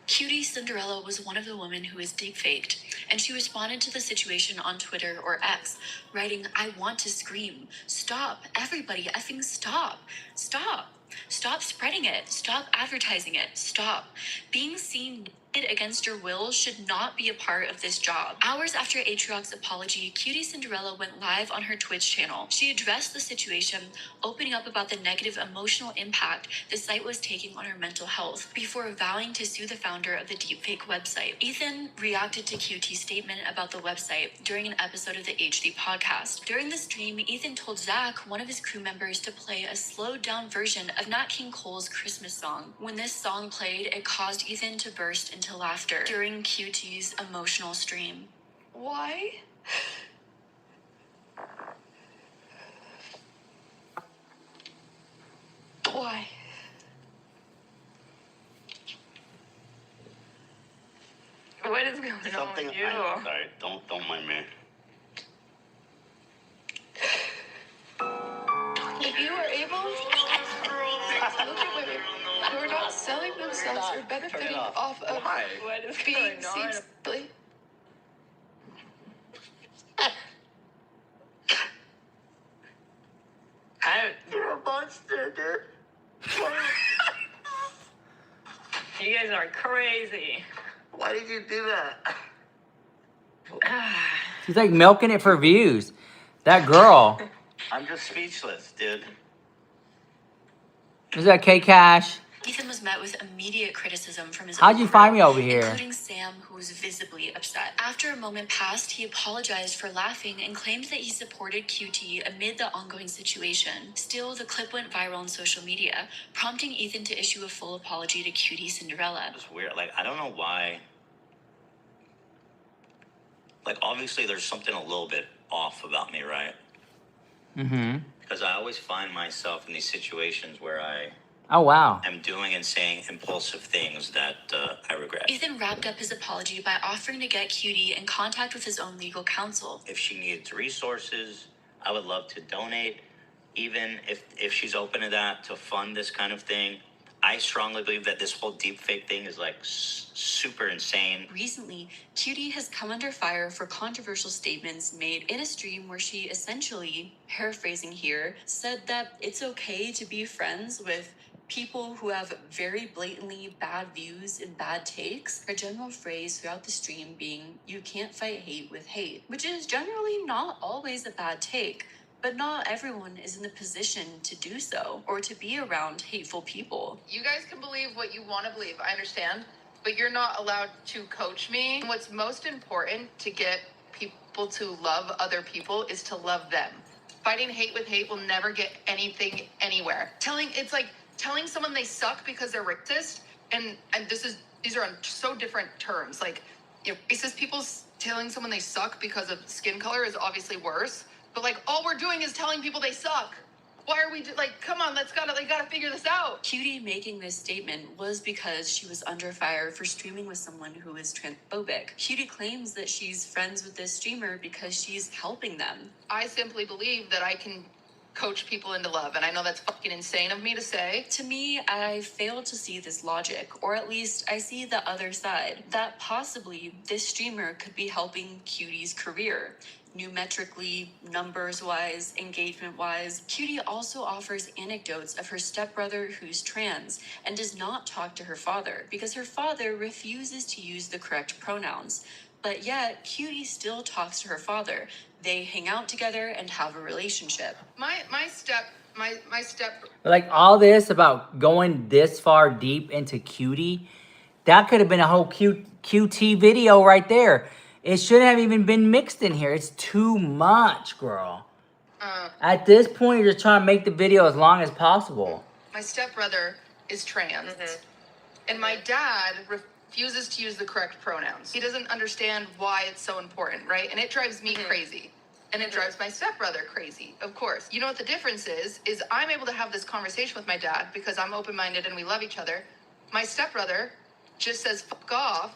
QT Cinderella was one of the women who was deepfaked, and she responded to the situation on Twitter, or X, writing, "I want to scream. Stop. Everybody effing stop. Stop." Stop spreading it. Stop advertising it. Stop. Being seen naked against your will should not be a part of this job. Hours after H3H's apology, Cutie Cinderella went live on her Twitch channel. She addressed the situation, opening up about the negative emotional impact the site was taking on her mental health, before vowing to sue the founder of the deepfake website. Ethan reacted to QT's statement about the website during an episode of the H3 podcast. During the stream, Ethan told Zach, one of his crew members, to play a slowed-down version of Nat King Cole's Christmas song. When this song played, it caused Ethan to burst into laughter during QT's emotional stream. Why? Why? What is going on with you? Sorry, don't mind me. If you are able to look at women who are not selling themselves or benefiting off of being seen silly. You're a monster, dude. You guys are crazy. Why did you do that? She's like milking it for views. That girl. I'm just speechless, dude. Is that K-Cash? Ethan was met with immediate criticism from his How'd own you crew, find me over here? including Sam, who was visibly upset. After a moment passed, he apologized for laughing and claimed that he supported QT amid the ongoing situation. Still, the clip went viral on social media, prompting Ethan to issue a full apology to QT Cinderella. It's weird. Like, I don't know why. Like, obviously, there's something a little bit off about me, right? Mm-hmm. Because I always find myself in these situations where Oh, wow. I'm doing and saying impulsive things that I regret. Ethan wrapped up his apology by offering to get QT in contact with his own legal counsel. If she needs resources, I would love to donate. Even if she's open to that, to fund this kind of thing. I strongly believe that this whole deepfake thing is like super insane. Recently, QT has come under fire for controversial statements made in a stream where she essentially, paraphrasing here, said that it's okay to be friends with people who have very blatantly bad views and bad takes. Her general phrase throughout the stream being, "You can't fight hate with hate," which is generally not always a bad take. But not everyone is in the position to do so or to be around hateful people. You guys can believe what you want to believe, I understand, but you're not allowed to coach me. What's most important to get people to love other people is to love them. Fighting hate with hate will never get anything anywhere. It's like telling someone they suck because they're racist, and these are on so different terms. Like, racist people telling someone they suck because of skin color is obviously worse. But like, all we're doing is telling people they suck. Why are we come on, gotta figure this out. QT making this statement was because she was under fire for streaming with someone who is transphobic. QT claims that she's friends with this streamer because she's helping them. I simply believe that I can coach people into love, and I know that's fucking insane of me to say. To me, I fail to see this logic, or at least I see the other side, that possibly this streamer could be helping QT's career. Numerically, numbers-wise, engagement-wise. QT also offers anecdotes of her stepbrother who's trans and does not talk to her father because her father refuses to use the correct pronouns. But yet, QT still talks to her father. They hang out together and have a relationship. My step. Like, all this about going this far deep into QT, that could have been a whole QT video right there. It shouldn't have even been mixed in here. It's too much, girl. At this point, you're just trying to make the video as long as possible. My stepbrother is trans, and my dad refuses to use the correct pronouns. He doesn't understand why it's so important, right? And it drives me crazy. And it drives my stepbrother crazy, of course. You know what the difference is I'm able to have this conversation with my dad because I'm open-minded and we love each other. My stepbrother just says, fuck off,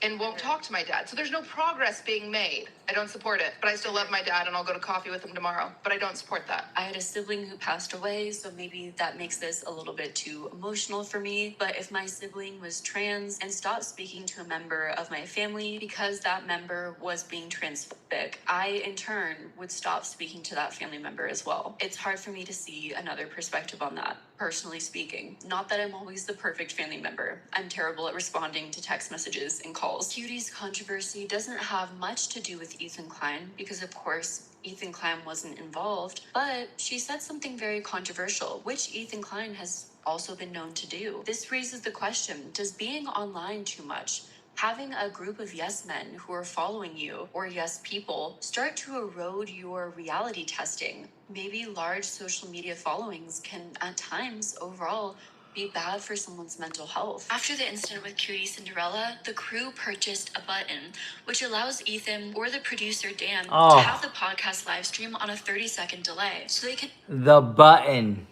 and won't talk to my dad. So there's no progress being made. I don't support it, but I still love my dad and I'll go to coffee with him tomorrow, but I don't support that. I had a sibling who passed away, so maybe that makes this a little bit too emotional for me. But if my sibling was trans and stopped speaking to a member of my family because that member was being transphobic, I in turn would stop speaking to that family member as well. It's hard for me to see another perspective on that, personally speaking. Not that I'm always the perfect family member. I'm terrible at responding to text messages and calls. Cutie's controversy doesn't have much to do with Ethan Klein because, of course, Ethan Klein wasn't involved, but she said something very controversial, which Ethan Klein has also been known to do. This raises the question, does being online too much, having a group of yes men who are following you, or yes people, start to erode your reality testing? Maybe large social media followings can, at times, overall, be bad for someone's mental health. After the incident with Cutie Cinderella, the crew purchased a button which allows Ethan or the producer Dan to have the podcast live stream on a 30-second delay, so they can. The button.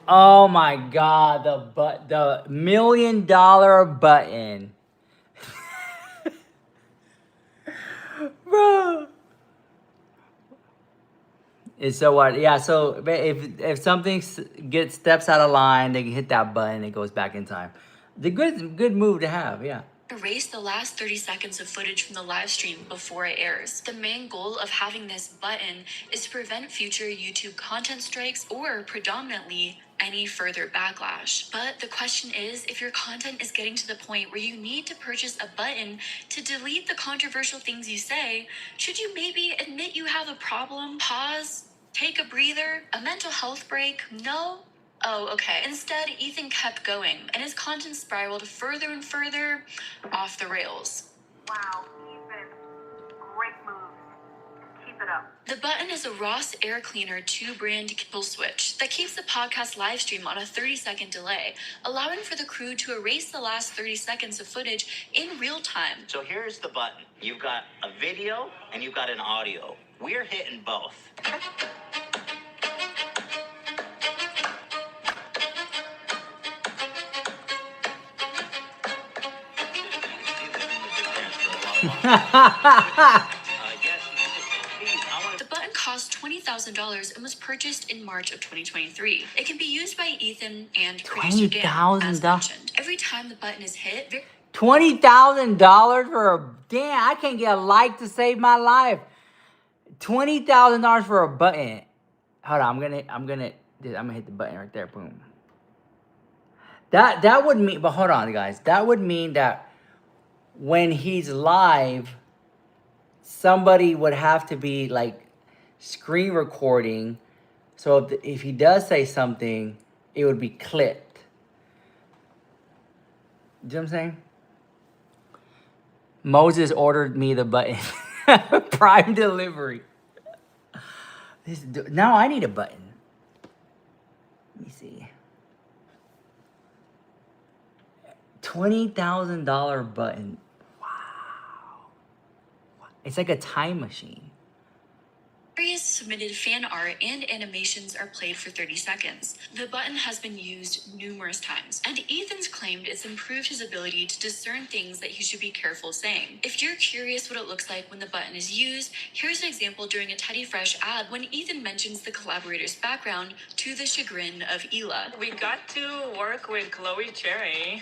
Oh my God, the $1 million button. Bro. And so what? Yeah, so if something steps out of line, they can hit that button, it goes back in time. The good move to have, yeah. Erase the last 30 seconds of footage from the live stream before it airs. The main goal of having this button is to prevent future YouTube content strikes or predominantly any further backlash. But the question is, if your content is getting to the point where you need to purchase a button to delete the controversial things you say, should you maybe admit you have a problem, pause, take a breather, a mental health break? No? Oh, okay. Instead, Ethan kept going, and his content spiraled further and further off the rails. Wow, Ethan. Great moves. Keep it up. The button is a Ross Air Cleaner 2-brand kill switch that keeps the podcast live stream on a 30-second delay, allowing for the crew to erase the last 30 seconds of footage in real time. So here's the button. You've got a video and you've got an audio. We're hitting both. The button cost $20,000 and was purchased in March of 2023. It can be used by Ethan and producer Dan, as mentioned. Every time the button is hit, $20,000 for a damn! I can't get a like to save my life. $20,000 for a button. Hold on, I'm gonna hit the button right there. Boom. That would mean, but hold on, guys. That would mean that when he's live, somebody would have to be like screen recording. So if he does say something, it would be clipped. You know what I'm saying? Moses ordered me the button. Prime delivery. Now I need a button. Let me see. $20,000 button. It's like a time machine. Various submitted fan art and animations are played for 30 seconds. The button has been used numerous times, and Ethan's claimed it's improved his ability to discern things that he should be careful saying. If you're curious what it looks like when the button is used, here's an example during a Teddy Fresh ad when Ethan mentions the collaborator's background to the chagrin of Ela. We got to work with Chloe Cherry,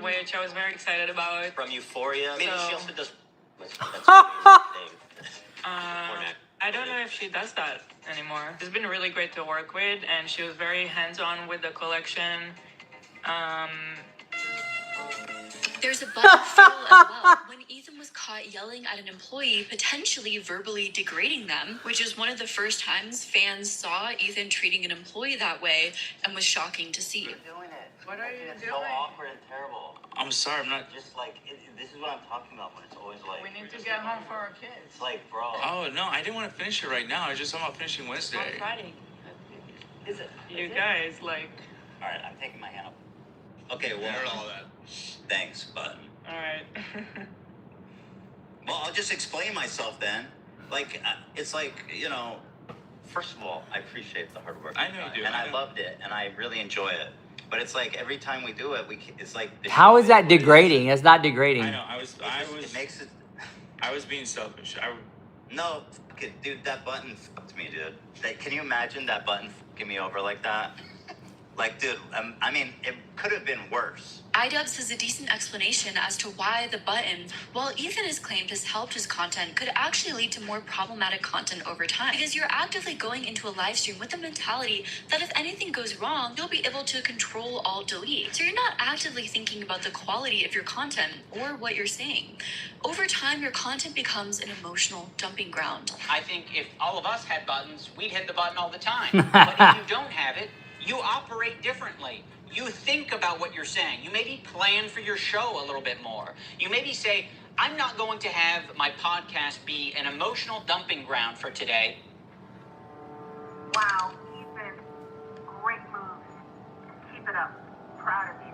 which I was very excited about. From Euphoria. Maybe she also does. I don't know if she does that anymore. It's been really great to work with, and she was very hands-on with the collection. There's a button fail as well when Ethan was caught yelling at an employee, potentially verbally degrading them, which is one of the first times fans saw Ethan treating an employee that way and was shocking to see. What are you It's doing? so awkward and terrible. I'm sorry, I'm not. Just like, this is what I'm talking about when it's always like. We need to get home for our kids. It's like, bro. Oh, no, I didn't want to finish it right now. I was just talking about finishing Wednesday. On Friday. Is it? You guys, like... Alright, I'm taking my hand up. Okay, well. all that. Thanks, but. Alright. Well, I'll just explain myself then. Like, it's like, you know, first of all, I appreciate the hard work. I know you do. And I loved it, and I really enjoy it. But it's like every time we do it, it's like. How is that degrading? It's not degrading. I know. I was. It makes it. I was being selfish. No, fuck it, dude, that button fucked me, dude. Can you imagine that button fucking me over like that? Like, dude, I mean, it could have been worse. iDubbbz has a decent explanation as to why the button, while Ethan has claimed has helped his content, could actually lead to more problematic content over time. Because you're actively going into a live stream with the mentality that if anything goes wrong, you'll be able to control alt delete. So you're not actively thinking about the quality of your content or what you're saying. Over time, your content becomes an emotional dumping ground. I think if all of us had buttons, we'd hit the button all the time. But if you don't have it, you operate differently. You think about what you're saying. You maybe plan for your show a little bit more. You maybe say, I'm not going to have my podcast be an emotional dumping ground for today. Wow, Ethan. Great moves. Keep it up. Proud of you.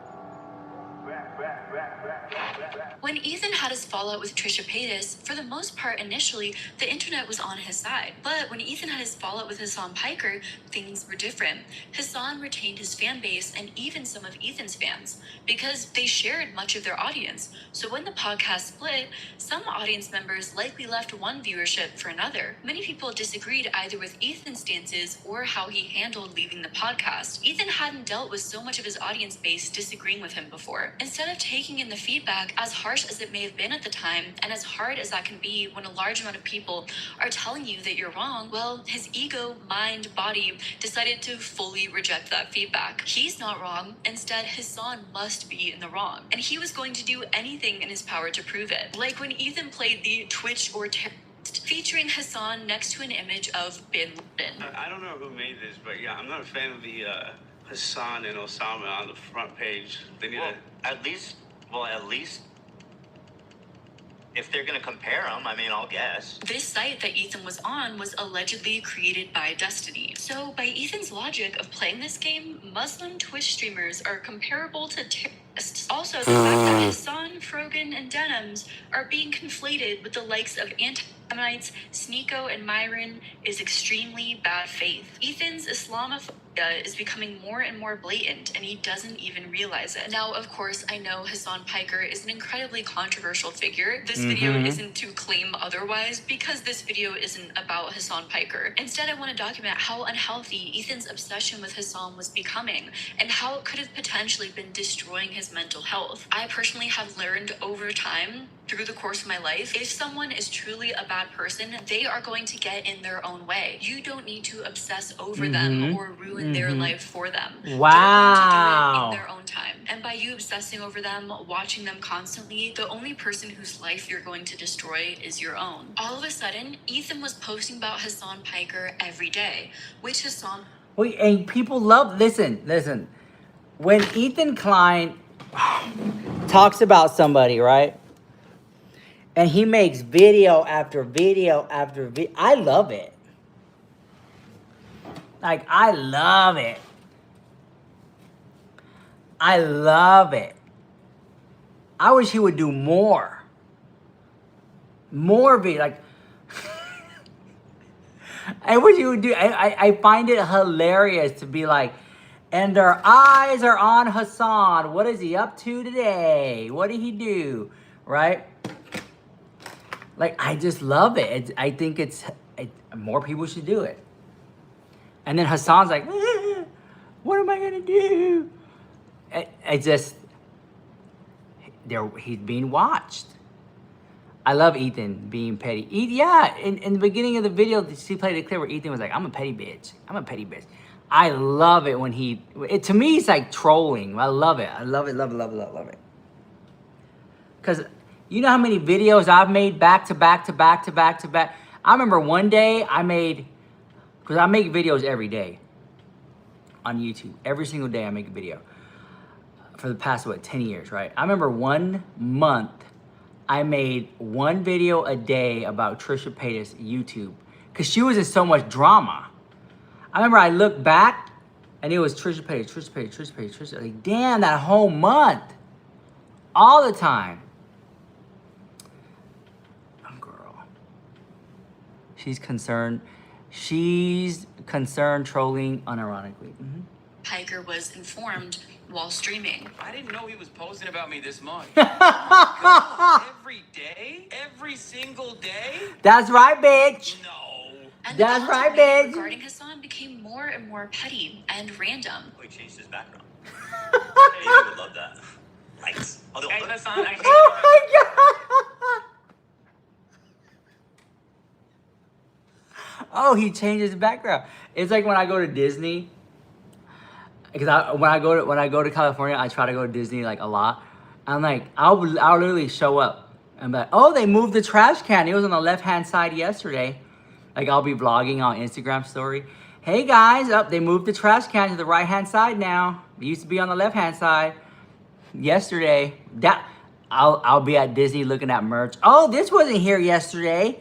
When Ethan had his fallout with Trisha Paytas, for the most part initially, the internet was on his side. But when Ethan had his fallout with Hassan Piker, things were different. Hassan retained his fan base and even some of Ethan's fans, because they shared much of their audience. So when the podcast split, some audience members likely left one viewership for another. Many people disagreed either with Ethan's stances or how he handled leaving the podcast. Ethan hadn't dealt with so much of his audience base disagreeing with him before. Instead of taking in the feedback, as harsh as it may have been at the time, and as hard as that can be when a large amount of people are telling you that you're wrong, well, his ego, mind, body decided to fully reject that feedback. He's not wrong. Instead, Hassan must be in the wrong. And he was going to do anything in his power to prove it. Like when Ethan played the Twitch or terrorist, featuring Hassan next to an image of Bin Laden. I don't know who made this, but yeah, I'm not a fan of the Hassan and Osama on the front page. They need At least if they're gonna compare them, I mean, I'll guess. This site that Ethan was on was allegedly created by Destiny. So by Ethan's logic of playing this game, Muslim Twitch streamers are comparable to terrorists. Also, the fact that Hassan, Frogan, and Denims are being conflated with the likes of anti-Semites, Sneeko, and Myron is extremely bad faith. Ethan's Islamophobia is becoming more and more blatant, and he doesn't even realize it. Now, of course, I know Hassan Piker is an incredibly controversial figure. This video isn't to claim otherwise, because this video isn't about Hassan Piker. Instead, I want to document how unhealthy Ethan's obsession with Hassan was becoming, and how it could have potentially been destroying his mental health. I personally have learned over time, through the course of my life, if someone is truly a bad person, they are going to get in their own way. You don't need to obsess over them or ruin their life for them. Wow. They're going to do it in their own time. And by you obsessing over them, watching them constantly, the only person whose life you're going to destroy is your own. All of a sudden, Ethan was posting about Hassan Piker every day, which Hassan... Wait, and people love, listen. When Ethan Klein talks about somebody, right? And he makes video after video after video. I love it. Like, I love it. I love it. I wish he would do more. More video. Like, I wish he would do. I find it hilarious to be like, and our eyes are on Hassan. What is he up to today? What did he do? Right? Like, I just love it. I think more people should do it. And then Hassan's like, what am I gonna do? He's being watched. I love Ethan being petty. Yeah, in the beginning of the video, she played a clip where Ethan was like, I'm a petty bitch. I'm a petty bitch. I love it when to me, it's like trolling. I love it. I love it. Because you know how many videos I've made back to back. I remember one day because I make videos every day on YouTube. Every single day I make a video for the past, 10 years, right? I remember 1 month I made one video a day about Trisha Paytas' YouTube because she was in so much drama. I remember I looked back and it was Trisha Paytas. Like, damn, that whole month. All the time. She's concerned trolling unironically. Piker was informed while streaming. I didn't know he was posting about me this much. Every day? Every single day? That's right, bitch. No. And That's the right, content made bitch. regarding Hassan became more and more petty and random. We changed his background. Baby would love that. Lights. Hey, Hassan, I hate Oh my god. Oh, he changed his background. It's like when I go to Disney, because when I go to California, I try to go to Disney like a lot. I'm like, I'll literally show up and be like, oh, they moved the trash can. It was on the left-hand side yesterday. Like I'll be vlogging on Instagram story. Hey guys, they moved the trash can to the right-hand side now. It used to be on the left-hand side. Yesterday, I'll be at Disney looking at merch. Oh, this wasn't here yesterday.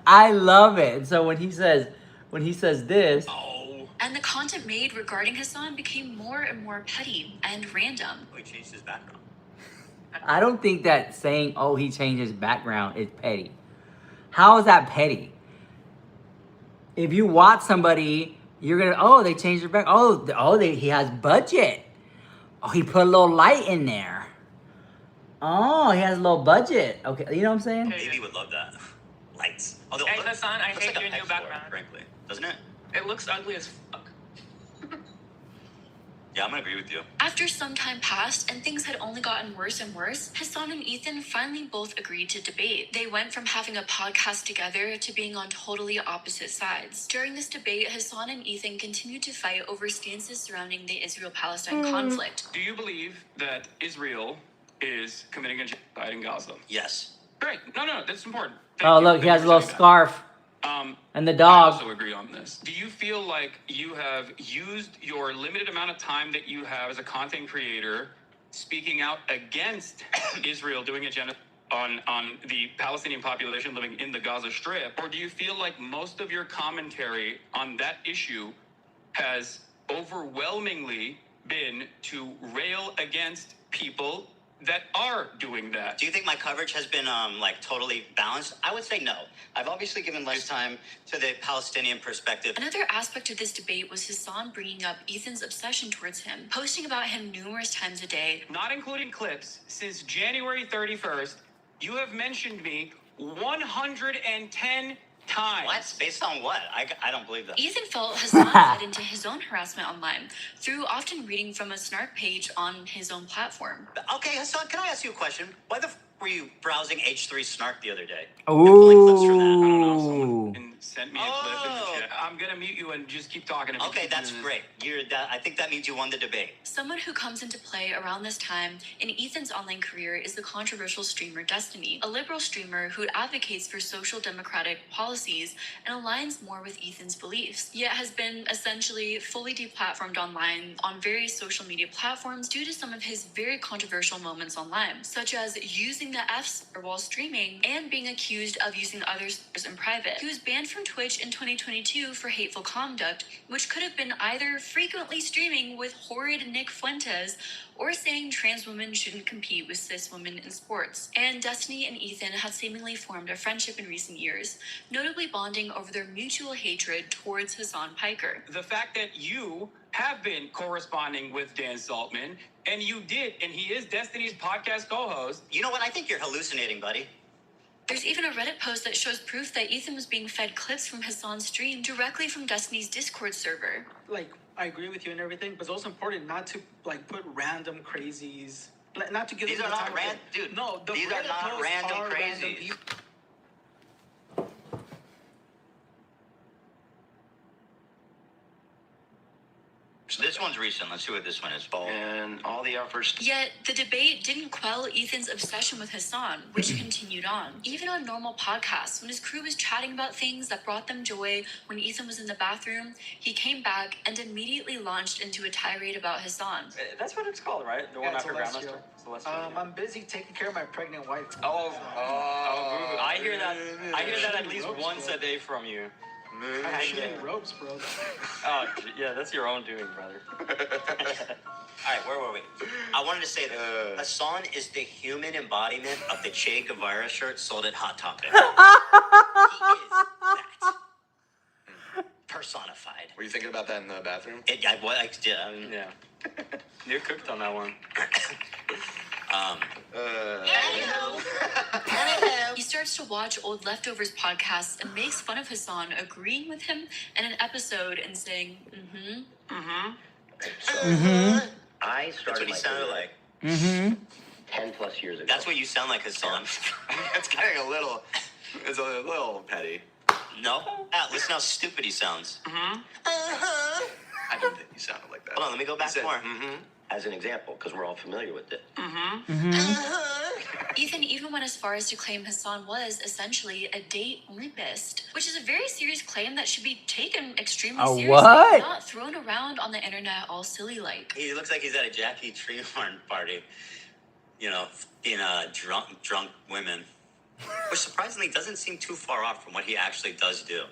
I love it. And so when he says this, And the content made regarding Hassan became more and more petty and random. We changed his background. I don't think that saying, oh, he changed his background is petty. How is that petty? If you watch somebody, you're gonna, oh, they changed their back. He has budget. Oh, he put a little light in there. Oh, he has a little budget. Okay, you know what I'm saying? Baby would love that. Lights. Hey, Hassan, I looks hate like your a new pet background. store, frankly. Doesn't it? It looks ugly as fuck. Yeah, I'm gonna agree with you. After some time passed and things had only gotten worse and worse, Hassan and Ethan finally both agreed to debate. They went from having a podcast together to being on totally opposite sides. During this debate, Hassan and Ethan continued to fight over stances surrounding the Israel-Palestine conflict. Do you believe that Israel is committing a genocide in Gaza? Yes. Great. No, that's important. Oh, look, he has a little scarf. And the I dog. also agree on this. Do you feel like you have used your limited amount of time that you have as a content creator speaking out against Israel doing a genocide on the Palestinian population living in the Gaza Strip? Or do you feel like most of your commentary on that issue has overwhelmingly been to rail against people that are doing that? Do you think my coverage has been like totally balanced? I would say no. I've obviously given less time to the Palestinian perspective. Another aspect of this debate was Hassan bringing up Ethan's obsession towards him, posting about him numerous times a day. Not including clips, since January 31st, you have mentioned me 110 times. What? Based on what? I don't believe that. Ethan felt Hassan fed into his own harassment online through often reading from a snark page on his own platform. Okay, Hassan, can I ask you a question? Why the were you browsing H3 snark the other day? Ooh. Sent me a clip in the chat. I'm gonna mute you and just keep talking. Okay, that's great. I think that means you won the debate. Someone who comes into play around this time in Ethan's online career is the controversial streamer Destiny, a liberal streamer who advocates for social democratic policies and aligns more with Ethan's beliefs, yet has been essentially fully deplatformed online on various social media platforms due to some of his very controversial moments online, such as using the F-slur while streaming and being accused of using other slurs in private. He was banned from Twitch in 2022 for hateful conduct, which could have been either frequently streaming with horrid Nick Fuentes or saying trans women shouldn't compete with cis women in sports. And Destiny and Ethan had seemingly formed a friendship in recent years, notably bonding over their mutual hatred towards Hassan Piker. The fact that you have been corresponding with Dan Saltman, and you did, and he is Destiny's podcast co-host. You know what? I think you're hallucinating, buddy. There's even a Reddit post that shows proof that Ethan was being fed clips from Hassan's stream directly from Destiny's Discord server. Like, I agree with you and everything, but it's also important not to like put random crazies. Like, not to give These them are the not time random, dude. No, the these Reddit are not posts random are crazies. random people. So this one's recent. Let's see what this one is. And all the efforts. Yet, the debate didn't quell Ethan's obsession with Hassan, which continued on. Even on normal podcasts, when his crew was chatting about things that brought them joy, when Ethan was in the bathroom, he came back and immediately launched into a tirade about Hassan. That's what it's called, right? The one after Celestial. Grandmaster? Celestial. I'm busy taking care of my pregnant wife. I hear that. I hear that at least Ropes, once bro. a day from you. I'm shooting ropes, bro. Oh, yeah, that's your own doing, brother. All right, where were we? I wanted to say that Hassan is the human embodiment of the Che Guevara shirt sold at Hot Topic. He is that personified. Were you thinking about that in the bathroom? Yeah. You're cooked on that one. He starts to watch old Leftovers podcasts and makes fun of Hassan agreeing with him in an episode and saying, I started That's what he sounded like. 10 plus years ago. That's what you sound like, Hassan. It's getting a little. It's a little petty. No? Listen how stupid he sounds. I didn't think you sounded like that. Hold on, let me go back more. As an example, because we're all familiar with it. Ethan even went as far as to claim Hassan was essentially a date rapist, which is a very serious claim that should be taken extremely seriously, what? not thrown around on the internet all silly like. He looks like he's at a Jackie Treehorn party. You know, being drunk women. Which surprisingly doesn't seem too far off from what he actually does do.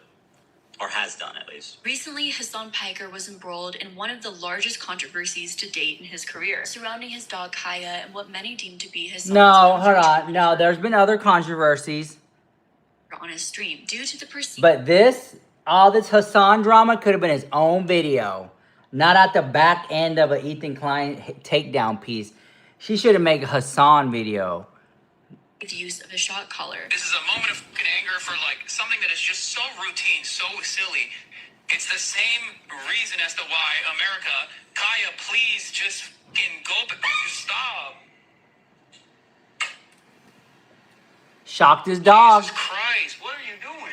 Or has done, at least. Recently, Hassan Piker was embroiled in one of the largest controversies to date in his career, surrounding his dog Kaya and what many deem to be his No, hold on. No, there's been other controversies. on his stream due to the perceived. But all this Hassan drama could have been his own video. Not at the back end of an Ethan Klein takedown piece. She should have made a Hassan video. use of a shot collar. This is a moment of anger for like something that is just so routine, so silly. It's the same reason as to why America, Kaya, please just fucking go, but stop. Shocked his dog. Jesus Christ, what are you doing?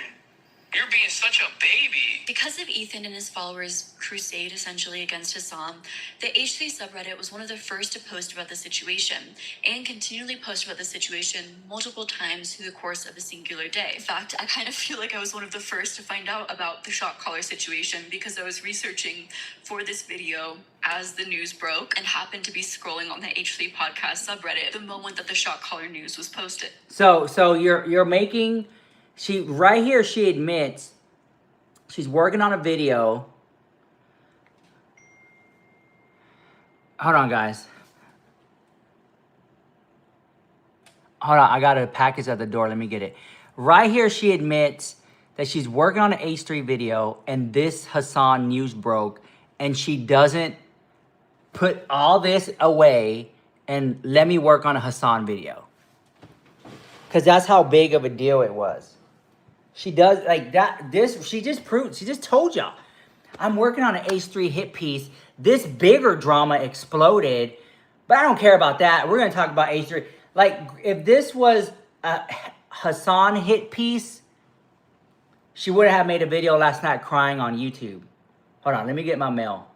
You're being such a baby. Because of Ethan and his followers' crusade essentially against Hassan, the H3 subreddit was one of the first to post about the situation and continually post about the situation multiple times through the course of a singular day. In fact, I kind of feel like I was one of the first to find out about the shot collar situation because I was researching for this video as the news broke and happened to be scrolling on the H3 podcast subreddit the moment that the shot collar news was posted. So you're making... right here, she admits she's working on a video. Hold on, guys. Hold on, I got a package at the door. Let me get it. Right here, she admits that she's working on an H3 video and this Hassan news broke and she doesn't put all this away and let me work on a Hassan video. Because that's how big of a deal it was. She does like that. She just told y'all, I'm working on an H3 hit piece. This bigger drama exploded, but I don't care about that. We're going to talk about H3. Like, if this was a Hassan hit piece, she would have made a video last night crying on YouTube. Hold on, let me get my mail.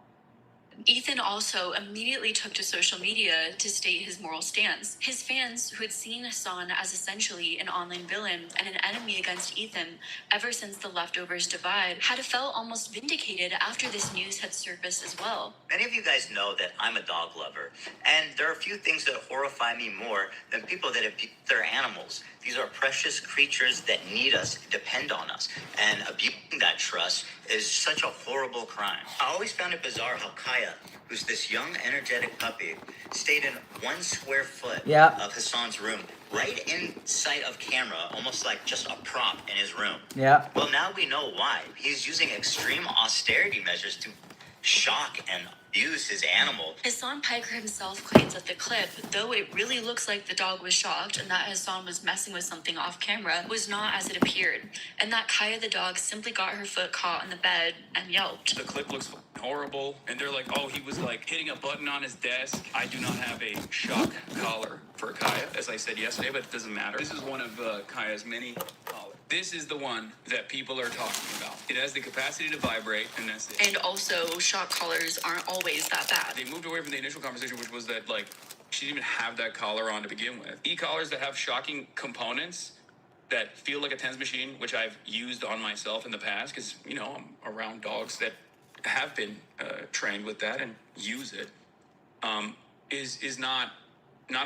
Ethan also immediately took to social media to state his moral stance. His fans, who had seen Hassan as essentially an online villain and an enemy against Ethan ever since the Leftovers divide, had felt almost vindicated after this news had surfaced as well. Many of you guys know that I'm a dog lover, and there are a few things that horrify me more than people that abuse their animals. These are precious creatures that need us, depend on us, and abusing that trust is such a horrible crime. I always found it bizarre how Kaya, who's this young, energetic puppy, stayed in 1 square foot of Hassan's room, right in sight of camera, almost like just a prop in his room. Yeah. Well, now we know why. He's using extreme austerity measures to shock and abuse his animal. Hassan Piker himself claims that the clip, though it really looks like the dog was shocked and that Hassan was messing with something off camera, was not as it appeared, and that Kaya the dog simply got her foot caught in the bed and yelped. The clip looks horrible, and they're like, oh, he was like hitting a button on his desk. I do not have a shock collar for Kaya, as I said yesterday, but it doesn't matter. This is one of Kaya's many collars. This is the one that people are talking about. It has the capacity to vibrate, and that's it. And also, shock collars aren't always that bad. They moved away from the initial conversation, which was that, like, she didn't even have that collar on to begin with. E-collars that have shocking components that feel like a TENS machine, which I've used on myself in the past, because, you know, I'm around dogs that have been trained with that and use it, is not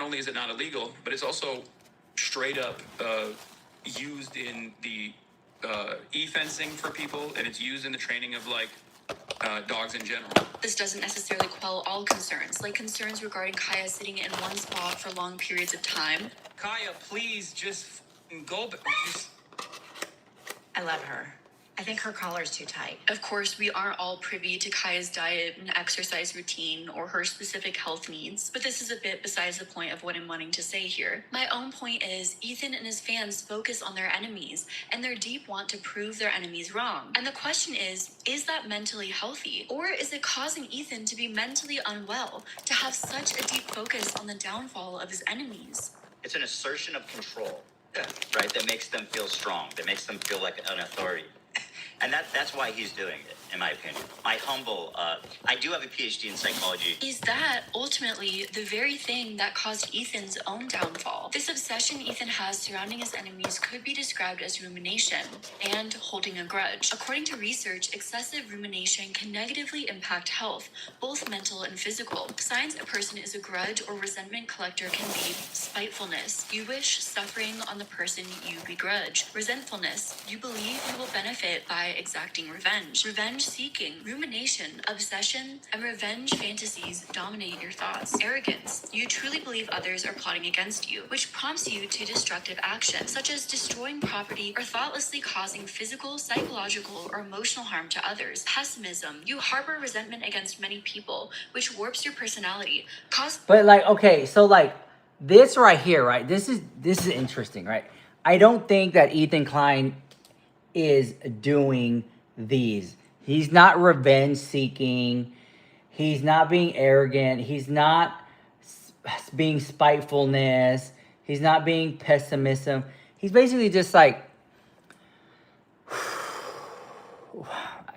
only is it not illegal, but it's also straight up used in the e-fencing for people, and it's used in the training of, like, dogs in general. This doesn't necessarily quell all concerns, like concerns regarding Kaya sitting in one spot for long periods of time. Kaya, please just go. I love her. I think her collar's too tight. Of course, we aren't all privy to Kaya's diet and exercise routine or her specific health needs, but this is a bit besides the point of what I'm wanting to say here. My own point is, Ethan and his fans focus on their enemies and their deep want to prove their enemies wrong. And the question is that mentally healthy? Or is it causing Ethan to be mentally unwell, to have such a deep focus on the downfall of his enemies? It's an assertion of control, right? That makes them feel strong, that makes them feel like an authority. And that's why he's doing it, in my opinion. I do have a PhD in psychology. Is that ultimately the very thing that caused Ethan's own downfall? This obsession Ethan has surrounding his enemies could be described as rumination and holding a grudge. According to research, excessive rumination can negatively impact health, both mental and physical. Signs a person is a grudge or resentment collector can be spitefulness. You wish suffering on the person you begrudge. Resentfulness. You believe you will benefit by exacting revenge. Revenge seeking, rumination, obsession, and revenge fantasies dominate your thoughts. Arrogance. You truly believe others are plotting against you, which prompts you to destructive action, such as destroying property or thoughtlessly causing physical, psychological, or emotional harm to others. Pessimism. You harbor resentment against many people, which warps your personality. But like, okay, so like this right here, right? This is interesting, right? I don't think that Ethan Klein is doing these. He's not revenge seeking. He's not being arrogant. He's not being spitefulness. He's not being pessimism. He's basically just like,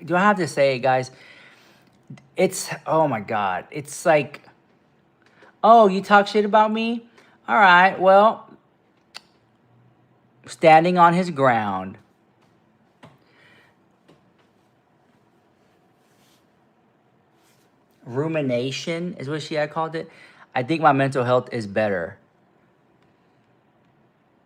do I have to say it, guys? It's, oh my God. It's like, oh, you talk shit about me? All right, well, standing on his ground. Rumination is what she had called it. I think my mental health is better.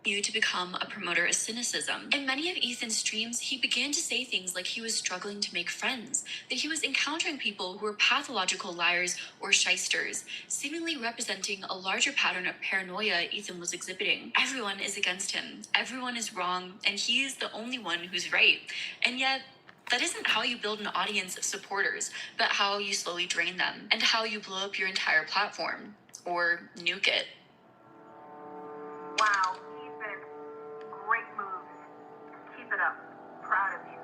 You to become a promoter of cynicism. In many of Ethan's streams, he began to say things like he was struggling to make friends, that he was encountering people who were pathological liars or shysters, seemingly representing a larger pattern of paranoia Ethan was exhibiting. Everyone is against him, everyone is wrong, and he is the only one who's right. And yet, that isn't how you build an audience of supporters, but how you slowly drain them, and how you blow up your entire platform, or nuke it. Wow, Ethan. Great moves. Keep it up. Proud of you.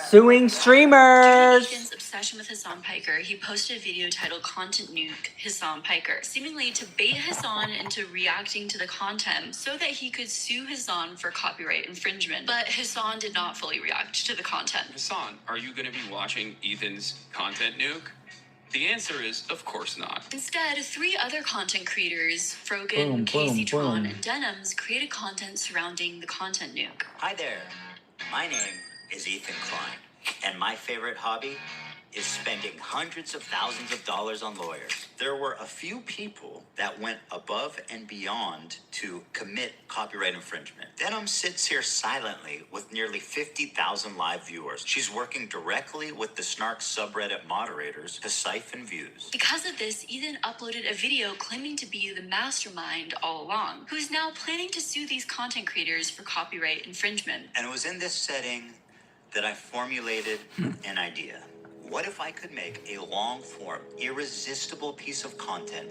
Suing streamers. Due to Ethan's obsession with Hassan Piker, he posted a video titled Content Nuke Hassan Piker, seemingly to bait Hassan into reacting to the content so that he could sue Hassan for copyright infringement. But Hassan did not fully react to the content. Hassan, are you going to be watching Ethan's content nuke? The answer is, of course not. Instead, 3 other content creators, Frogan, Casey Tron, and Denims, created content surrounding the content nuke. Hi there. My name is Ethan Klein, and my favorite hobby is spending hundreds of thousands of dollars on lawyers. There were a few people that went above and beyond to commit copyright infringement. Denim sits here silently with nearly 50,000 live viewers. She's working directly with the Snark subreddit moderators to siphon views. Because of this, Ethan uploaded a video claiming to be the mastermind all along, who is now planning to sue these content creators for copyright infringement. And it was in this setting that I formulated an idea. What if I could make a long-form, irresistible piece of content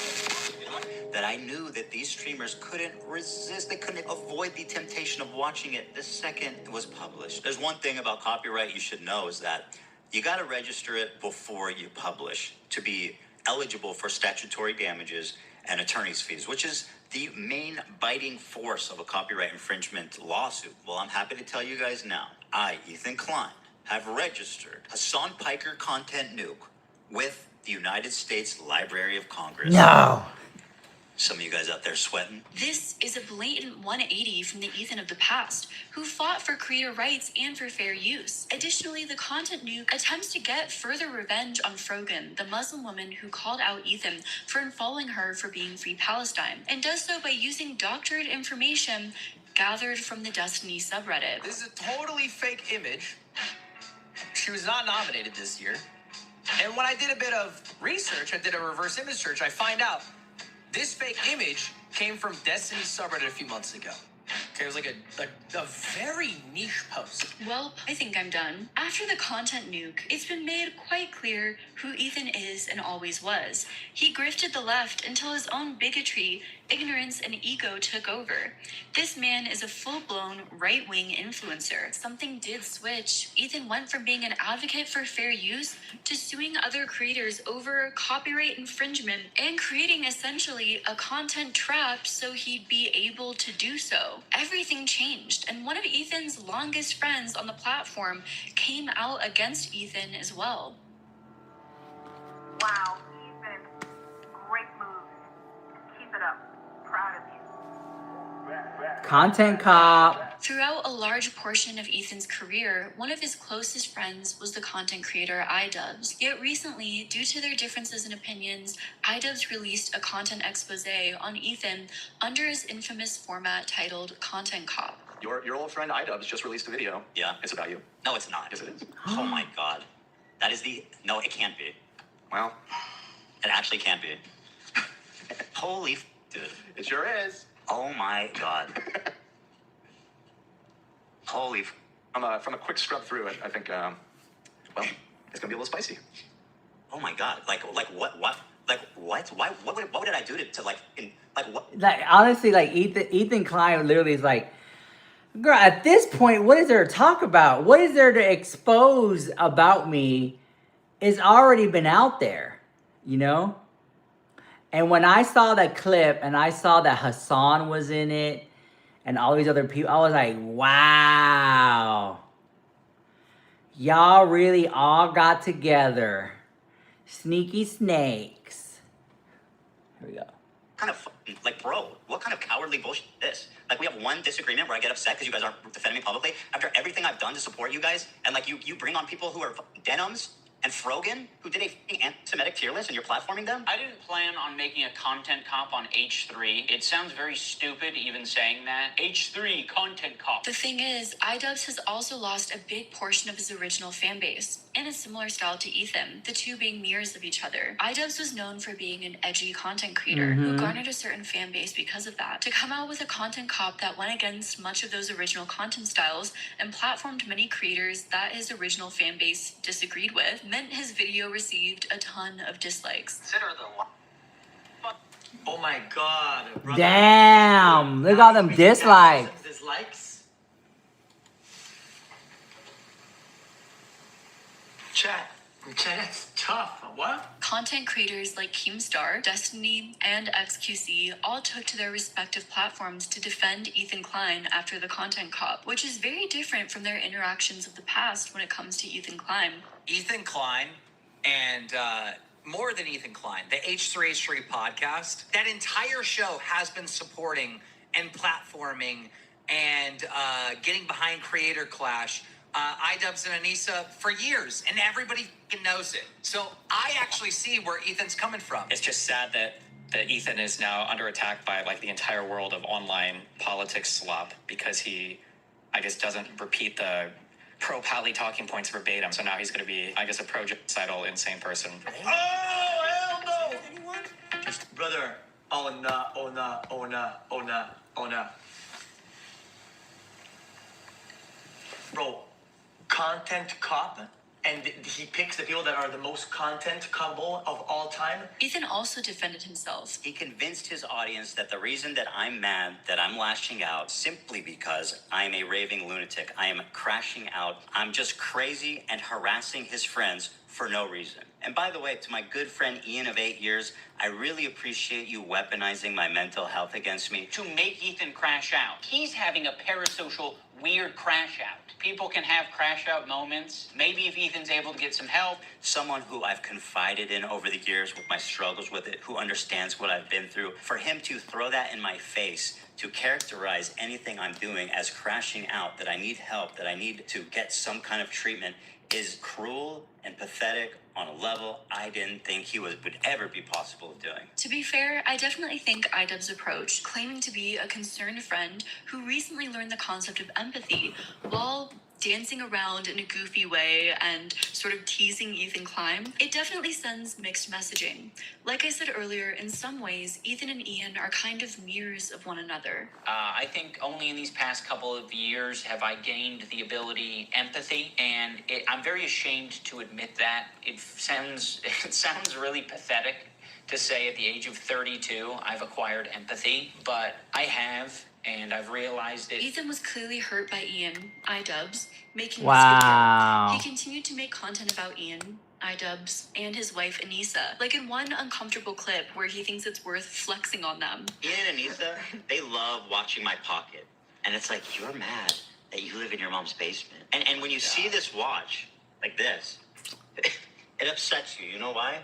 that I knew that these streamers couldn't resist, they couldn't avoid the temptation of watching it the second it was published. There's one thing about copyright you should know is that you got to register it before you publish to be eligible for statutory damages and attorney's fees, which is the main biting force of a copyright infringement lawsuit. Well, I'm happy to tell you guys now, I, Ethan Klein, have registered Hassan Piker Content Nuke with the United States Library of Congress. No. Some of you guys out there sweating. This is a blatant 180 from the Ethan of the past, who fought for creator rights and for fair use. Additionally, the content nuke attempts to get further revenge on Frogan, the Muslim woman who called out Ethan for unfollowing her for being Free Palestine, and does so by using doctored information gathered from the Destiny subreddit. This is a totally fake image. She was not nominated this year. And when I did a bit of research, I did a reverse image search, I find out this fake image came from Destiny's subreddit a few months ago. There's like a very niche post. Well, I think I'm done. After the content nuke, it's been made quite clear who Ethan is and always was. He grifted the left until his own bigotry, ignorance, and ego took over. This man is a full-blown right-wing influencer. Something did switch. Ethan went from being an advocate for fair use to suing other creators over copyright infringement and creating essentially a content trap so he'd be able to do so. Everything changed, and one of Ethan's longest friends on the platform came out against Ethan as well. Wow, Ethan, great moves. Keep it up. Proud of you. Content cop. Throughout a large portion of Ethan's career, one of his closest friends was the content creator iDubbbz. Yet recently, due to their differences in opinions, iDubbbz released a content expose on Ethan under his infamous format titled Content Cop. Your old friend iDubbbz just released a video. Yeah. It's about you. No, it's not. Yes, it is. Oh my God. That is the... No, it can't be. Well, It actually can't be. Holy dude. it sure is. Oh my God. Holy From a quick scrub through it, I think, well, it's gonna be a little spicy. Oh my God. Like what? Like what? Why? What did I do to like what? Like honestly, like Ethan Klein literally is like, girl, at this point, what is there to talk about? What is there to expose about me? It's already been out there, you know? And when I saw that clip and I saw that Hassan was in it and all these other people, I was like, wow. Y'all really all got together. Sneaky snakes. Here we go. Kind of like, bro, what kind of cowardly bullshit is this? Like, we have one disagreement where I get upset because you guys aren't defending me publicly after everything I've done to support you guys, and like you bring on people who are denims and Frogan, who did a anti-Semitic tier list, and you're platforming them? I didn't plan on making a content cop on H3. It sounds very stupid even saying that. H3, content cop. The thing is, iDubbbz has also lost a big portion of his original fan base, in a similar style to Ethan, the two being mirrors of each other. iDubbbz was known for being an edgy content creator who garnered a certain fan base because of that. To come out with a content cop that went against much of those original content styles and platformed many creators that his original fan base disagreed with meant his video received a ton of dislikes. Consider the... Oh my God. Brother. Damn, look at all them dislikes. Dislikes? Chat, that's tough. What? Content creators like Keemstar, Destiny, and XQC all took to their respective platforms to defend Ethan Klein after the content cop, which is very different from their interactions of the past when it comes to Ethan Klein. Ethan Klein and more than Ethan Klein, the H3H3 podcast, that entire show has been supporting and platforming and getting behind Creator Clash, iDubbbz and Anissa for years, and everybody knows it. So I actually see where Ethan's coming from. It's just sad that Ethan is now under attack by like the entire world of online politics slop because he, I guess, doesn't repeat the pro-Pally talking points verbatim. So now he's going to be, I guess, a pro-genocidal insane person. Oh, hell no! Anyone? Just, brother, oh no, oh no, oh no, oh no, oh no. Bro, content cop, and he picks the people that are the most content combo of all time. Ethan also defended himself. He convinced his audience that the reason that I'm mad, that I'm lashing out, simply because I'm a raving lunatic. I am crashing out. I'm just crazy and harassing his friends for no reason. And by the way, to my good friend Ian of 8 years, I really appreciate you weaponizing my mental health against me. To make Ethan crash out. He's having a parasocial weird crash out. People can have crash out moments. Maybe if Ethan's able to get some help. Someone who I've confided in over the years with my struggles with it, who understands what I've been through, for him to throw that in my face, to characterize anything I'm doing as crashing out, that I need help, that I need to get some kind of treatment, is cruel and pathetic on a level I didn't think he would ever be possible of doing. To be fair, I definitely think iDubbbz's approach, claiming to be a concerned friend who recently learned the concept of empathy, while dancing around in a goofy way and sort of teasing Ethan Klein, it definitely sends mixed messaging. Like I said earlier, in some ways, Ethan and Ian are kind of mirrors of one another. I think only in these past couple of years have I gained the ability empathy, and I'm very ashamed to admit that. It sounds really pathetic to say at the age of 32 I've acquired empathy, but I have, and I've realized it. Ethan was clearly hurt by Ian, iDubbbz, making Wow. this video. He continued to make content about Ian, iDubbbz, and his wife Anissa, like in one uncomfortable clip where he thinks it's worth flexing on them. Ian and Anissa, they love watching my pocket. And it's like, you're mad that you live in your mom's basement. And when you see this watch, like this, it upsets you. You know why?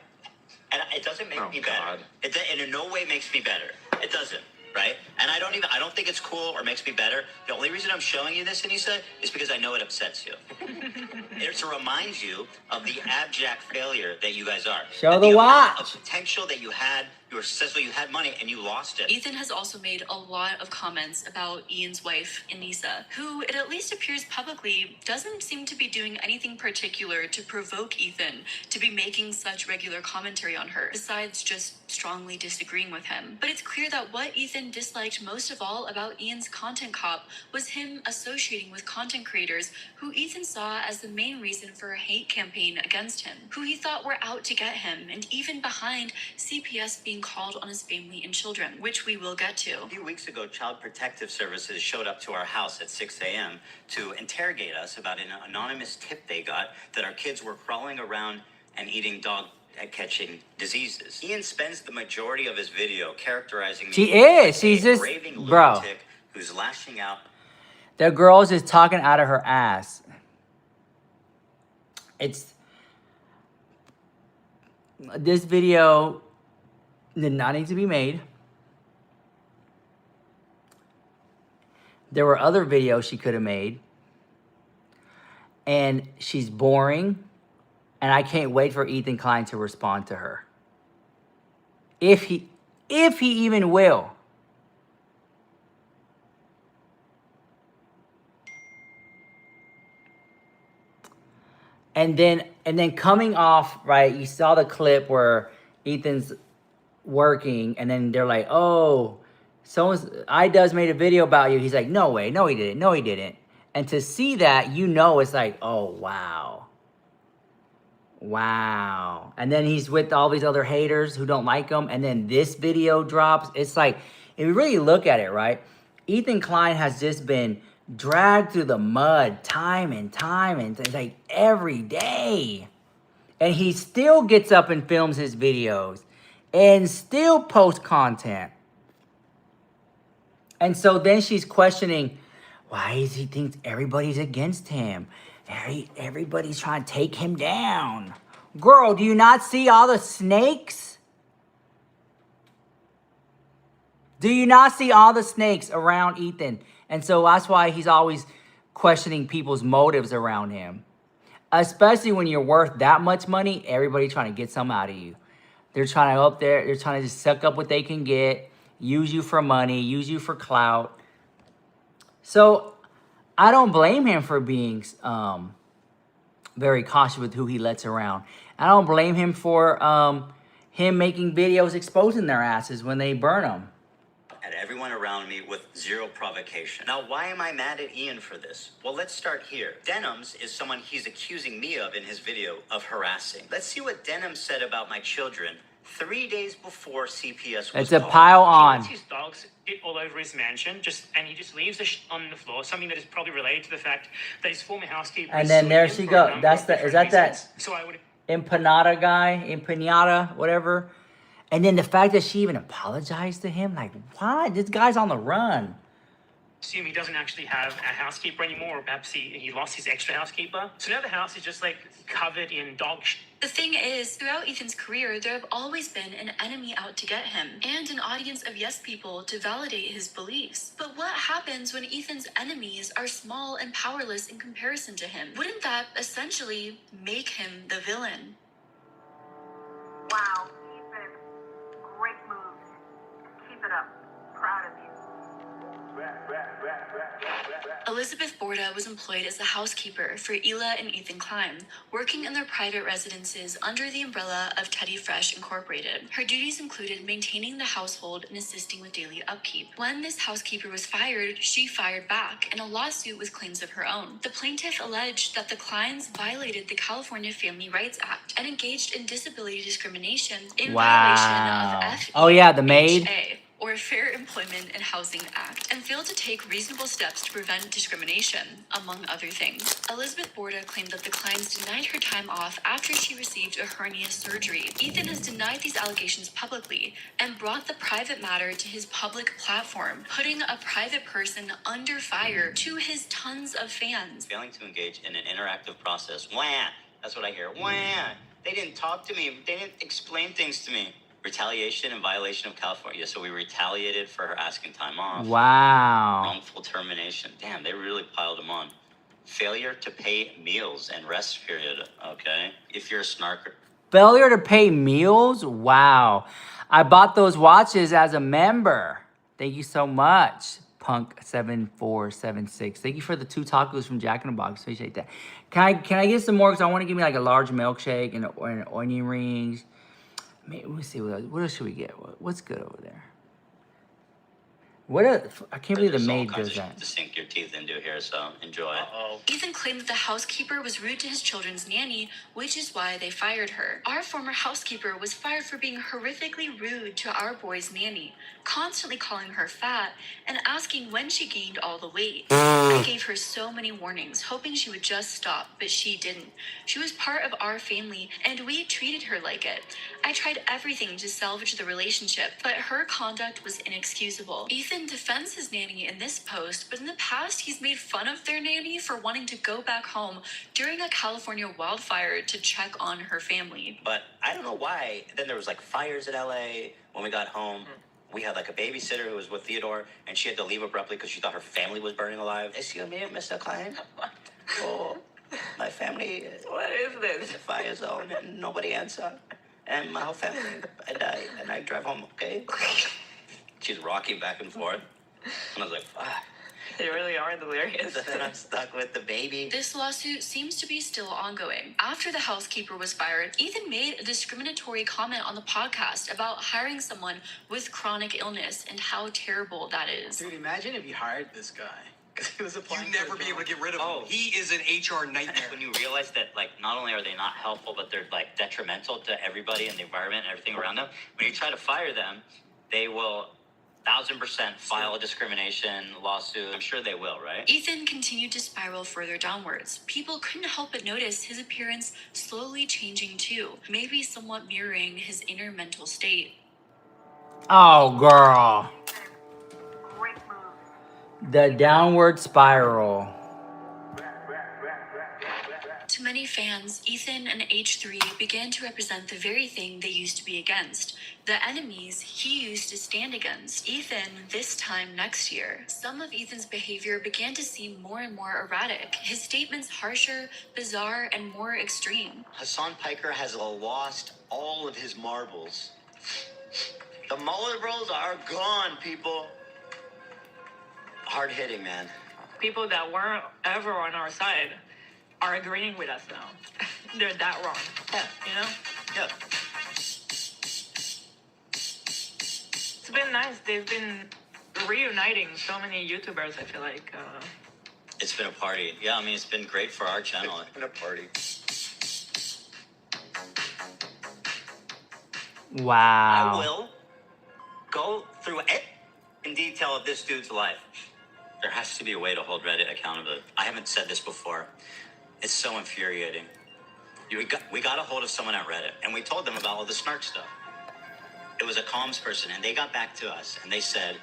And it doesn't make me better. It in no way makes me better. It doesn't, right? And I don't think it's cool or makes me better. The only reason I'm showing you this, Anissa, is because I know it upsets you. It's to remind you of the abject failure that you guys are. Show the watch. Of potential that you had. You were successful, you had money, and you lost it. Ethan has also made a lot of comments about Ian's wife, Anissa, who, it at least appears publicly, doesn't seem to be doing anything particular to provoke Ethan to be making such regular commentary on her, besides just strongly disagreeing with him. But it's clear that what Ethan disliked most of all about Ian's content cop was him associating with content creators who Ethan saw as the main reason for a hate campaign against him, who he thought were out to get him, and even behind CPS being called on his family and children, which we will get to. A few weeks ago, Child Protective Services showed up to our house at 6 a.m. to interrogate us about an anonymous tip they got that our kids were crawling around and eating dog catching diseases. Ian spends the majority of his video characterizing me She's just, raving bro. lunatic who's lashing out. The girl's just talking out of her ass. This video did not need to be made. There were other videos she could have made. And she's boring. And I can't wait for Ethan Klein to respond to her. If he even will. And then coming off, right, you saw the clip where Ethan's working, and then they're like, oh, iDubbbz made a video about you. He's like, no way, no he didn't. And to see that, you know, it's like, oh, wow. Wow. And then he's with all these other haters who don't like him, and then this video drops. It's like, if you really look at it, right, Ethan Klein has just been dragged through the mud time and like every day. And he still gets up and films his videos and still posts content. And so then she's questioning, why is he thinks everybody's against him? Everybody's trying to take him down. Girl, do you not see all the snakes? Do you not see all the snakes around Ethan? And so that's why he's always questioning people's motives around him. Especially when you're worth that much money, everybody's trying to get some out of you. They're trying to they're trying to just suck up what they can get, use you for money, use you for clout. So I don't blame him for being very cautious with who he lets around. I don't blame him for him making videos exposing their asses when they burn them. At everyone around me with zero provocation. Now, why am I mad at Ian for this? Well, let's start here. Denims is someone he's accusing me of in his video of harassing. Let's see what Denims said about my children 3 days before CPS was It's a called. pile on. His dogs shit all over his mansion, and he just leaves the shit on the floor. Something that is probably related to the fact that his former housekeeper. And then there she goes. Is that So I would. Empanada guy? Empanada, whatever. And then the fact that she even apologized to him, like, what? This guy's on the run. Assume he doesn't actually have a housekeeper anymore, or perhaps he lost his extra housekeeper. So now the house is just like covered in dog shit. The thing is, throughout Ethan's career, there have always been an enemy out to get him, and an audience of yes people to validate his beliefs. But what happens when Ethan's enemies are small and powerless in comparison to him? Wouldn't that essentially make him the villain? Wow, Ethan, great moves. Keep it up. Proud of you. Elizabeth Borda was employed as the housekeeper for Ela and Ethan Klein, working in their private residences under the umbrella of Teddy Fresh Incorporated. Her duties included maintaining the household and assisting with daily upkeep. When this housekeeper was fired, she fired back in a lawsuit with claims of her own. The plaintiff alleged that the Kleins violated the California Family Rights Act and engaged in disability discrimination in violation of FEHA, Oh yeah, the maid. or Fair Employment and Housing Act, and failed to take reasonable steps to prevent discrimination, among other things. Elizabeth Borda claimed that the Kleins denied her time off after she received a hernia surgery. Ethan has denied these allegations publicly and brought the private matter to his public platform, putting a private person under fire to his tons of fans. Failing to engage in an interactive process. Wah! That's what I hear. Wah! They didn't talk to me. They didn't explain things to me. Retaliation and violation of California. So we retaliated for her asking time off. Wow. Wrongful termination. Damn, they really piled them on. Failure to pay meals and rest period. Okay. If you're a snarker. Failure to pay meals? Wow. I bought those watches as a member. Thank you so much, Punk7476. Thank you for the 2 tacos from Jack in the Box. Appreciate that. Can I get some more? Because I want to give me like a large milkshake and onion rings. Maybe, let me see, what else should we get? What's good over there? I can't believe the maid does that. To sink your teeth into here, so enjoy. Ethan claimed that the housekeeper was rude to his children's nanny, which is why they fired her. Our former housekeeper was fired for being horrifically rude to our boy's nanny, constantly calling her fat and asking when she gained all the weight. I gave her so many warnings, hoping she would just stop, but she didn't. She was part of our family, and we treated her like it. I tried everything to salvage the relationship, but her conduct was inexcusable. Ethan defends his nanny in this post, but in the past he's made fun of their nanny for wanting to go back home during a California wildfire to check on her family. But I don't know why. Then there was like fires in LA when we got home. We had like a babysitter who was with Theodore, and she had to leave abruptly because she thought her family was burning alive. Excuse me, Mr. Klein. Oh, my family. What is this? In the fire zone, and nobody answered. And my whole family, I died, and I drive home, okay? She's rocking back and forth. And I was like, fuck. They really are delirious. Then I'm stuck with the baby. This lawsuit seems to be still ongoing. After the housekeeper was fired, Ethan made a discriminatory comment on the podcast about hiring someone with chronic illness and how terrible that is. Dude, imagine if you hired this guy. Because he was applying. You'd never be able to get rid of him. He is an HR nightmare. When you realize that, like, not only are they not helpful, but they're, like, detrimental to everybody and the environment and everything around them, when you try to fire them, they will 1,000% file a discrimination lawsuit. I'm sure they will, right? Ethan continued to spiral further downwards. People couldn't help but notice his appearance slowly changing too, maybe somewhat mirroring his inner mental state. Oh, girl. Great moves. The downward spiral. To many fans, Ethan and H3 began to represent the very thing they used to be against, the enemies he used to stand against. Ethan, this time next year. Some of Ethan's behavior began to seem more and more erratic, his statements harsher, bizarre, and more extreme. Hassan Piker has lost all of his marbles. The Muller Bros are gone, people. Hard hitting, man. People that weren't ever on our side are agreeing with us now. They're that wrong. Yeah. You know? Yeah. It's been nice. They've been reuniting so many YouTubers, I feel like. It's been a party. Yeah, I mean, it's been great for our channel. It's been a party. Wow. I will go through it in detail of this dude's life. There has to be a way to hold Reddit accountable. I haven't said this before. It's so infuriating. We got a hold of someone at Reddit, and we told them about all the snark stuff. It was a comms person, and they got back to us, and they said,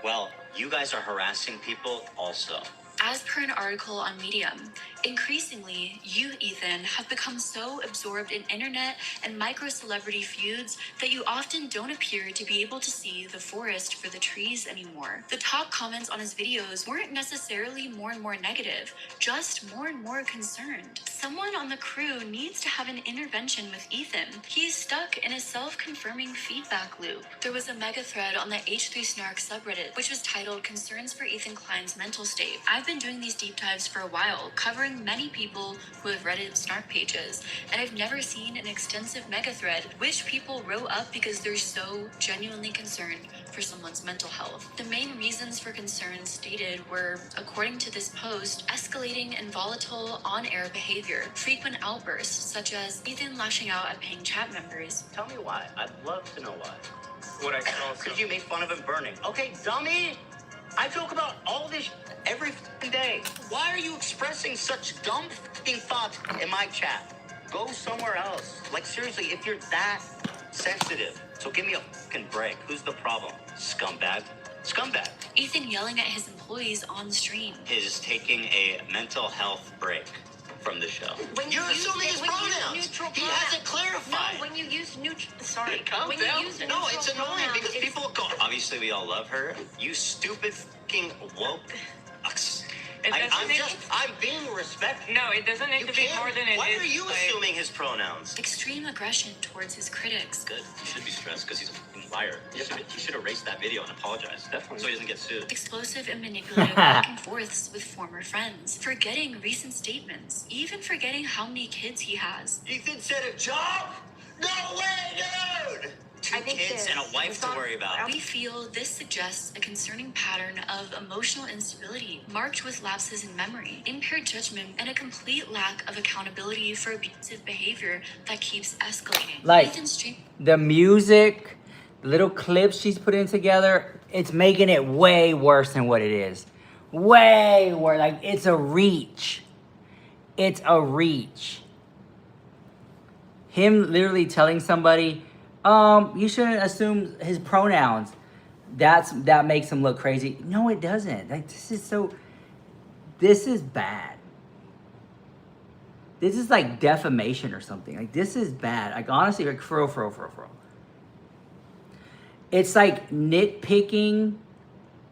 well, you guys are harassing people also. As per an article on Medium, Increasingly, you, Ethan, have become so absorbed in internet and micro-celebrity feuds that you often don't appear to be able to see the forest for the trees anymore. The top comments on his videos weren't necessarily more and more negative, just more and more concerned. Someone on the crew needs to have an intervention with Ethan. He's stuck in a self-confirming feedback loop. There was a mega thread on the H3 Snark subreddit, which was titled Concerns for Ethan Klein's Mental State. I've been doing these deep dives for a while, covering many people who have Reddit Snark pages, and I've never seen an extensive mega thread which people wrote up because they're so genuinely concerned for someone's mental health. The main reasons for concerns stated were, according to this post, escalating and volatile on-air behavior, frequent outbursts such as Ethan lashing out at paying chat members. Tell me why. I'd love to know why. What I saw. Because you made fun of him burning. Okay, dummy! I joke about all this every f***ing day. Why are you expressing such dumb f***ing thoughts in my chat? Go somewhere else. Like, seriously, if you're that sensitive, so give me a f***ing break. Who's the problem? Scumbag? Scumbag. Ethan yelling at his employees on stream. Is taking a mental health break from the show. You're assuming his pronouns. He hasn't clarified. No, when you use neutral, sorry. Calm when down. you use No, it's neutral annoying pronouns, because it's- people go. Obviously, we all love her. You stupid fucking woke. I'm being respectful. No, it doesn't need to be more than it is. Why are you assuming his pronouns? Extreme aggression towards his critics. Good. He should be stressed because he's a fucking liar. He should erase that video and apologize. Definitely. So he doesn't get sued. Explosive and manipulative back and forths with former friends. Forgetting recent statements. Even forgetting how many kids he has. Ethan said a job? No way, dude! Two kids and a wife to worry about. We feel this suggests a concerning pattern of emotional instability, marked with lapses in memory, impaired judgment, and a complete lack of accountability for abusive behavior that keeps escalating. Like, Ethan's stream- the music, little clips she's putting together, it's making it way worse than what it is. Way worse. Like, it's a reach. It's a reach. Him literally telling somebody, you shouldn't assume his pronouns. That makes him look crazy. No, it doesn't. Like, this is bad. This is like defamation or something. Like, this is bad. Like, honestly, like, for real. It's like nitpicking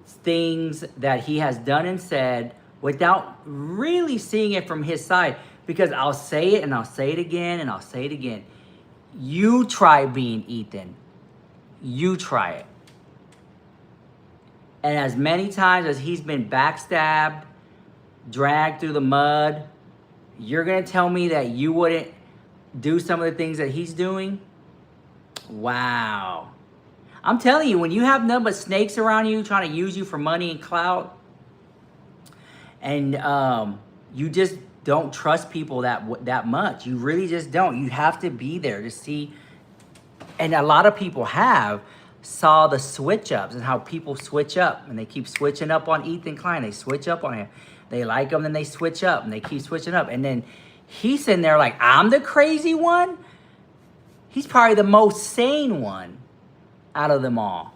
things that he has done and said without really seeing it from his side. Because I'll say it and I'll say it again and I'll say it again. You try being Ethan. You try it. And as many times as he's been backstabbed, dragged through the mud, you're going to tell me that you wouldn't do some of the things that he's doing? Wow. I'm telling you, when you have nothing but snakes around you trying to use you for money and clout, and you just don't trust people that much. You really just don't. You have to be there to see. And a lot of people saw the switch ups and how people switch up, and they keep switching up on Ethan Klein. They switch up on him. They like him, then they switch up, and they keep switching up. And then he's sitting there like, I'm the crazy one? He's probably the most sane one out of them all.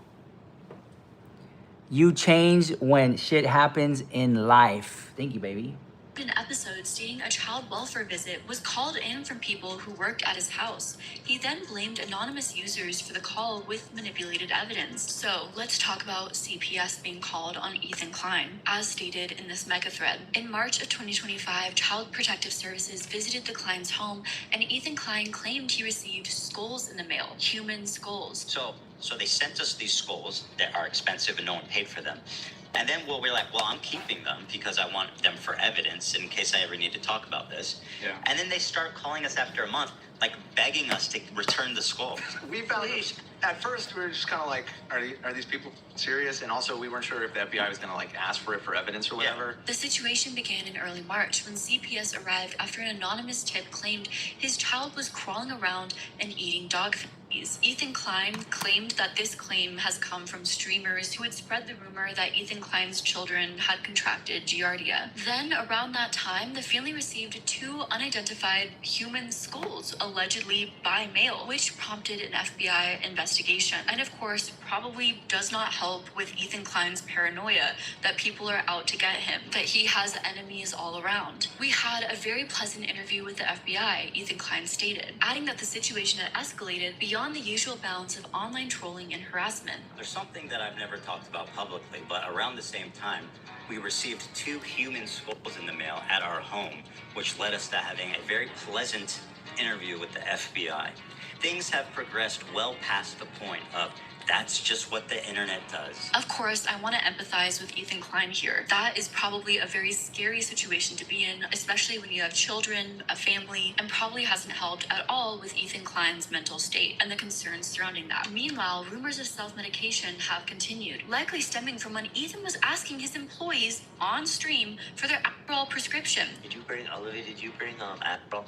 You change when shit happens in life. Thank you, baby. An episode stating a child welfare visit was called in from people who worked at his house. He then blamed anonymous users for the call with manipulated evidence. So let's talk about CPS being called on Ethan Klein, as stated in this mega thread. In March of 2025, Child Protective Services visited the Klein's home, and Ethan Klein claimed he received skulls in the mail, human skulls. So they sent us these skulls that are expensive and no one paid for them. And then we're like, well, I'm keeping them because I want them for evidence in case I ever need to talk about this. Yeah. And then they start calling us after a month, like begging us to return the skull. We found at first we were just kind of like, are these people serious? And also we weren't sure if the FBI was going to like ask for it for evidence or whatever. The situation began in early March when CPS arrived after an anonymous tip claimed his child was crawling around and eating dog food. Ethan Klein claimed that this claim has come from streamers who had spread the rumor that Ethan Klein's children had contracted Giardia. Then, around that time, the family received 2 unidentified human skulls, a allegedly by mail, which prompted an FBI investigation. And of course, probably does not help with Ethan Klein's paranoia that people are out to get him, that he has enemies all around. We had a very pleasant interview with the FBI, Ethan Klein stated, adding that the situation had escalated beyond the usual bounds of online trolling and harassment. There's something that I've never talked about publicly, but around the same time, we received 2 human skulls in the mail at our home, which led us to having a very pleasant interview with the FBI. Things have progressed well past the point of that's just what the internet does. Of course, I want to empathize with Ethan Klein here. That is probably a very scary situation to be in, especially when you have children, a family, and probably hasn't helped at all with Ethan Klein's mental state and the concerns surrounding that. Meanwhile, rumors of self-medication have continued, likely stemming from when Ethan was asking his employees on stream for their Adderall prescription. Did you bring, Olivia, Adderall?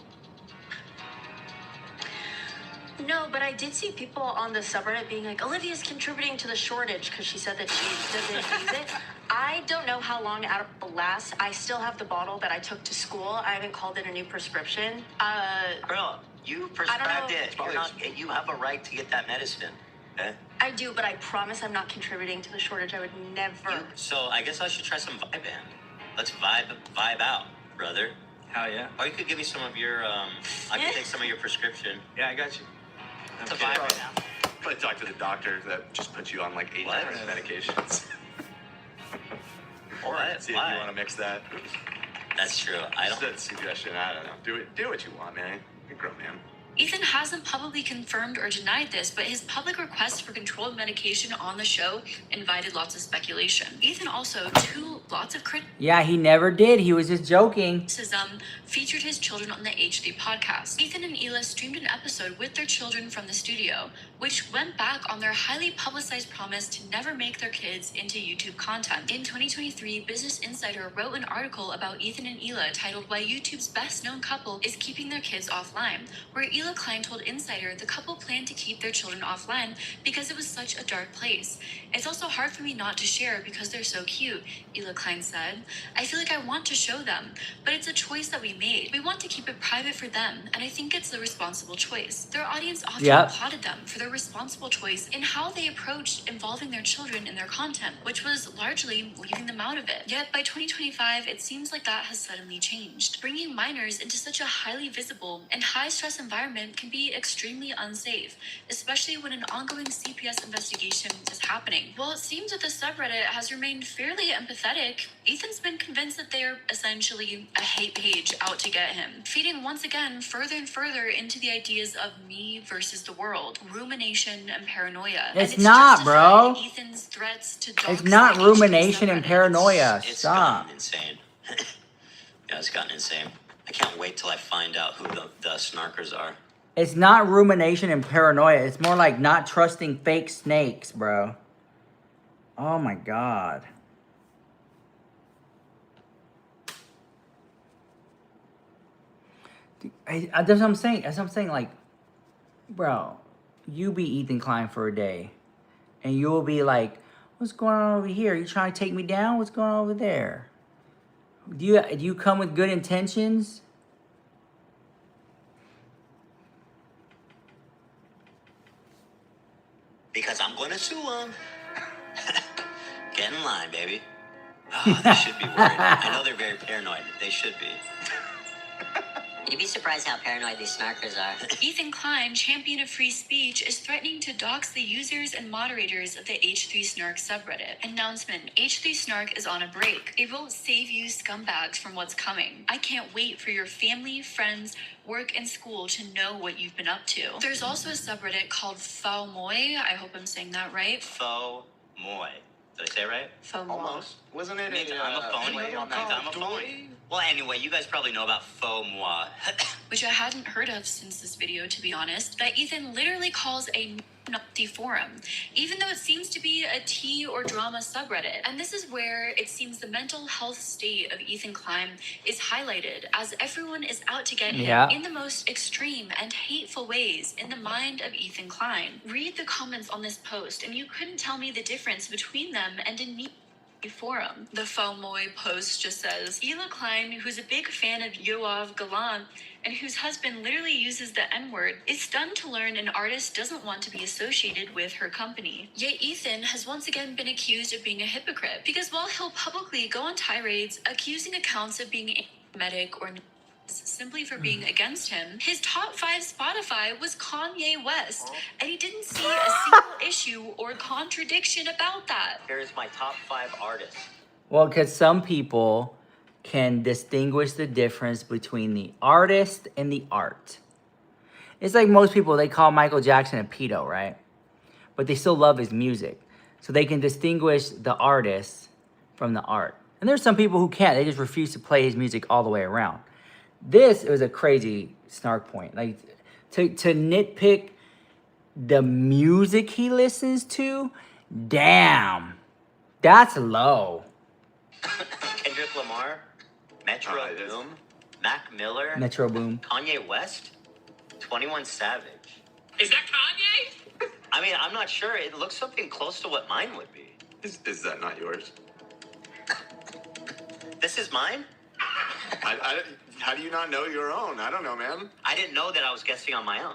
No, but I did see people on the subreddit being like, Olivia's contributing to the shortage because she said that she doesn't use it. I don't know how long Adderall lasts. I still have the bottle that I took to school. I haven't called it a new prescription. Girl, you prescribed it. You have a right to get that medicine. Okay? I do, but I promise I'm not contributing to the shortage. I would never. So I guess I should try some vibe in. Let's vibe out, brother. Hell yeah. Or you could give me some of your, I could take some of your prescription. Yeah, I got you. It's a vibe right now. Probably talk to the doctor that just puts you on like 8 different medications. Or see if you want to mix that. That's true. I don't. Just a suggestion. I don't know. Do what you want, man. You're a grown man. Ethan hasn't publicly confirmed or denied this, but his public request for controlled medication on the show invited lots of speculation. Ethan also, lots of Yeah, he never did. He was just joking. criticism featured his children on the H3 podcast. Ethan and Hila streamed an episode with their children from the studio, which went back on their highly publicized promise to never make their kids into YouTube content. In 2023, Business Insider wrote an article about Ethan and Hila titled Why YouTube's Best Known Couple is Keeping Their Kids Offline, where Hila Klein told Insider the couple planned to keep their children offline because it was such a dark place. It's also hard for me not to share because they're so cute, Hila Klein said. I feel like I want to show them, but it's a choice that we made. We want to keep it private for them, and I think it's the responsible choice. Their audience often applauded them for their responsible choice in how they approached involving their children in their content, which was largely leaving them out of it. Yet by 2025, it seems like that has suddenly changed. Bringing minors into such a highly visible and high-stress environment can be extremely unsafe, especially when an ongoing CPS investigation is happening. While it seems that the subreddit has remained fairly empathetic, Ethan's been convinced that they're essentially a hate page out to get him, feeding once again further and further into the ideas of me versus the world, rumination and paranoia. It's not, bro. Ethan's threats to It's not rumination and paranoia. It's Stop. gotten insane. Yeah, it's gotten insane. I can't wait till I find out who the snarkers are. It's not rumination and paranoia. It's more like not trusting fake snakes, bro. Oh my God. That's what I'm saying. That's what I'm saying. Like, bro, you be Ethan Klein for a day, and you'll be like, "What's going on over here? You trying to take me down? What's going on over there?" Do you come with good intentions? Because I'm going to sue them. Get in line, baby. Oh, they should be worried. I know they're very paranoid. They should be. You'd be surprised how paranoid these snarkers are. Ethan Klein, champion of free speech, is threatening to dox the users and moderators of the H3 Snark subreddit. Announcement: H3 Snark is on a break. It won't save you scumbags from what's coming. I can't wait for your family, friends, work, and school to know what you've been up to. There's also a subreddit called FOMOI. I hope I'm saying that right. FOMOI. Did I say it right? FOMOI. Almost. Wasn't it I'm a phony. I'm a phony. Well, anyway, you guys probably know about FOMOI. Which I hadn't heard of since this video, to be honest, that Ethan literally calls a Nazi forum, even though it seems to be a tea or drama subreddit. And this is where it seems the mental health state of Ethan Klein is highlighted, as everyone is out to get him in the most extreme and hateful ways in the mind of Ethan Klein. Read the comments on this post, and you couldn't tell me the difference between them and a forum. The Falmoy post just says, Ela Klein, who's a big fan of Yoav Galan and whose husband literally uses the N-word, is stunned to learn an artist doesn't want to be associated with her company. Yet Ethan has once again been accused of being a hypocrite, because while he'll publicly go on tirades accusing accounts of being anti-Semitic or simply for being against him, his top 5 Spotify was Kanye West, and he didn't see a single issue or contradiction about that. Here's my top 5 artists. Well, because some people can distinguish the difference between the artist and the art. It's like most people, they call Michael Jackson a pedo, right? But they still love his music. So they can distinguish the artist from the art. And there's some people who can't. They just refuse to play his music all the way around. This was a crazy snark point. Like, to nitpick the music he listens to, damn, that's low. Kendrick Lamar, Metro Boom, Mac Miller, Metro Boom, Kanye West, 21 Savage. Is that Kanye? I mean, I'm not sure. It looks something close to what mine would be. Is that not yours? This is mine? How do you not know your own? I don't know, man. I didn't know that I was guessing on my own.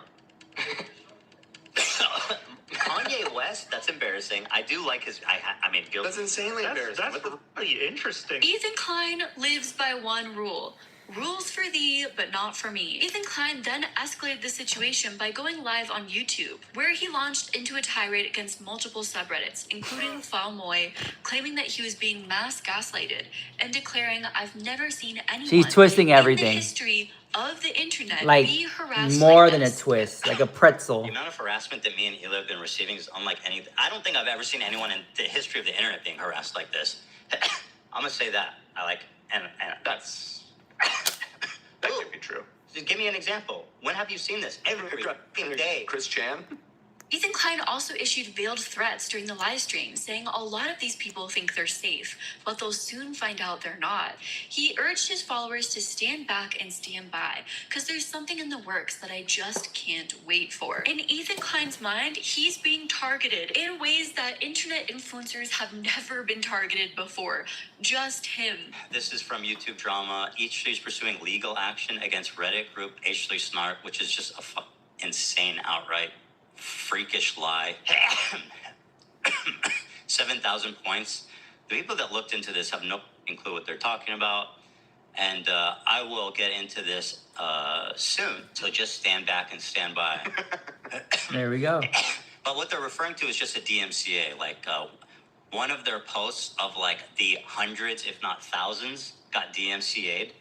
Kanye West, that's embarrassing. I do like his, I mean, guilty. That's insanely embarrassing. That's really interesting. Ethan Klein lives by one rule. Rules for thee, but not for me. Ethan Klein then escalated the situation by going live on YouTube, where he launched into a tirade against multiple subreddits, including Falmoy, claiming that he was being mass gaslighted, and declaring, I've never seen anyone She's twisting in everything. the history of the internet Like, be harassed more like than a this. twist, like a pretzel. The amount of harassment that me and Hila have been receiving is unlike any. I don't think I've ever seen anyone in the history of the internet being harassed like this. I'm gonna say that. And that's. That could be true. Just give me an example. When have you seen this? Every fucking day. Chris Chan? Ethan Klein also issued veiled threats during the live stream, saying a lot of these people think they're safe, but they'll soon find out they're not. He urged his followers to stand back and stand by, because there's something in the works that I just can't wait for. In Ethan Klein's mind, he's being targeted in ways that internet influencers have never been targeted before. Just him. This is from YouTube Drama. H3 is pursuing legal action against Reddit group H3 Snark, which is just a insane, outright freakish lie. 7,000 points. The people that looked into this have no clue what they're talking about. And I will get into this soon. So just stand back and stand by. There we go. But what they're referring to is just a DMCA. Like one of their posts of like the hundreds, if not thousands, got DMCA'd.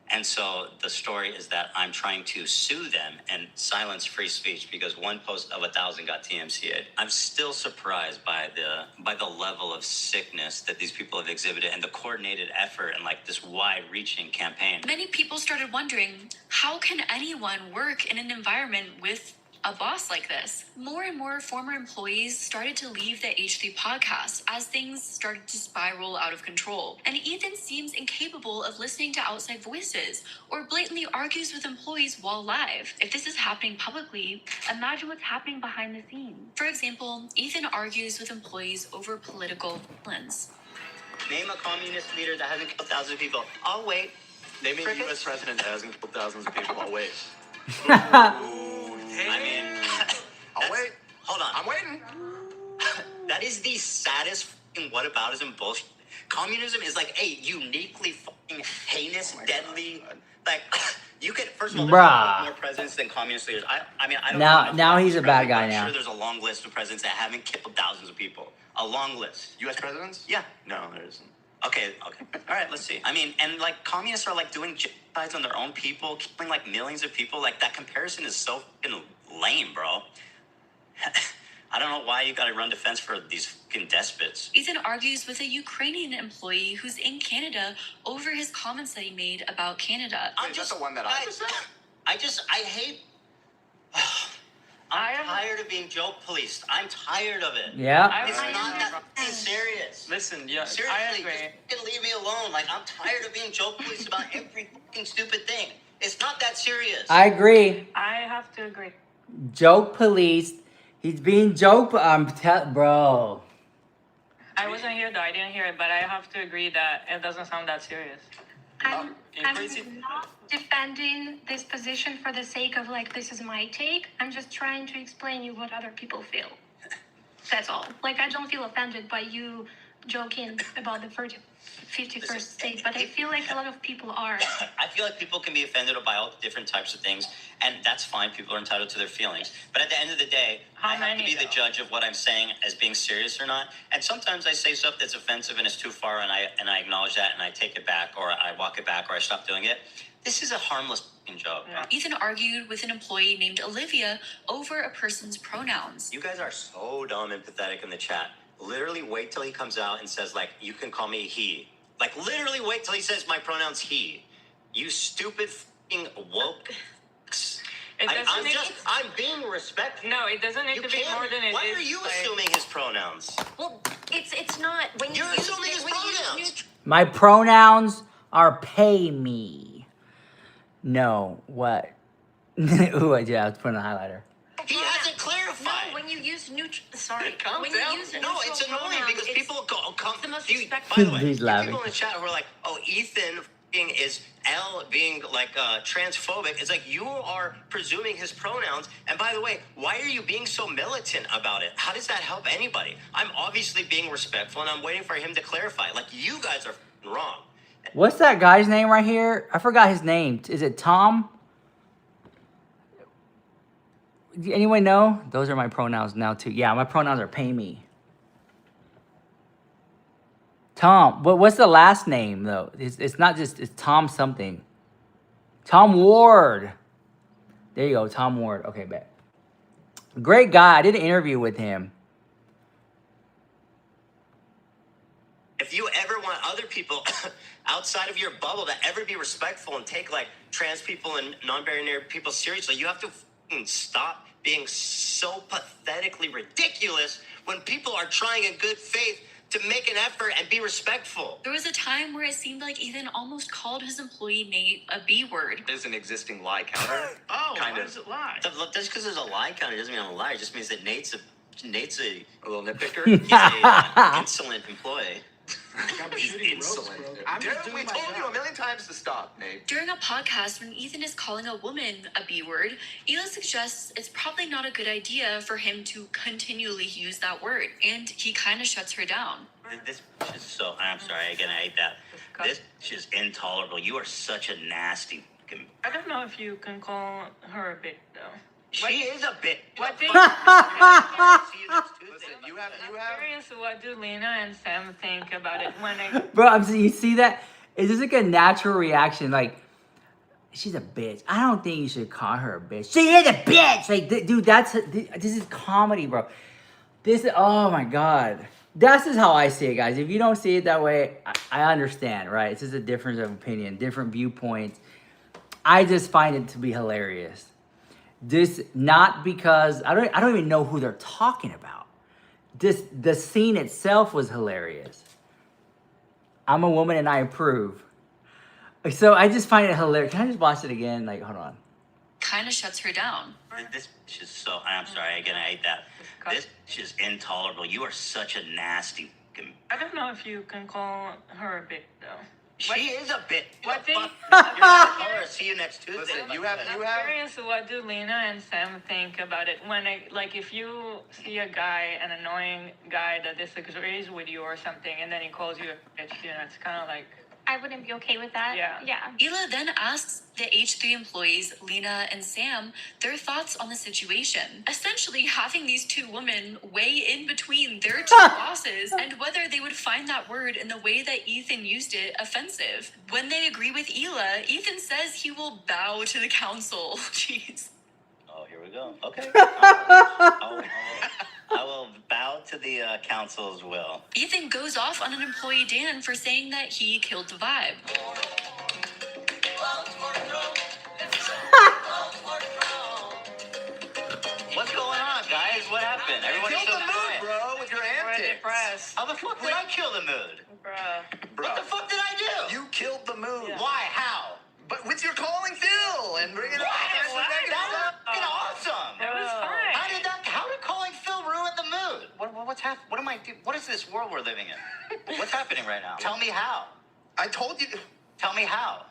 And so the story is that I'm trying to sue them and silence free speech because one post of 1,000 got DMCA'd. I'm still surprised by the level of sickness that these people have exhibited and the coordinated effort and like this wide-reaching campaign. Many people started wondering, how can anyone work in an environment with a boss like this? More and more former employees started to leave the H3 podcast as things started to spiral out of control. And Ethan seems incapable of listening to outside voices or blatantly argues with employees while live. If this is happening publicly, imagine what's happening behind the scenes. For example, Ethan argues with employees over political violence. Name a communist leader that hasn't killed thousands of people. I'll wait. Name a U.S. president that hasn't killed thousands of people. I'll wait. I mean, I'll wait. Hold on. I'm waiting. That is the saddest fucking whataboutism bullshit. Communism is like a uniquely fucking heinous, deadly. Like, you could, first of all, there's more presidents than communist leaders. I mean, I don't know. Now he's a bad guy I'm now. sure there's a long list of presidents that haven't killed thousands of people. A long list. U.S. presidents? Yeah. No, there isn't. Okay. All right, let's see. I mean, and like communists are like doing genocides on their own people, killing like millions of people. Like that comparison is so fucking lame, bro. I don't know why you gotta run defense for these fucking despots. Ethan argues with a Ukrainian employee who's in Canada over his comments that he made about Canada. I'm just the one that I hate. I'm tired of being joke policed. I'm tired of it. Yeah. It's not that fucking serious. Listen, yeah, Seriously, I agree. just leave me alone. Like, I'm tired of being joke policed about every fucking stupid thing. It's not that serious. I agree. I have to agree. Joke police. He's being joke. Bro. I wasn't here though. I didn't hear it, but I have to agree that it doesn't sound that serious. I'm not defending this position for the sake of like, this is my take. I'm just trying to explain you what other people feel. That's all. Like, I don't feel offended by you joking about the 51st state, but I feel like a lot of people are. I feel like people can be offended by all different types of things, and that's fine. People are entitled to their feelings. But at the end of the day, I have to be the judge of what I'm saying as being serious or not. And sometimes I say stuff that's offensive and it's too far, and I acknowledge that, and I take it back, or I walk it back, or I stop doing it. This is a harmless joke. Yeah. Ethan argued with an employee named Olivia over a person's pronouns. You guys are so dumb and pathetic in the chat. Literally wait till he comes out and says, like, you can call me he. Like, literally wait till he says my pronoun's he. You stupid f***ing woke. I'm being respectful. No, it doesn't need to be more than it is. Why are you assuming his pronouns? Well, it's not when You're assuming his pronouns. My pronouns are pay me. No, what? Ooh, I have to put in a highlighter. He hasn't clarified. No, when you use neutral, sorry. Calm when down. You use No, it's annoying because people come. The most By the way, He's laughing. people in the chat who are like, "Oh, Ethan is L being like transphobic." It's like you are presuming his pronouns. And by the way, why are you being so militant about it? How does that help anybody? I'm obviously being respectful, and I'm waiting for him to clarify. Like, you guys are wrong. What's that guy's name right here? I forgot his name. Is it Tom? Anyone know? Those are my pronouns now too. Yeah, my pronouns are pay me. Tom. What's the last name though? It's not just, it's Tom something. Tom Ward. There you go, Tom Ward. Okay, bet. Great guy. I did an interview with him. If you ever want other people outside of your bubble to ever be respectful and take like trans people and non-binary people seriously, you have to stop being so pathetically ridiculous when people are trying in good faith to make an effort and be respectful. There was a time where it seemed like Ethan almost called his employee Nate a B word. There's an existing lie counter. Why does it lie? Just because there's a lie counter doesn't mean I'm a liar. It just means that Nate's a little nitpicker. He's a insolent employee. He's insolent. Dude, we told you a million times to stop, Nate. During a podcast, when Ethan is calling a woman a B word, Ela suggests it's probably not a good idea for him to continually use that word, and he kind of shuts her down. This is so, I'm sorry, again, I hate that. This is intolerable. You are such a nasty. I don't know if you can call her a bitch though. She is a bitch. What do you have. I'm curious, what do Lena and Sam think about it when I? Bro, you see that? It's just like a natural reaction. Like, she's a bitch. I don't think you should call her a bitch. She is a bitch. Like, dude, this is comedy, bro. Oh my God. That's just how I see it, guys. If you don't see it that way, I understand, right? It's just a difference of opinion, different viewpoints. I just find it to be hilarious. This, not because, I don't even know who they're talking about. The scene itself was hilarious. I'm a woman and I approve. So I just find it hilarious. Can I just watch it again? Like, hold on. Kind of shuts her down. This is so, I'm sorry, again, I hate that. This is intolerable. You are such a nasty. I don't know if you can call her a bitch though. She is a bitch. What do See you next Tuesday. Listen, I'm curious, what do Lena and Sam think about it when if you see a guy, an annoying guy that disagrees with you or something, and then he calls you a bitch, it's kind of like. I wouldn't be okay with that. Yeah. Ela then asks the H3 employees, Lena and Sam, their thoughts on the situation. Essentially having these two women weigh in between their two bosses and whether they would find that word in the way that Ethan used it offensive. When they agree with Ela, Ethan says he will bow to the council. Jeez. Oh, here we go. Okay. I will bow to the council's will. Ethan goes off on an employee, Dan, for saying that he killed the vibe. What's going on, guys? What happened? Everybody's Kill the mood, bro, with your antics. How the fuck did I kill the mood? Bruh. What the fuck did I do? You killed the mood. Yeah. Why? How? But with your calling Phil and bringing up That was fucking awesome. It was fine. How did calling Phil ruin the mood? What's happening? What am I doing? What is this world we're living in? What's happening right now? Tell me how. I told you. Tell me how.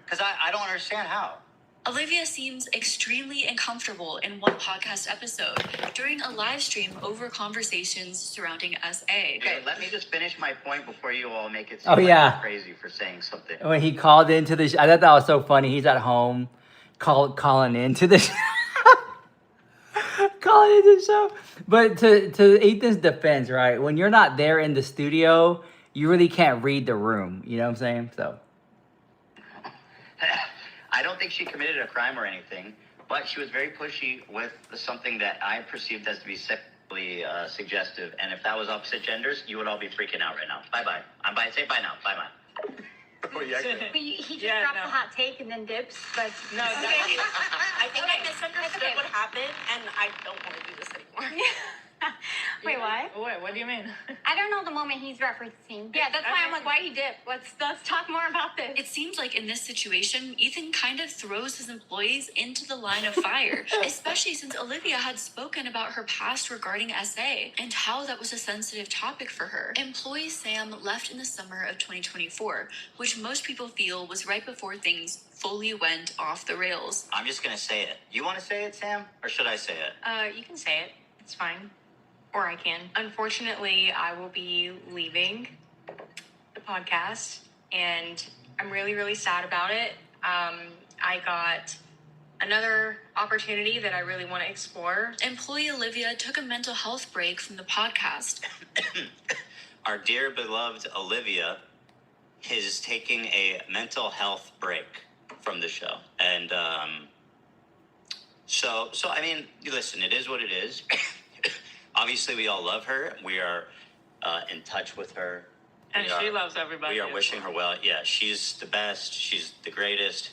Because I don't understand how. Olivia seems extremely uncomfortable in one podcast episode during a live stream over conversations surrounding SA. Okay, let me just finish my point before you all make it Oh, seem like yeah. I'm crazy for saying something. When he called into the I thought that was so funny. He's at home calling into the calling into the show. But to Ethan's defense, right? When you're not there in the studio, you really can't read the room. You know what I'm saying? So I don't think she committed a crime or anything, but she was very pushy with something that I perceived as to be sexually suggestive. And if that was opposite genders, you would all be freaking out right now. Bye-bye. Say bye now. Bye-bye. Oh, yeah. He just dropped the hot take and then dips, but No, I think I misunderstood what happened, and I don't want to do this anymore. Wait, what? What do you mean? I don't know the moment he's referencing. Yeah, that's why I'm like, why he dipped? Let's talk more about this. It seems like in this situation, Ethan kind of throws his employees into the line of fire, especially since Olivia had spoken about her past regarding SA and how that was a sensitive topic for her. Employee Sam left in the summer of 2024, which most people feel was right before things fully went off the rails. I'm just going to say it. You want to say it, Sam? Or should I say it? You can say it. It's fine. Or I can. Unfortunately, I will be leaving the podcast, and I'm really, really sad about it. I got another opportunity that I really want to explore. Employee Olivia took a mental health break from the podcast. Our dear beloved Olivia is taking a mental health break from the show. And so I mean, listen, it is what it is. Obviously, we all love her. We are in touch with her. And she loves everybody. We are wishing her well. Yeah, she's the best. She's the greatest.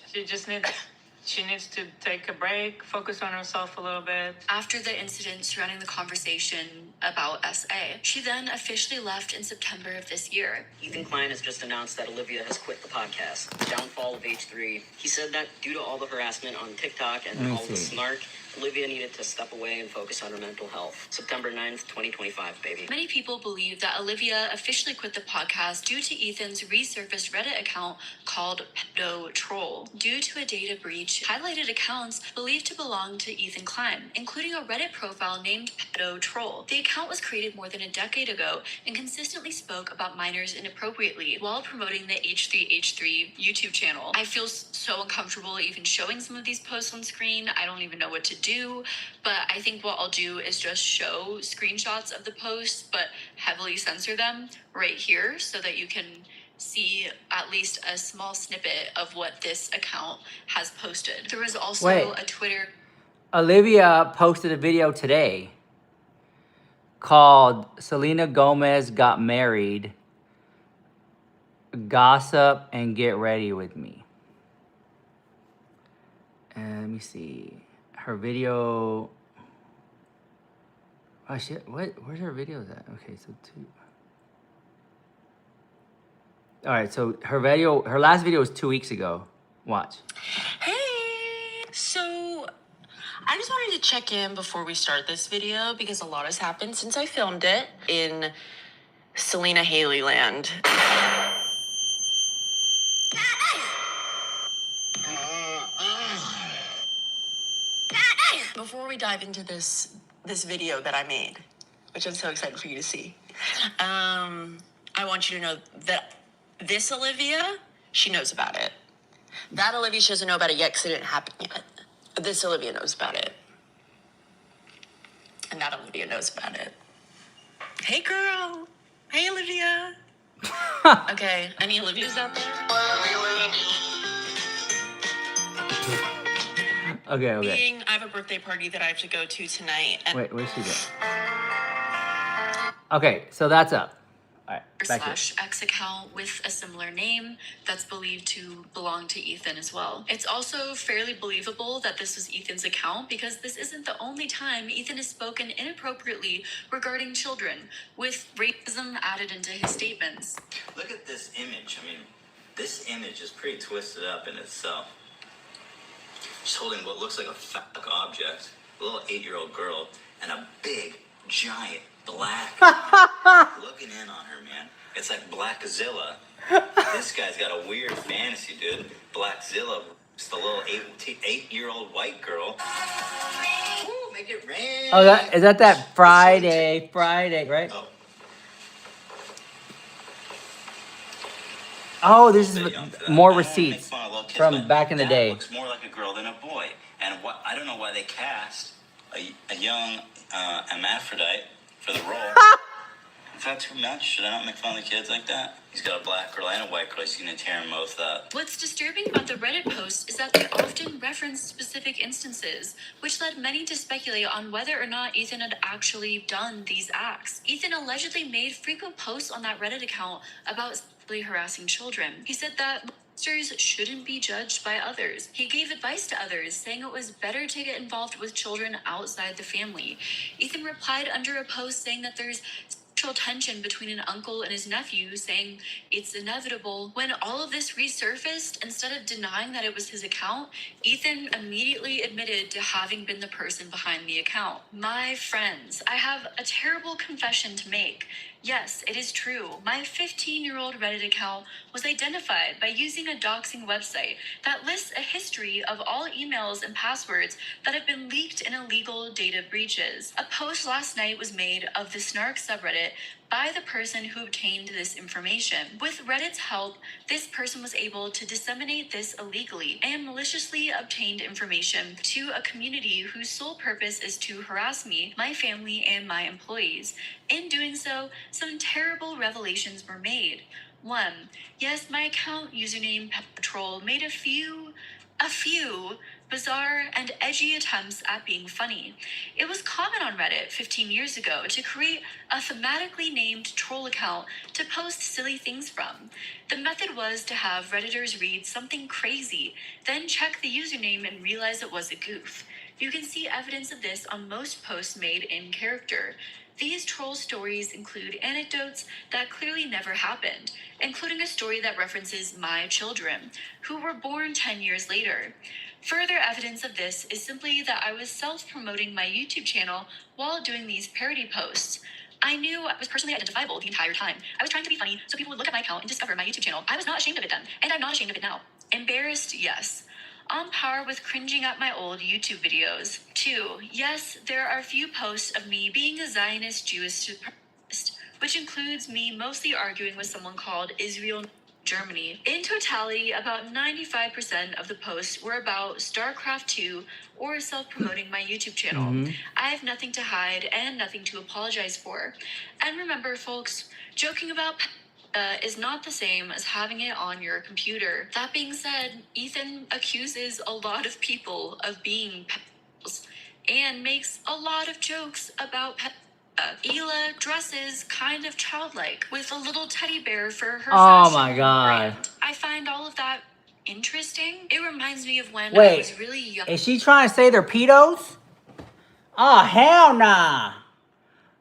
She needs to take a break, focus on herself a little bit. After the incident surrounding the conversation about SA, she then officially left in September of this year. Ethan Klein has just announced that Olivia has quit the podcast. The downfall of H3. He said that due to all the harassment on TikTok and all the snark, Olivia needed to step away and focus on her mental health. September 9th, 2025, baby. Many people believe that Olivia officially quit the podcast due to Ethan's resurfaced Reddit account called Pedo Troll. Due to a data breach, highlighted accounts believed to belong to Ethan Klein, including a Reddit profile named Pedo Troll. The account was created more than a decade ago and consistently spoke about minors inappropriately while promoting the H3H3 YouTube channel. I feel so uncomfortable even showing some of these posts on screen. I don't even know what to do, but I think what I'll do is just show screenshots of the posts, but heavily censor them right here so that you can see at least a small snippet of what this account has posted. There was also a Twitter. Olivia posted a video today called Selena Gomez Got Married, Gossip and Get Ready With Me. And let me see. Her video. Oh shit, where's her videos at? Okay, so 2. Alright, so her last video was 2 weeks ago. Watch. Hey! So, I just wanted to check in before we start this video because a lot has happened since I filmed it in Selena Haley land. Before we dive into this video that I made, which I'm so excited for you to see, I want you to know that this Olivia, she knows about it. That Olivia, she doesn't know about it yet because it didn't happen yet. But this Olivia knows about it. And that Olivia knows about it. Hey, girl. Hey, Olivia. Okay, any Olivias out there? Okay. I have a birthday party that I have to go to tonight. And Wait, where's she go? Okay, so that's up. All right, back to it. /X account with a similar name that's believed to belong to Ethan as well. It's also fairly believable that this was Ethan's account because this isn't the only time Ethan has spoken inappropriately regarding children, with racism added into his statements. Look at this image. I mean, this image is pretty twisted up in itself. She's holding what looks like a phallic object, a little 8-year-old girl, and a big, giant black. Looking in on her, man. It's like Blackzilla. This guy's got a weird fantasy, dude. Blackzilla. It's the little 8-year-old white girl. Woo, make it rain. Oh, is that Friday, right? Oh, this is more receipts from back in the day. Looks more like a girl than a boy. And I don't know why they cast a young hermaphrodite for the role. Is that too much? Should I not make fun of the kids like that? He's got a black girl and a white girl. He's gonna tear them both up. What's disturbing about the Reddit post is that they often reference specific instances, which led many to speculate on whether or not Ethan had actually done these acts. Ethan allegedly made frequent posts on that Reddit account about sexually harassing children. He said that monsters shouldn't be judged by others. He gave advice to others, saying it was better to get involved with children outside the family. Ethan replied under a post saying that there's sexual tension between an uncle and his nephew, saying it's inevitable. When all of this resurfaced, instead of denying that it was his account, Ethan immediately admitted to having been the person behind the account. My friends, I have a terrible confession to make. Yes, it is true. My 15-year-old Reddit account was identified by using a doxing website that lists a history of all emails and passwords that have been leaked in illegal data breaches. A post last night was made of the Snark subreddit by the person who obtained this information. With Reddit's help, this person was able to disseminate this illegally and maliciously obtained information to a community whose sole purpose is to harass me, my family, and my employees. In doing so, some terrible revelations were made. 1. Yes, my account username Pet Patrol made a few bizarre and edgy attempts at being funny. It was common on Reddit 15 years ago to create a thematically named troll account to post silly things from. The method was to have Redditors read something crazy, then check the username and realize it was a goof. You can see evidence of this on most posts made in character. These troll stories include anecdotes that clearly never happened, including a story that references my children, who were born 10 years later. Further evidence of this is simply that I was self-promoting my YouTube channel while doing these parody posts. I knew I was personally identifiable the entire time. I was trying to be funny so people would look at my account and discover my YouTube channel. I was not ashamed of it then, and I'm not ashamed of it now. Embarrassed, yes. On par with cringing at my old YouTube videos. 2. Yes, there are a few posts of me being a Zionist Jewish supremacist, which includes me mostly arguing with someone called Israel Germany. In totality, about 95% of the posts were about StarCraft 2 or self-promoting my YouTube channel. I have nothing to hide and nothing to apologize for. And remember, folks, joking about is not the same as having it on your computer. That being said, Ethan accuses a lot of people of being pedophiles and makes a lot of jokes about pedophiles. Ela dresses kind of childlike with a little teddy bear for her Oh fashion my god. brand. I find all of that interesting. It reminds me of when I was really young. Is she trying to say they're pedos? Oh, hell nah.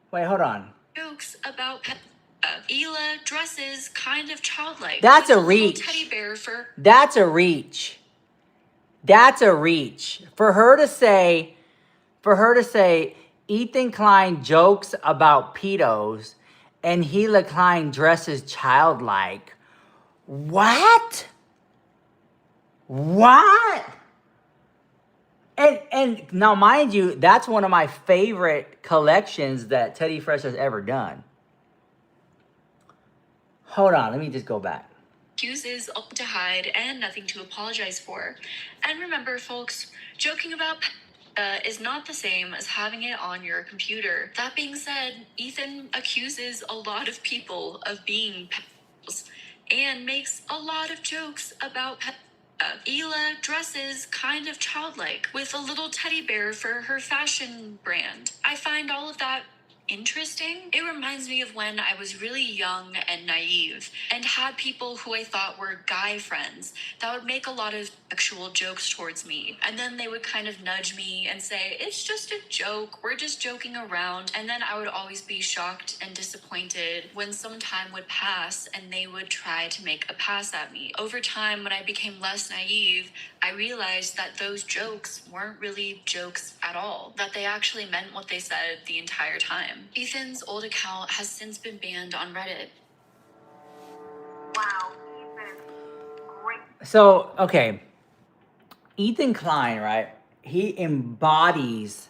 Wait, hold on. Jokes about Ela dresses kind of childlike. That's with a little reach. Teddy bear for That's a reach. That's a reach. For her to say, Ethan Klein jokes about pedos and Hila Klein dresses childlike. What? What? And now, mind you, that's one of my favorite collections that Teddy Fresh has ever done. Hold on, let me just go back. Accuses all to hide and nothing to apologize for. And remember, folks, joking about is not the same as having it on your computer. That being said, Ethan accuses a lot of people of being pedophiles and makes a lot of jokes about pedophiles. Ela dresses kind of childlike with a little teddy bear for her fashion brand. I find all of that interesting. It reminds me of when I was really young and naive and had people who I thought were guy friends that would make a lot of sexual jokes towards me. And then they would kind of nudge me and say, it's just a joke. We're just joking around. And then I would always be shocked and disappointed when some time would pass and they would try to make a pass at me. Over time, when I became less naive, I realized that those jokes weren't really jokes at all, that they actually meant what they said the entire time. him. Ethan's old account has since been banned on Reddit. Wow, Ethan. Great. So, okay. Ethan Klein, right? He embodies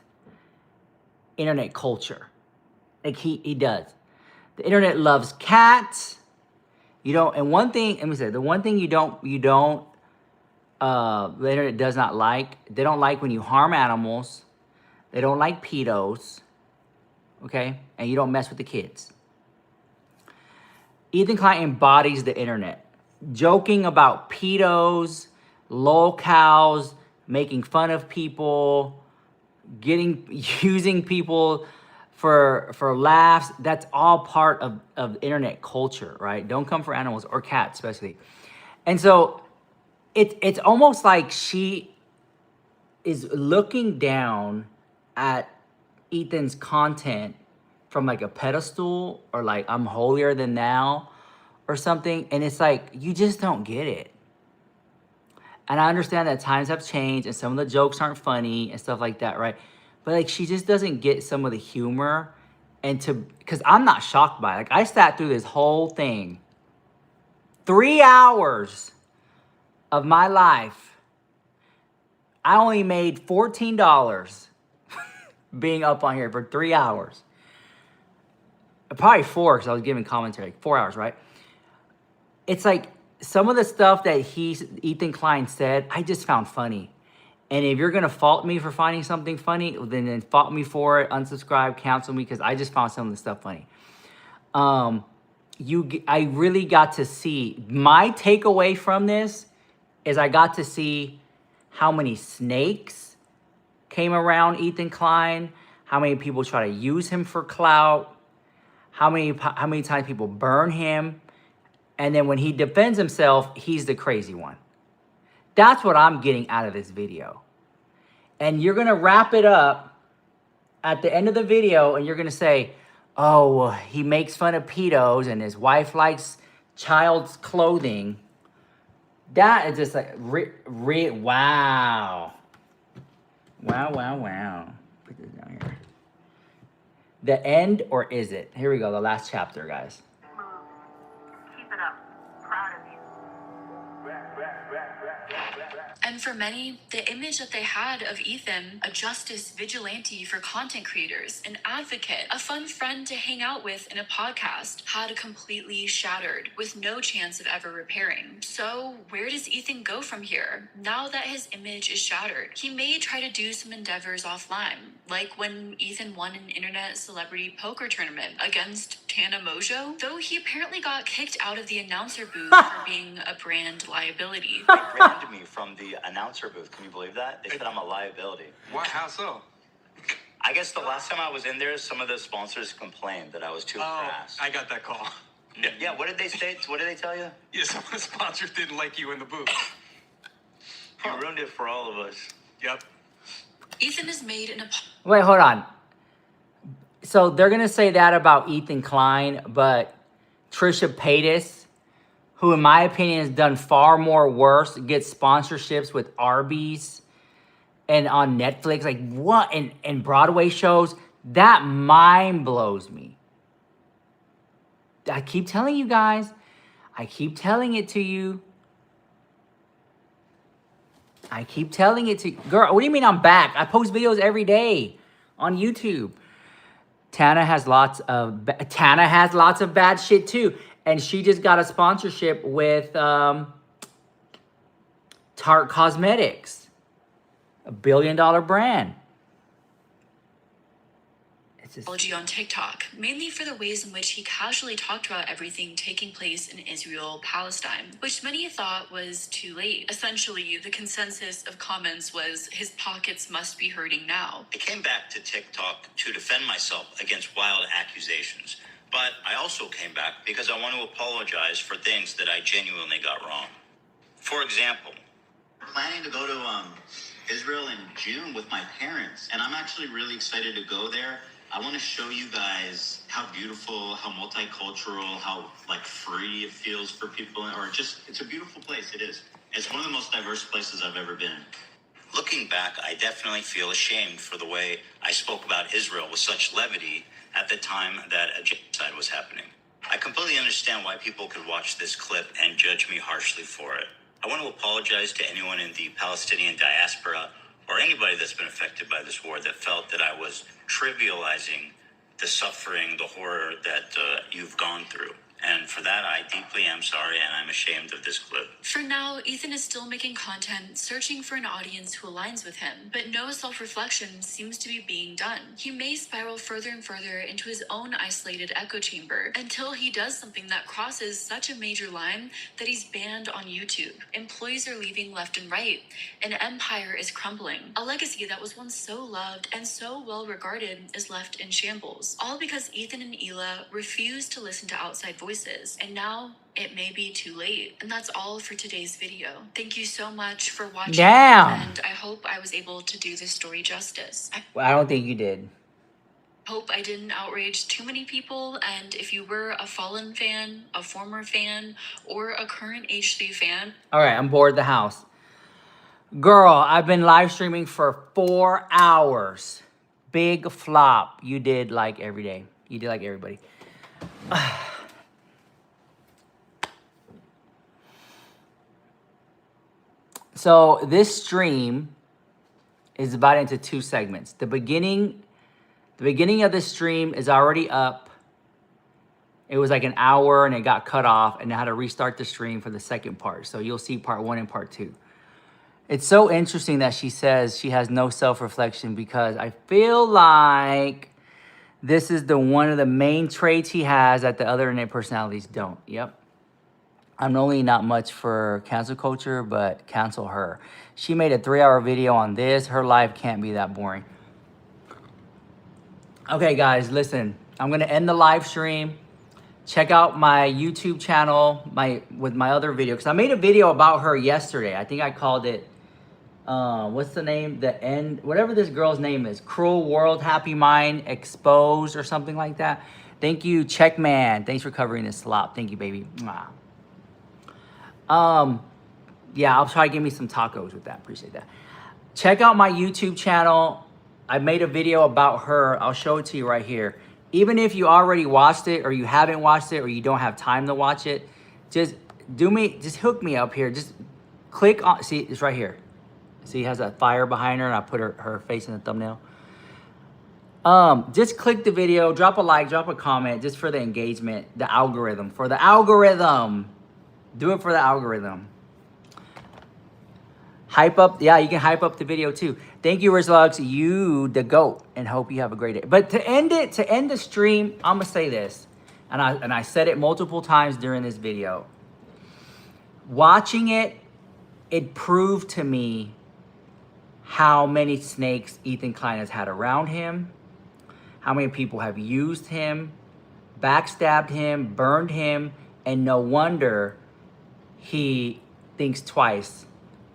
internet culture. Like he does. The internet loves cats. You don't, and one thing, let me say, the one thing the internet does not like, they don't like when you harm animals. They don't like pedos. Okay? And you don't mess with the kids. Ethan Klein embodies the internet. Joking about pedos, lolcows, making fun of people, using people for laughs. That's all part of internet culture, right? Don't come for animals or cats, especially. And so it's almost like she is looking down at Ethan's content from like a pedestal, or like I'm holier than thou or something. And it's like, you just don't get it. And I understand that times have changed and some of the jokes aren't funny and stuff like that, right? But like, she just doesn't get some of the humor. And because I'm not shocked by it. Like, I sat through this whole thing, 3 hours of my life. I only made $14 being up on here for 3 hours. Probably 4, because I was giving commentary. 4 hours, right? It's like some of the stuff that Ethan Klein said, I just found funny. And if you're gonna fault me for finding something funny, then fault me for it, unsubscribe, cancel me, because I just found some of the stuff funny. I really got to see, my takeaway from this is I got to see how many snakes came around Ethan Klein, how many people try to use him for clout, how many times people burn him, and then when he defends himself, he's the crazy one. That's what I'm getting out of this video. And you're gonna wrap it up at the end of the video, and you're gonna say, oh, well, he makes fun of pedos and his wife likes child's clothing. That is just like, wow. Wow. Put this down here. The end, or is it? Here we go, the last chapter, guys. Keep it up. Proud of you. And for many, the image that they had of Ethan, a justice vigilante for content creators, an advocate, a fun friend to hang out with in a podcast, had completely shattered with no chance of ever repairing. So where does Ethan go from here? Now that his image is shattered, he may try to do some endeavors offline, like when Ethan won an internet celebrity poker tournament against Tana Mojo, though he apparently got kicked out of the announcer booth for being a brand liability. They banned me from the announcer booth. Can you believe that? They said I'm a liability. Why? How so? I guess the last time I was in there, some of the sponsors complained that I was too crass. I got that call. Yeah, what did they say? What did they tell you? Yeah, some of the sponsors didn't like you in the booth. You ruined it for all of us. Yep. Ethan is made an Wait, hold on. So they're gonna say that about Ethan Klein, but Trisha Paytas, who in my opinion has done far more worse, gets sponsorships with Arby's and on Netflix, like what, and Broadway shows, that mind blows me. I keep telling you guys, I keep telling it to you. I keep telling it to you. Girl, what do you mean I'm back? I post videos every day on YouTube. Tana has lots of bad shit too. And she just got a sponsorship with Tarte Cosmetics, a $1 billion brand. apology on TikTok, mainly for the ways in which he casually talked about everything taking place in Israel, Palestine, which many thought was too late. Essentially, the consensus of comments was his pockets must be hurting now. I came back to TikTok to defend myself against wild accusations, but I also came back because I want to apologize for things that I genuinely got wrong. For example, I'm planning to go to Israel in June with my parents, and I'm actually really excited to go there. I want to show you guys how beautiful, how multicultural, how like free it feels for people, or just, it's a beautiful place. It is. It's one of the most diverse places I've ever been. looking back, I definitely feel ashamed for the way I spoke about Israel with such levity at the time that a genocide was happening. I completely understand why people could watch this clip and judge me harshly for it. I want to apologize to anyone in the Palestinian diaspora or anybody that's been affected by this war that felt that I was trivializing the suffering, the horror that you've gone through. And for that, I deeply am sorry, and I'm ashamed of this clip. For now, Ethan is still making content, searching for an audience who aligns with him, but no self-reflection seems to be being done. He may spiral further and further into his own isolated echo chamber until he does something that crosses such a major line that he's banned on YouTube. Employees are leaving left and right. An empire is crumbling. A legacy that was once so loved and so well regarded is left in shambles. All because Ethan and Hila refuse to listen to outside voices. And now it may be too late. And that's all for today's video. Thank you so much for watching. Damn. And I hope I was able to do this story justice. Well, I don't think you did. I hope I didn't outrage too many people. And if you were a Fallen fan, a former fan, or a current H3 fan. All right, I'm bored of the house. Girl, I've been live streaming for 4 hours. Big flop. You did like every day. You did like everybody. So this stream is divided into 2 segments. The beginning of the stream is already up. It was like an hour and it got cut off, and I had to restart the stream for the second part. So you'll see part 1 and part 2. It's so interesting that she says she has no self-reflection, because I feel like this is one of the main traits he has that the other internet personalities don't. Yep. I'm only not much for cancel culture, but cancel her. She made a 3-hour video on this. Her life can't be that boring. Okay, guys, listen. I'm going to end the live stream. Check out my YouTube channel with my other video, because I made a video about her yesterday. I think I called it, what's the name? The End, whatever this girl's name is. Cruel World, Happy Mind, Exposed, or something like that. Thank you, Checkman. Thanks for covering this slop. Thank you, baby. Mwah. Yeah, I'll try to give me some tacos with that. Appreciate that. Check out my YouTube channel. I made a video about her. I'll show it to you right here. Even if you already watched it, or you haven't watched it, or you don't have time to watch it, just hook me up here. Just click on, see, it's right here. See, it has a fire behind her, and I put her face in the thumbnail. Just click the video, drop a like, drop a comment, just for the engagement, the algorithm, for the algorithm. Do it for the algorithm. Hype up, yeah, you can hype up the video too. Thank you, Rizlux, you the GOAT, and hope you have a great day. But to end the stream, I'm gonna say this, and I said it multiple times during this video. Watching it proved to me how many snakes Ethan Klein has had around him, how many people have used him, backstabbed him, burned him, and no wonder he thinks twice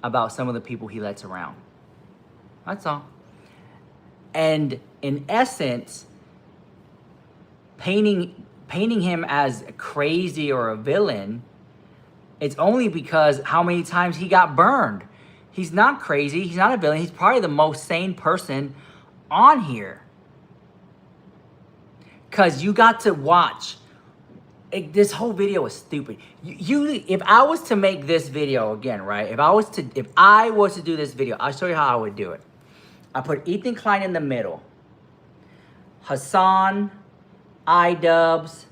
about some of the people he lets around. That's all. And in essence, painting him as crazy or a villain, it's only because how many times he got burned. He's not crazy. He's not a villain. He's probably the most sane person on here. Because you got to watch. This whole video is stupid. If I was to make this video again, right? If I was to do this video, I'll show you how I would do it. I put Ethan Klein in the middle. Hassan, iDubbbz,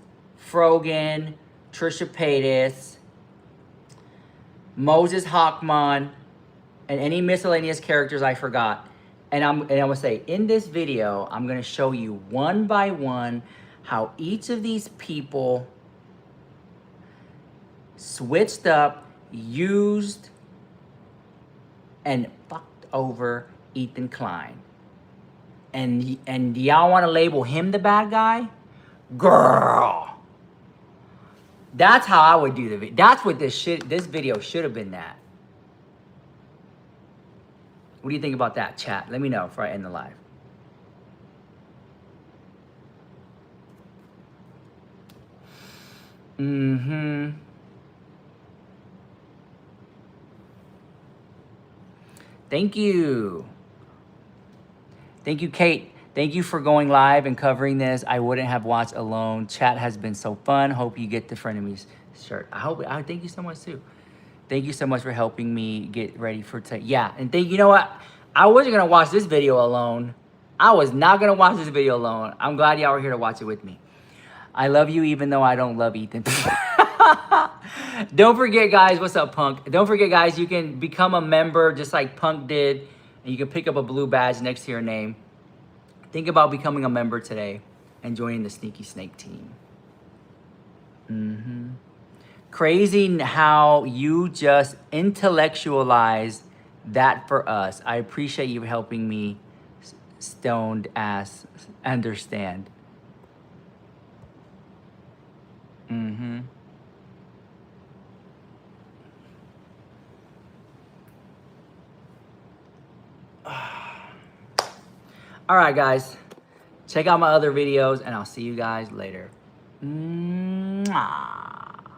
Frogan, Trisha Paytas, Moses Hochman, and any miscellaneous characters I forgot. And I'm gonna say, in this video, I'm gonna show you one by one how each of these people switched up, used, and fucked over Ethan Klein. And y'all want to label him the bad guy? Girl. That's how I would do the video. That's what this video should have been that. What do you think about that, chat? Let me know before I end the live. Mm-hmm. Thank you. Thank you, Kate. Thank you for going live and covering this. I wouldn't have watched alone. Chat has been so fun. Hope you get the frenemies shirt. I thank you so much too. Thank you so much for helping me get ready for today. Yeah, and you know what? I wasn't gonna watch this video alone. I was not gonna watch this video alone. I'm glad y'all were here to watch it with me. I love you even though I don't love Ethan. Don't forget, guys, what's up, Punk? Don't forget, guys, you can become a member just like Punk did, and you can pick up a blue badge next to your name. Think about becoming a member today and joining the Sneaky Snake team. Crazy how you just intellectualized that for us. I appreciate you helping me, stoned ass, understand. All right, guys. Check out my other videos, and I'll see you guys later. Mwah.